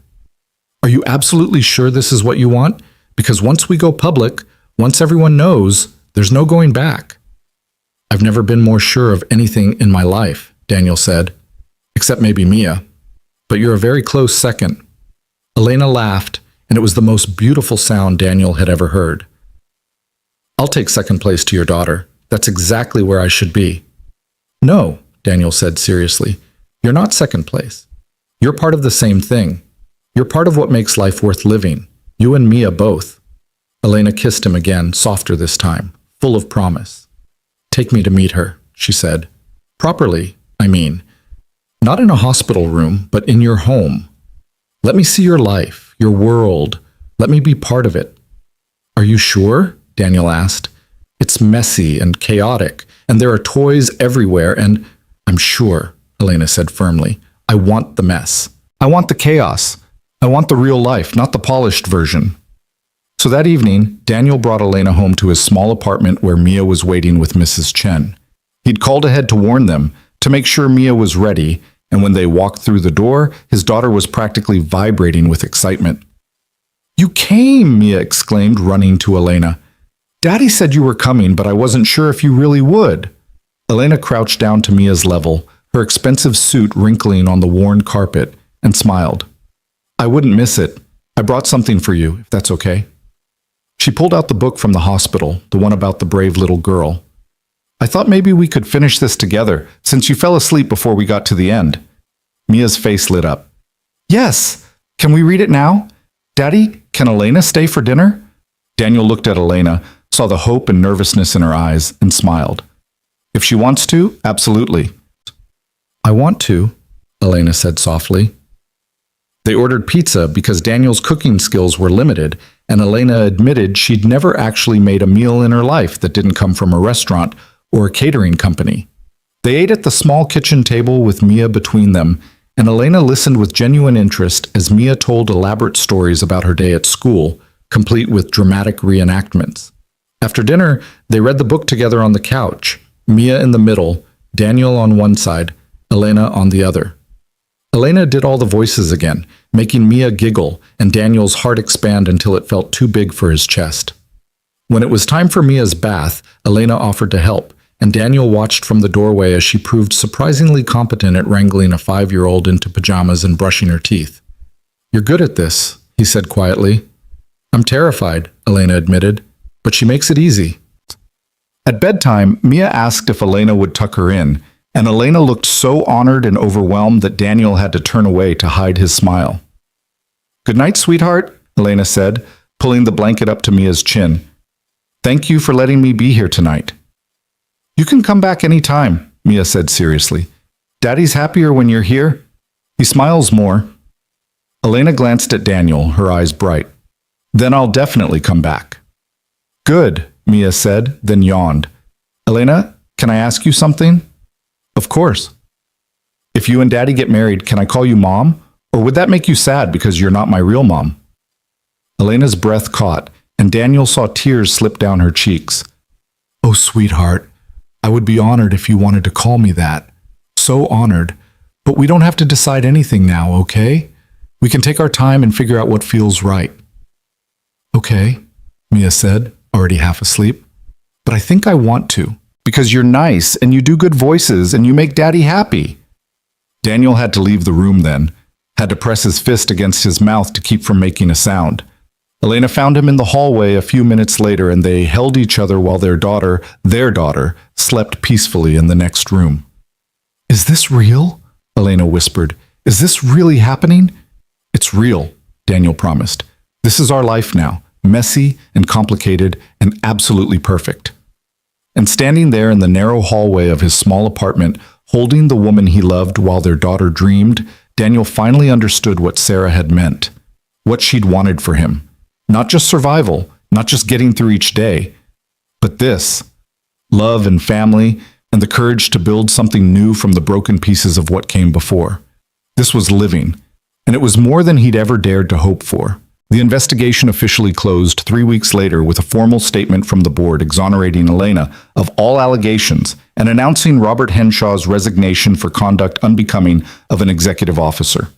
S1: Are you absolutely sure this is what you want? Because once we go public, once everyone knows, there's no going back." "I've never been more sure of anything in my life," Daniel said, "except maybe Mia. But you're a very close second." Elena laughed, and it was the most beautiful sound Daniel had ever heard. "I'll take second place to your daughter. That's exactly where I should be." "No," Daniel said seriously, "you're not second place. You're part of the same thing. You're part of what makes life worth living. You and Mia both." Elena kissed him again, softer this time, full of promise. "Take me to meet her," she said. "Properly, I mean. Not in a hospital room, but in your home. Let me see your life, your world. Let me be part of it." "Are you sure?" Daniel asked. "It's messy and chaotic, and there are toys everywhere, and—" "I'm sure," Elena said firmly. "I want the mess. I want the chaos. I want the real life, not the polished version." So that evening, Daniel brought Elena home to his small apartment where Mia was waiting with Mrs. Chen. He'd called ahead to warn them, to make sure Mia was ready, and when they walked through the door, his daughter was practically vibrating with excitement. "You came!" Mia exclaimed, running to Elena. "Daddy said you were coming, but I wasn't sure if you really would." Elena crouched down to Mia's level, her expensive suit wrinkling on the worn carpet, and smiled. "I wouldn't miss it. I brought something for you, if that's okay." She pulled out the book from the hospital, the one about the brave little girl. "I thought maybe we could finish this together, since you fell asleep before we got to the end." Mia's face lit up. "Yes! Can we read it now? Daddy, can Elena stay for dinner?" Daniel looked at Elena, saw the hope and nervousness in her eyes, and smiled. "If she wants to, absolutely." "I want to," Elena said softly. They ordered pizza because Daniel's cooking skills were limited, and Elena admitted she'd never actually made a meal in her life that didn't come from a restaurant or a catering company. They ate at the small kitchen table with Mia between them, and Elena listened with genuine interest as Mia told elaborate stories about her day at school, complete with dramatic reenactments. After dinner, they read the book together on the couch, Mia in the middle, Daniel on one side, Elena on the other. Elena did all the voices again, making Mia giggle and Daniel's heart expand until it felt too big for his chest. When it was time for Mia's bath, Elena offered to help, and Daniel watched from the doorway as she proved surprisingly competent at wrangling a 5-year-old into pajamas and brushing her teeth. "You're good at this," he said quietly. "I'm terrified," Elena admitted, "but she makes it easy." At bedtime, Mia asked if Elena would tuck her in, and Elena looked so honored and overwhelmed that Daniel had to turn away to hide his smile. "Good night, sweetheart," Elena said, pulling the blanket up to Mia's chin. "Thank you for letting me be here tonight." "You can come back any time," Mia said seriously. "Daddy's happier when you're here. He smiles more." Elena glanced at Daniel, her eyes bright. "Then I'll definitely come back." "Good," Mia said, then yawned. "Elena, can I ask you something?" "Of course." "If you and Daddy get married, can I call you Mom? Or would that make you sad because you're not my real mom? Elena's breath caught, and Daniel saw tears slip down her cheeks. Oh, sweetheart, I would be honored if you wanted to call me that. So honored. But we don't have to decide anything now, okay? We can take our time and figure out what feels right. Okay, Mia said, already half asleep. But I think I want to, because you're nice and you do good voices and you make Daddy happy. Daniel had to leave the room then, had to press his fist against his mouth to keep from making a sound. Elena found him in the hallway a few minutes later, and they held each other while their daughter, slept peacefully in the next room. Is this real? Elena whispered. Is this really happening? It's real, Daniel promised. This is our life now, messy and complicated and absolutely perfect. And standing there in the narrow hallway of his small apartment, holding the woman he loved while their daughter dreamed, Daniel finally understood what Sarah had meant, what she'd wanted for him. Not just survival, not just getting through each day, but this, love and family, and the courage to build something new from the broken pieces of what came before. This was living, and it was more than he'd ever dared to hope for. The investigation officially closed 3 weeks later with a formal statement from the board exonerating Elena of all allegations and announcing Robert Henshaw's resignation for conduct unbecoming of an executive officer.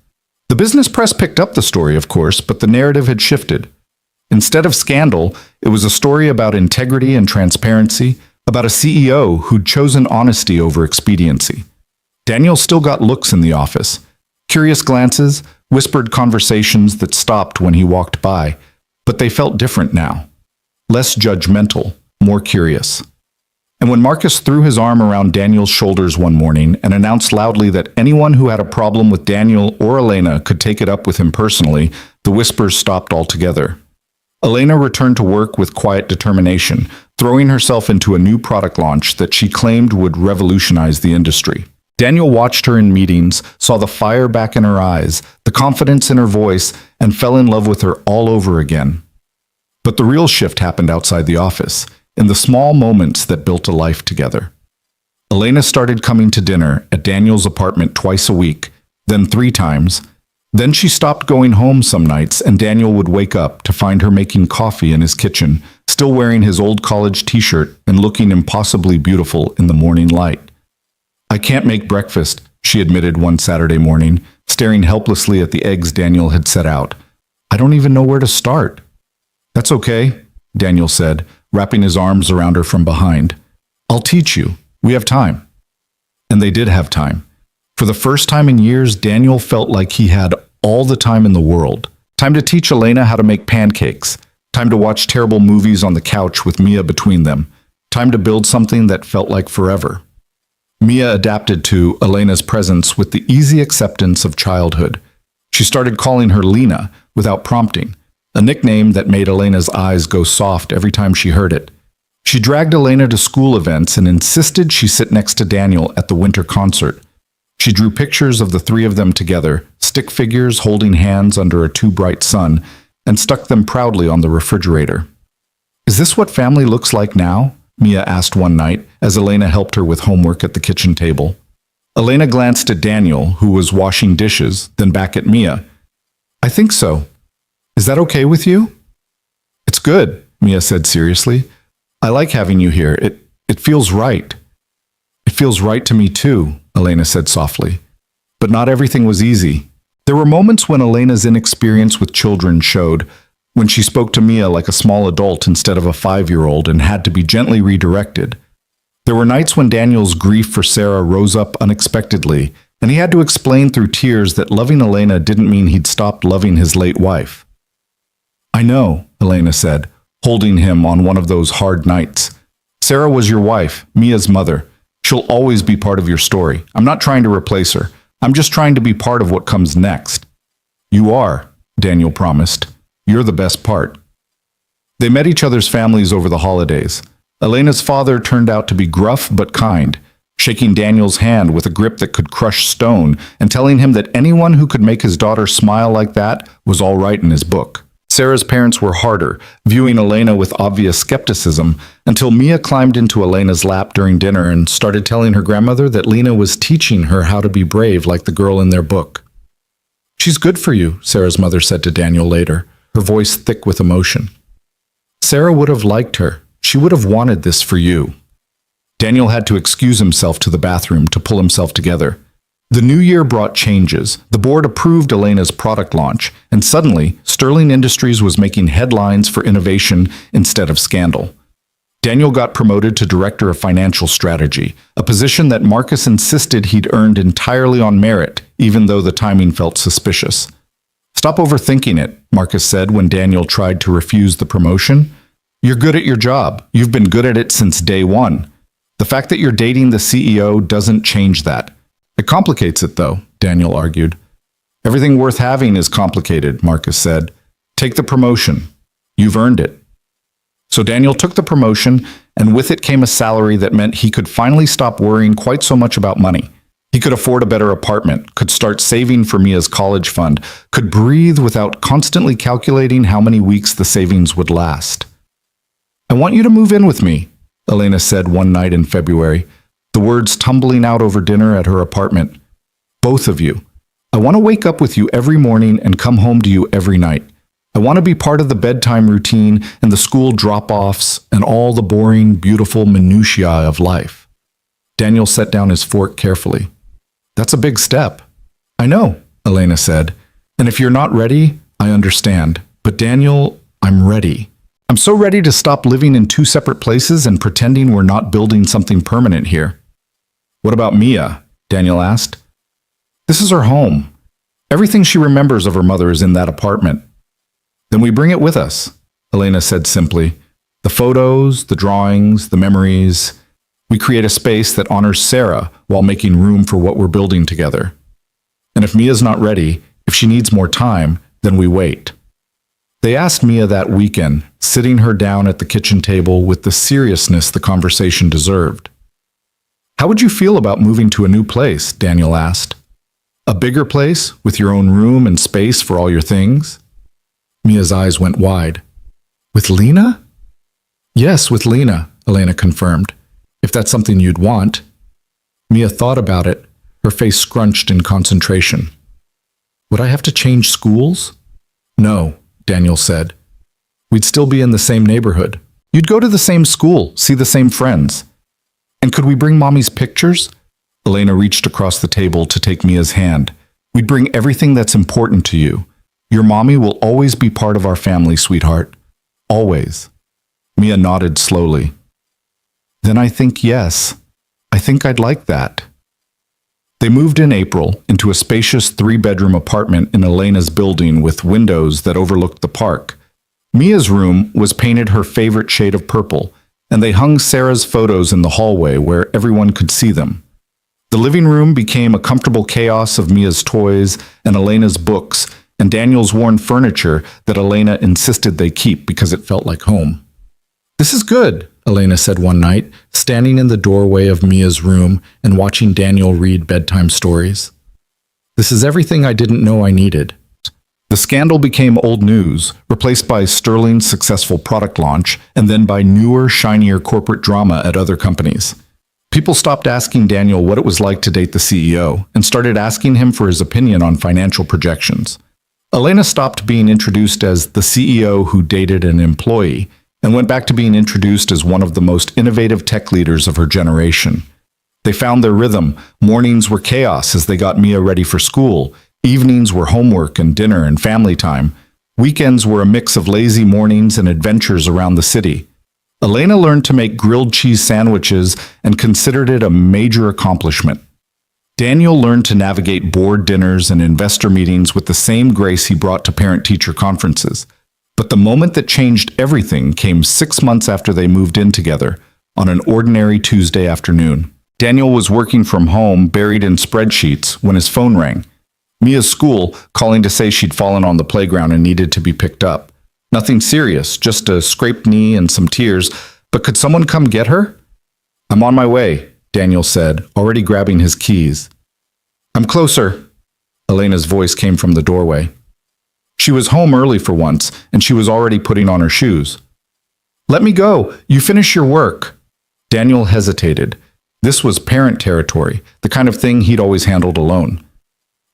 S1: The business press picked up the story, of course, but the narrative had shifted. Instead of scandal, it was a story about integrity and transparency, about a CEO who'd chosen honesty over expediency. Daniel still got looks in the office, curious glances, whispered conversations that stopped when he walked by, but they felt different now. Less judgmental, more curious. And when Marcus threw his arm around Daniel's shoulders one morning and announced loudly that anyone who had a problem with Daniel or Elena could take it up with him personally, the whispers stopped altogether. Elena returned to work with quiet determination, throwing herself into a new product launch that she claimed would revolutionize the industry. Daniel watched her in meetings, saw the fire back in her eyes, the confidence in her voice, and fell in love with her all over again. But the real shift happened outside the office, in the small moments that built a life together. Elena started coming to dinner at Daniel's apartment twice a week, then 3 times. Then she stopped going home some nights, and Daniel would wake up to find her making coffee in his kitchen, still wearing his old college t-shirt and looking impossibly beautiful in the morning light. I can't make breakfast, she admitted one Saturday morning, staring helplessly at the eggs Daniel had set out. I don't even know where to start. That's okay, Daniel said, wrapping his arms around her from behind. I'll teach you. We have time. And they did have time. For the first time in years, Daniel felt like he had all the time in the world. Time to teach Elena how to make pancakes. Time to watch terrible movies on the couch with Mia between them. Time to build something that felt like forever. Mia adapted to Elena's presence with the easy acceptance of childhood. She started calling her Lena without prompting, a nickname that made Elena's eyes go soft every time she heard it. She dragged Elena to school events and insisted she sit next to Daniel at the winter concert. She drew pictures of the 3 of them together, stick figures holding hands under a too bright sun, and stuck them proudly on the refrigerator. Is this what family looks like now? Mia asked one night as Elena helped her with homework at the kitchen table. Elena glanced at Daniel, who was washing dishes, then back at Mia. I think so. Is that okay with you? It's good, Mia said seriously. I like having you here. It feels right. It feels right to me too, Elena said softly. But not everything was easy. There were moments when Elena's inexperience with children showed, when she spoke to Mia like a small adult instead of a 5-year-old and had to be gently redirected. There were nights when Daniel's grief for Sarah rose up unexpectedly, and he had to explain through tears that loving Elena didn't mean he'd stopped loving his late wife. I know, Elena said, holding him on one of those hard nights. Sarah was your wife, Mia's mother. She'll always be part of your story. I'm not trying to replace her. I'm just trying to be part of what comes next. You are, Daniel promised. You're the best part. They met each other's families over the holidays. Elena's father turned out to be gruff but kind, shaking Daniel's hand with a grip that could crush stone and telling him that anyone who could make his daughter smile like that was all right in his book. Sarah's parents were harder, viewing Elena with obvious skepticism, until Mia climbed into Elena's lap during dinner and started telling her grandmother that Lena was teaching her how to be brave like the girl in their book. She She's good for you, Sarah's mother said to Daniel later, her voice thick with emotion. Sarah would have liked her. She would have wanted this for you. Daniel had to excuse himself to the bathroom to pull himself together. The new year brought changes. The board approved Elena's product launch, and suddenly, Sterling Industries was making headlines for innovation instead of scandal. Daniel got promoted to Director of Financial Strategy, a position that Marcus insisted he'd earned entirely on merit, even though the timing felt suspicious. Stop overthinking it, Marcus said when Daniel tried to refuse the promotion. You're good at your job. You've been good at it since day one. The fact that you're dating the CEO doesn't change that. It complicates it, though, Daniel argued. Everything worth having is complicated, Marcus said. Take the promotion. You've earned it. So Daniel took the promotion, and with it came a salary that meant he could finally stop worrying quite so much about money. He could afford a better apartment, could start saving for Mia's college fund, could breathe without constantly calculating how many weeks the savings would last. I want you to move in with me, Elena said one night in February, the words tumbling out over dinner at her apartment. Both of you. I want to wake up with you every morning and come home to you every night. I want to be part of the bedtime routine and the school drop-offs and all the boring, beautiful minutiae of life. Daniel set down his fork carefully. That's a big step. I know, Elena said. And if you're not ready, I understand. But Daniel, I'm ready. I'm so ready to stop living in two separate places and pretending we're not building something permanent here. What about Mia? Daniel asked. This is her home. Everything she remembers of her mother is in that apartment. Then we bring it with us, Elena said simply. The photos, the drawings, the memories. We create a space that honors Sarah while making room for what we're building together. And if Mia's not ready, if she needs more time, then we wait. They asked Mia that weekend, sitting her down at the kitchen table with the seriousness the conversation deserved. How would you feel about moving to a new place? Daniel asked. A bigger place with your own room and space for all your things? Mia's eyes went wide. With Lena? Yes, with Lena, Elena confirmed. If that's something you'd want. Mia thought about it, her face scrunched in concentration. Would I have to change schools? No, Daniel said. We'd still be in the same neighborhood. You'd go to the same school, see the same friends. And could we bring Mommy's pictures? Elena reached across the table to take Mia's hand. We'd bring everything that's important to you. Your mommy will always be part of our family, sweetheart. Always. Mia nodded slowly. Then I think yes. I think I'd like that. They moved in April into a spacious 3-bedroom apartment in Elena's building with windows that overlooked the park. Mia's room was painted her favorite shade of purple, and they hung Sarah's photos in the hallway where everyone could see them. The living room became a comfortable chaos of Mia's toys and Elena's books and Daniel's worn furniture that Elena insisted they keep because it felt like home. This is good, Elena said one night, standing in the doorway of Mia's room and watching Daniel read bedtime stories. This is everything I didn't know I needed. The scandal became old news, replaced by Sterling's successful product launch, and then by newer, shinier corporate drama at other companies. People stopped asking Daniel what it was like to date the CEO and started asking him for his opinion on financial projections. Elena stopped being introduced as the CEO who dated an employee and went back to being introduced as one of the most innovative tech leaders of her generation. They found their rhythm. Mornings were chaos as they got Mia ready for school. Evenings were homework and dinner and family time. Weekends were a mix of lazy mornings and adventures around the city. Elena learned to make grilled cheese sandwiches and considered it a major accomplishment. Daniel learned to navigate board dinners and investor meetings with the same grace he brought to parent-teacher conferences. But the moment that changed everything came 6 months after they moved in together, on an ordinary Tuesday afternoon. Daniel was working from home, buried in spreadsheets, when his phone rang. Mia's school, calling to say she'd fallen on the playground and needed to be picked up. Nothing serious, just a scraped knee and some tears, but could someone come get her? I'm on my way, Daniel said, already grabbing his keys. I'm closer. Elena's voice came from the doorway. She was home early for once, and she was already putting on her shoes. Let me go. You finish your work. Daniel hesitated. This was parent territory, the kind of thing he'd always handled alone.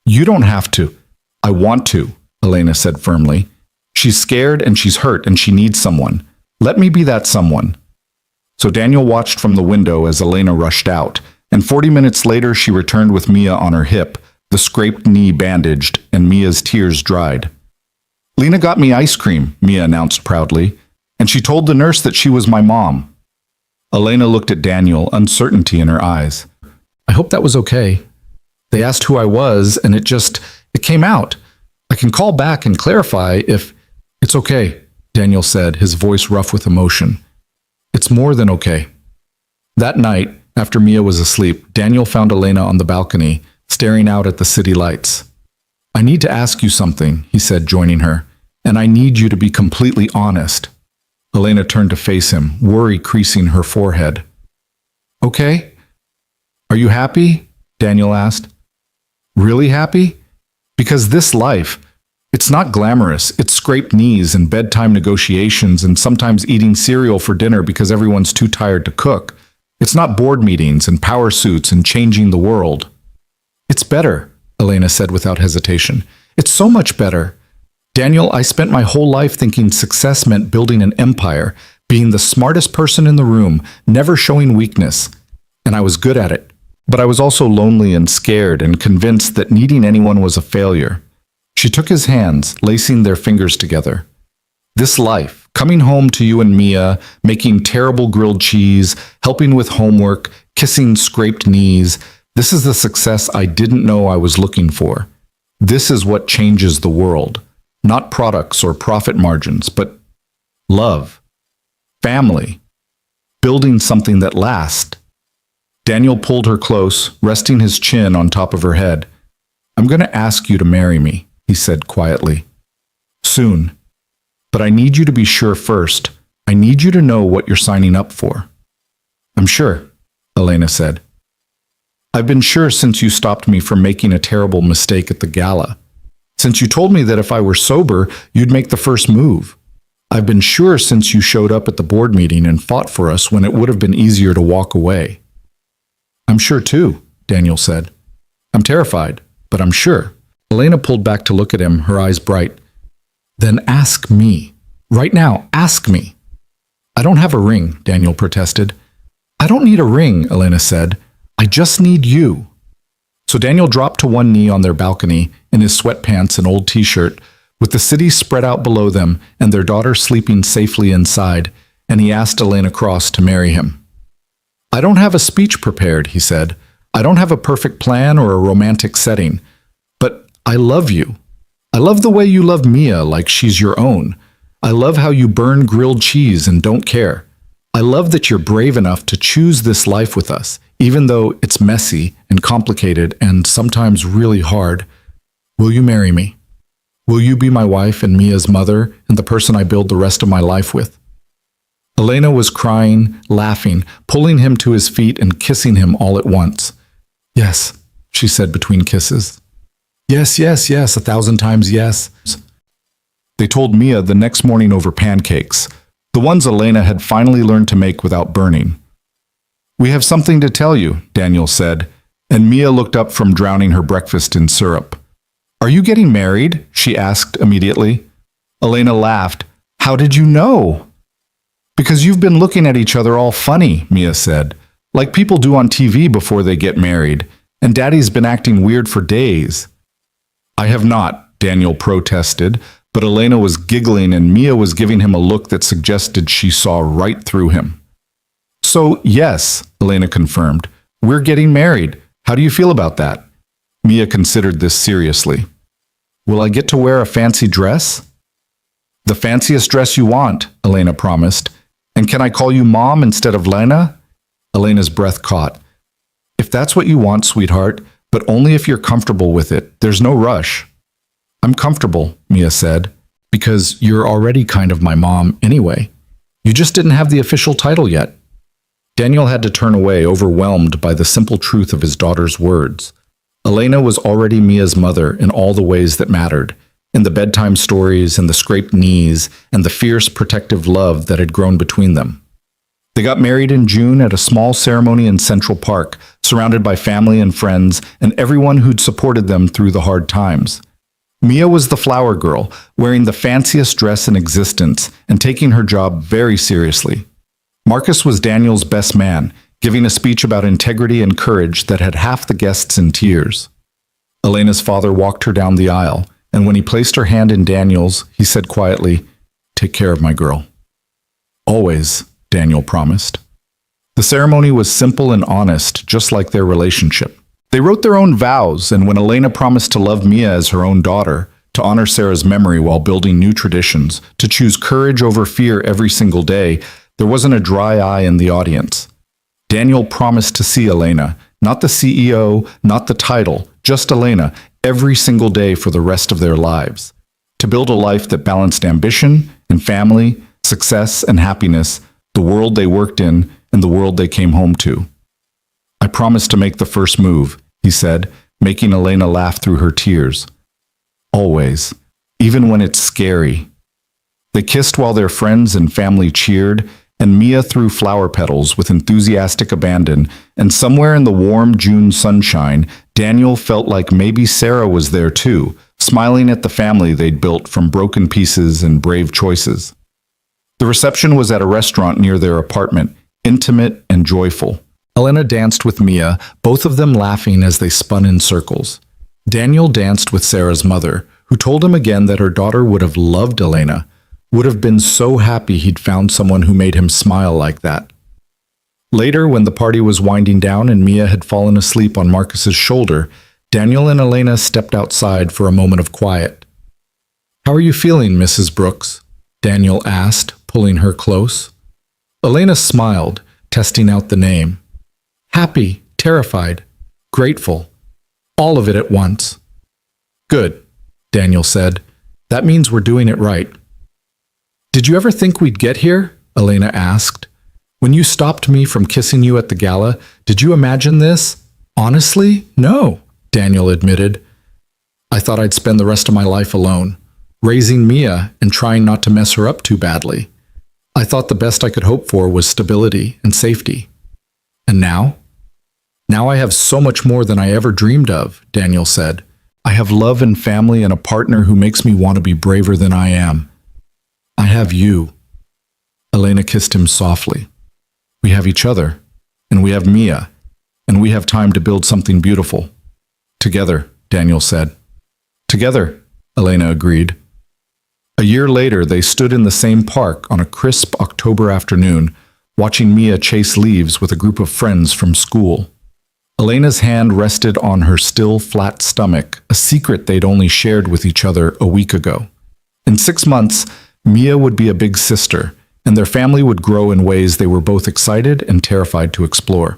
S1: You don't have to. I want to, Elena said firmly. She's scared and she's hurt and she needs someone. Let me be that someone. So Daniel watched from the window as Elena rushed out, and 40 minutes later she returned with Mia on her hip, the scraped knee bandaged, and Mia's tears dried. Lena got me ice cream, Mia announced proudly, and she told the nurse that she was my mom. Elena looked at Daniel, uncertainty in her eyes. I hope that was okay. They asked who I was, and it came out. I can call back and clarify if... It's okay, Daniel said, his voice rough with emotion. It's more than okay. That night, after Mia was asleep, Daniel found Elena on the balcony, staring out at the city lights. I need to ask you something, he said, joining her, and I need you to be completely honest. Elena turned to face him, worry creasing her forehead. Okay. Are you happy? Daniel asked. Really happy? Because this life, it's not glamorous. It's scraped knees and bedtime negotiations and sometimes eating cereal for dinner because everyone's too tired to cook. It's not board meetings and power suits and changing the world. It's better, Elena said without hesitation. It's so much better. Daniel, I spent my whole life thinking success meant building an empire, being the smartest person in the room, never showing weakness. And I was good at it. But I was also lonely and scared and convinced that needing anyone was a failure. She took his hands, lacing their fingers together. This life, coming home to you and Mia, making terrible grilled cheese, helping with homework, kissing scraped knees, this is the success I didn't know I was looking for. This is what changes the world. Not products or profit margins, but love, family, building something that lasts. Daniel pulled her close, resting his chin on top of her head. I'm going to ask you to marry me, he said quietly. Soon. But I need you to be sure first. I need you to know what you're signing up for. I'm sure, Elena said. I've been sure since you stopped me from making a terrible mistake at the gala. Since you told me that if I were sober, you'd make the first move. I've been sure since you showed up at the board meeting and fought for us when it would have been easier to walk away. I'm sure too, Daniel said. I'm terrified, but I'm sure. Elena pulled back to look at him, her eyes bright. Then ask me. Right now, ask me. I don't have a ring, Daniel protested. I don't need a ring, Elena said. I just need you. So Daniel dropped to one knee on their balcony in his sweatpants and old t-shirt, with the city spread out below them and their daughter sleeping safely inside, and he asked Elena Cross to marry him. I don't have a speech prepared, he said. I don't have a perfect plan or a romantic setting, but I love you. I love the way you love Mia like she's your own. I love how you burn grilled cheese and don't care. I love that you're brave enough to choose this life with us, even though it's messy and complicated and sometimes really hard. Will you marry me? Will you be my wife and Mia's mother and the person I build the rest of my life with? Elena was crying, laughing, pulling him to his feet and kissing him all at once. Yes, she said between kisses. Yes, yes, yes, 1,000 times yes. They told Mia the next morning over pancakes, the ones Elena had finally learned to make without burning. We have something to tell you, Daniel said, and Mia looked up from drowning her breakfast in syrup. Are you getting married? She asked immediately. Elena laughed. How did you know? Because you've been looking at each other all funny, Mia said, like people do on TV before they get married, and Daddy's been acting weird for days. I have not, Daniel protested, but Elena was giggling and Mia was giving him a look that suggested she saw right through him. So, yes, Elena confirmed, we're getting married. How do you feel about that? Mia considered this seriously. Will I get to wear a fancy dress? The fanciest dress you want, Elena promised. And can I call you Mom instead of Lena? Elena's breath caught. If that's what you want, sweetheart, but only if you're comfortable with it. There's no rush. I'm comfortable, Mia said, because you're already kind of my mom anyway. You just didn't have the official title yet. Daniel had to turn away, overwhelmed by the simple truth of his daughter's words. Elena was already Mia's mother in all the ways that mattered, in the bedtime stories and the scraped knees and the fierce protective love that had grown between them. They got married in June at a small ceremony in Central Park, surrounded by family and friends and everyone who'd supported them through the hard times. Mia was the flower girl, wearing the fanciest dress in existence and taking her job very seriously. Marcus was Daniel's best man, giving a speech about integrity and courage that had half the guests in tears. Elena's father walked her down the aisle, and when he placed her hand in Daniel's, he said quietly, "Take care of my girl." "Always," Daniel promised. The ceremony was simple and honest, just like their relationship. They wrote their own vows, and when Elena promised to love Mia as her own daughter, to honor Sarah's memory while building new traditions, to choose courage over fear every single day, there wasn't a dry eye in the audience. Daniel promised to see Elena, not the CEO, not the title, just Elena, every single day for the rest of their lives. To build a life that balanced ambition and family, success and happiness, the world they worked in, and the world they came home to. "I promise to make the first move," he said, making Elena laugh through her tears. "Always, even when it's scary." They kissed while their friends and family cheered, and Mia threw flower petals with enthusiastic abandon, and somewhere in the warm June sunshine, Daniel felt like maybe Sarah was there too, smiling at the family they'd built from broken pieces and brave choices. The reception was at a restaurant near their apartment, intimate and joyful. Elena danced with Mia, both of them laughing as they spun in circles. Daniel danced with Sarah's mother, who told him again that her daughter would have loved Elena, would have been so happy he'd found someone who made him smile like that. Later, when the party was winding down and Mia had fallen asleep on Marcus's shoulder, Daniel and Elena stepped outside for a moment of quiet. "How are you feeling, Mrs. Brooks?" Daniel asked, pulling her close. Elena smiled, testing out the name. "Happy, terrified, grateful, all of it at once." "Good," Daniel said. "That means we're doing it right." "Did you ever think we'd get here?" Elena asked. "When you stopped me from kissing you at the gala, did you imagine this?" "Honestly, no," Daniel admitted. "I thought I'd spend the rest of my life alone, raising Mia and trying not to mess her up too badly. I thought the best I could hope for was stability and safety. And now? Now I have so much more than I ever dreamed of," Daniel said. "I have love and family and a partner who makes me want to be braver than I am. I have you." Elena kissed him softly. "We have each other, and we have Mia, and we have time to build something beautiful. Together," Daniel said. "Together," Elena agreed. A year later, they stood in the same park on a crisp October afternoon, watching Mia chase leaves with a group of friends from school. Elena's hand rested on her still flat stomach, a secret they'd only shared with each other a week ago. In 6 months, Mia would be a big sister, and their family would grow in ways they were both excited and terrified to explore.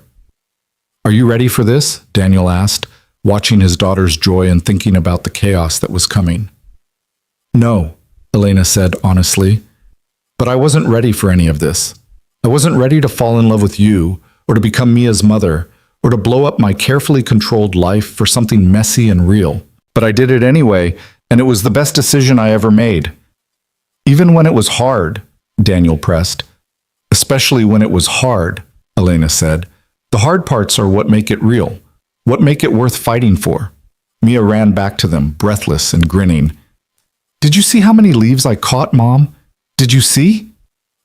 S1: "Are you ready for this?" Daniel asked, watching his daughter's joy and thinking about the chaos that was coming. "No," Elena said honestly, "but I wasn't ready for any of this. I wasn't ready to fall in love with you, or to become Mia's mother, or to blow up my carefully controlled life for something messy and real. But I did it anyway, and it was the best decision I ever made. Even when it was hard," Daniel pressed. "Especially when it was hard," Elena said. "The hard parts are what make it real, what make it worth fighting for." Mia ran back to them, breathless and grinning. "Did you see how many leaves I caught, Mom? Did you see?"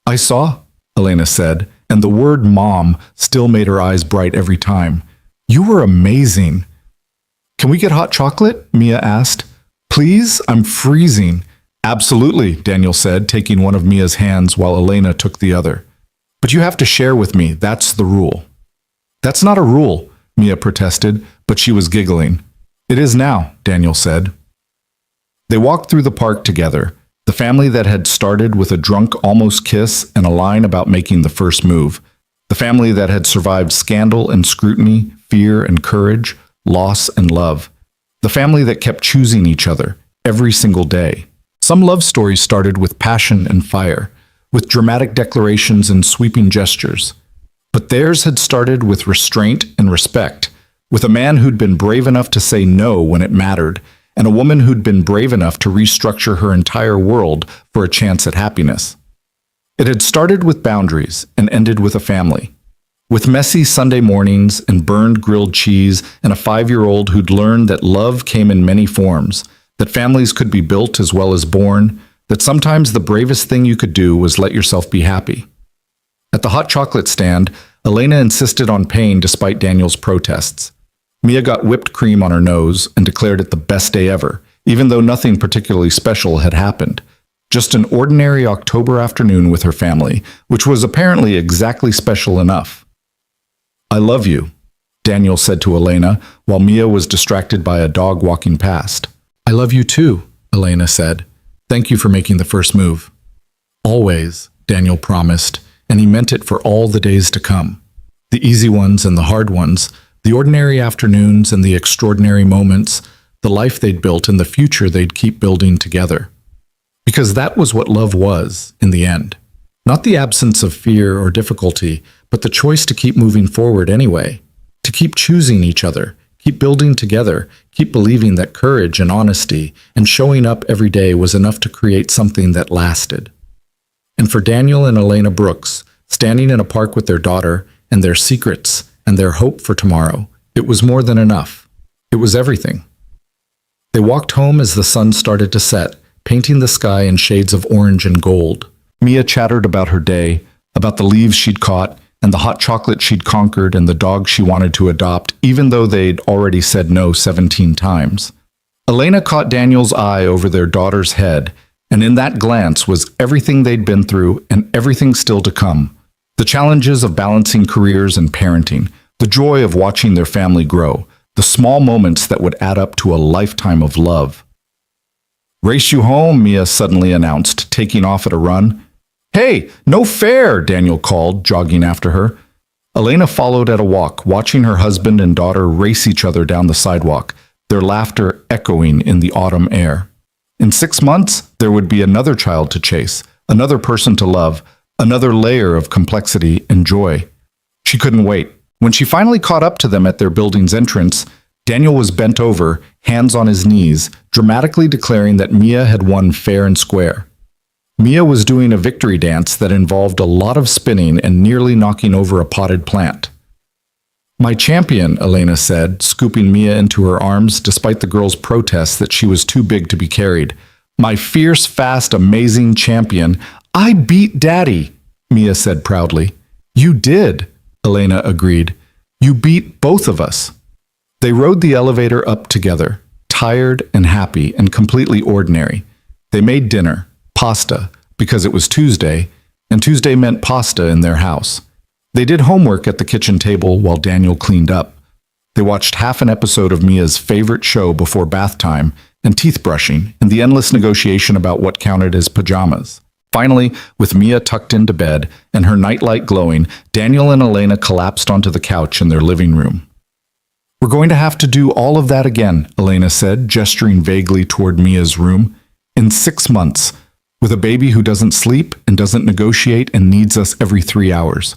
S1: "I saw," Elena said, and the word mom still made her eyes bright every time. "You were amazing." "Can we get hot chocolate?" Mia asked. "Please? I'm freezing." "Absolutely," Daniel said, taking one of Mia's hands while Elena took the other. "But you have to share with me. That's the rule." "That's not a rule," Mia protested, but she was giggling. "It is now," Daniel said. They walked through the park together, the family that had started with a drunk almost kiss and a line about making the first move, the family that had survived scandal and scrutiny, fear and courage, loss and love, the family that kept choosing each other every single day. Some love stories started with passion and fire, with dramatic declarations and sweeping gestures. But theirs had started with restraint and respect, with a man who'd been brave enough to say no when it mattered, and a woman who'd been brave enough to restructure her entire world for a chance at happiness. It had started with boundaries and ended with a family, with messy Sunday mornings and burned grilled cheese and a 5-year-old who'd learned that love came in many forms, that families could be built as well as born, that sometimes the bravest thing you could do was let yourself be happy. At the hot chocolate stand, Elena insisted on paying despite Daniel's protests. Mia got whipped cream on her nose and declared it the best day ever, even though nothing particularly special had happened. Just an ordinary October afternoon with her family, which was apparently exactly special enough. "I love you," Daniel said to Elena, while Mia was distracted by a dog walking past. "I love you too," Elena said. "Thank you for making the first move." "Always," Daniel promised, and he meant it for all the days to come. The easy ones and the hard ones, the ordinary afternoons and the extraordinary moments, the life they'd built and the future they'd keep building together. Because that was what love was, in the end. Not the absence of fear or difficulty, but the choice to keep moving forward anyway. To keep choosing each other, keep building together, keep believing that courage and honesty and showing up every day was enough to create something that lasted. And for Daniel and Elena Brooks, standing in a park with their daughter and their secrets and their hope for tomorrow, it was more than enough. It was everything. They walked home as the sun started to set, painting the sky in shades of orange and gold. Mia chattered about her day, about the leaves she'd caught, and the hot chocolate she'd conquered and the dog she wanted to adopt, even though they'd already said no 17 times. Elena caught Daniel's eye over their daughter's head, and in that glance was everything they'd been through and everything still to come. The challenges of balancing careers and parenting, the joy of watching their family grow, the small moments that would add up to a lifetime of love. "Race you home," Mia suddenly announced, taking off at a run. "Hey, no fair," Daniel called, jogging after her. Elena followed at a walk, watching her husband and daughter race each other down the sidewalk, their laughter echoing in the autumn air. In 6 months, there would be another child to chase, another person to love, another layer of complexity and joy. She couldn't wait. When she finally caught up to them at their building's entrance, Daniel was bent over, hands on his knees, dramatically declaring that Mia had won fair and square. Mia was doing a victory dance that involved a lot of spinning and nearly knocking over a potted plant. "My champion," Elena said, scooping Mia into her arms despite the girl's protests that she was too big to be carried. "My fierce, fast, amazing champion. I beat Daddy," Mia said proudly. "You did," Elena agreed. "You beat both of us." They rode the elevator up together, tired and happy and completely ordinary. They made dinner, pasta, because it was Tuesday, and Tuesday meant pasta in their house. They did homework at the kitchen table while Daniel cleaned up. They watched half an episode of Mia's favorite show before bath time and teeth brushing and the endless negotiation about what counted as pajamas. Finally, with Mia tucked into bed and her nightlight glowing, Daniel and Elena collapsed onto the couch in their living room. "We're going to have to do all of that again," Elena said, gesturing vaguely toward Mia's room. "In 6 months, with a baby who doesn't sleep and doesn't negotiate and needs us every 3 hours.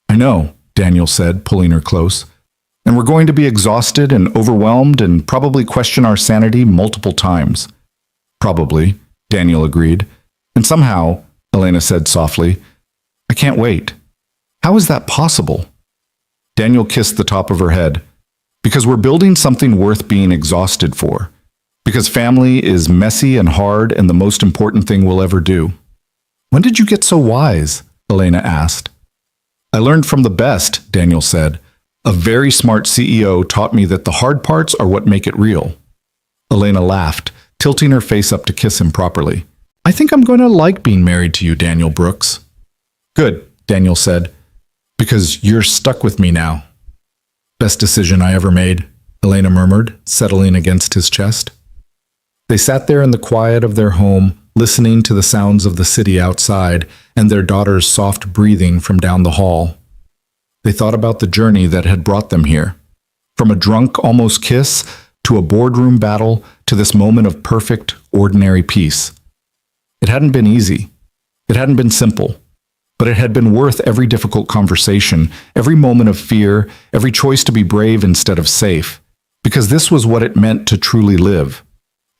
S1: "I know," Daniel said, pulling her close. "And we're going to be exhausted and overwhelmed and probably question our sanity multiple times." "Probably," Daniel agreed. "And somehow," Elena said softly, "I can't wait." "How is that possible?" Daniel kissed the top of her head. "Because we're building something worth being exhausted for. Because family is messy and hard and the most important thing we'll ever do." "When did you get so wise?" Elena asked. "I learned from the best," Daniel said. "A very smart CEO taught me that the hard parts are what make it real." Elena laughed, tilting her face up to kiss him properly. "I think I'm going to like being married to you, Daniel Brooks." "Good," Daniel said, "because you're stuck with me now." "Best decision I ever made," Elena murmured, settling against his chest. They sat there in the quiet of their home, listening to the sounds of the city outside and their daughter's soft breathing from down the hall. They thought about the journey that had brought them here. From a drunk, almost kiss, to a boardroom battle, to this moment of perfect, ordinary peace. It hadn't been easy. It hadn't been simple. But it had been worth every difficult conversation, every moment of fear, every choice to be brave instead of safe. Because this was what it meant to truly live.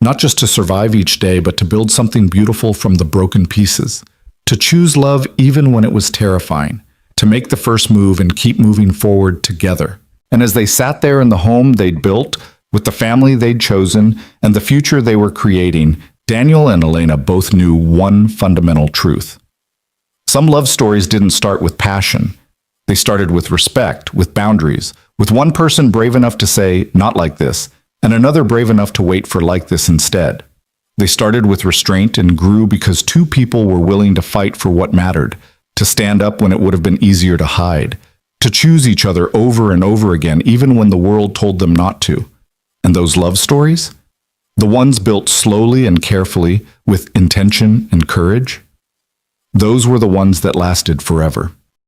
S1: Not just to survive each day, but to build something beautiful from the broken pieces. To choose love even when it was terrifying. To make the first move and keep moving forward together. And as they sat there in the home they'd built, With the family they'd chosen and the future they were creating, Daniel and Elena both knew one fundamental truth. Some love stories didn't start with passion. They started with respect, with boundaries, with one person brave enough to say, "Not like this," and another brave enough to wait for "like this" instead. They started with restraint and grew because two people were willing to fight for what mattered, to stand up when it would have been easier to hide, to choose each other over and over again, even when the world told them not to. And those love stories? The ones built slowly and carefully, with intention and courage? Those were the ones that lasted forever.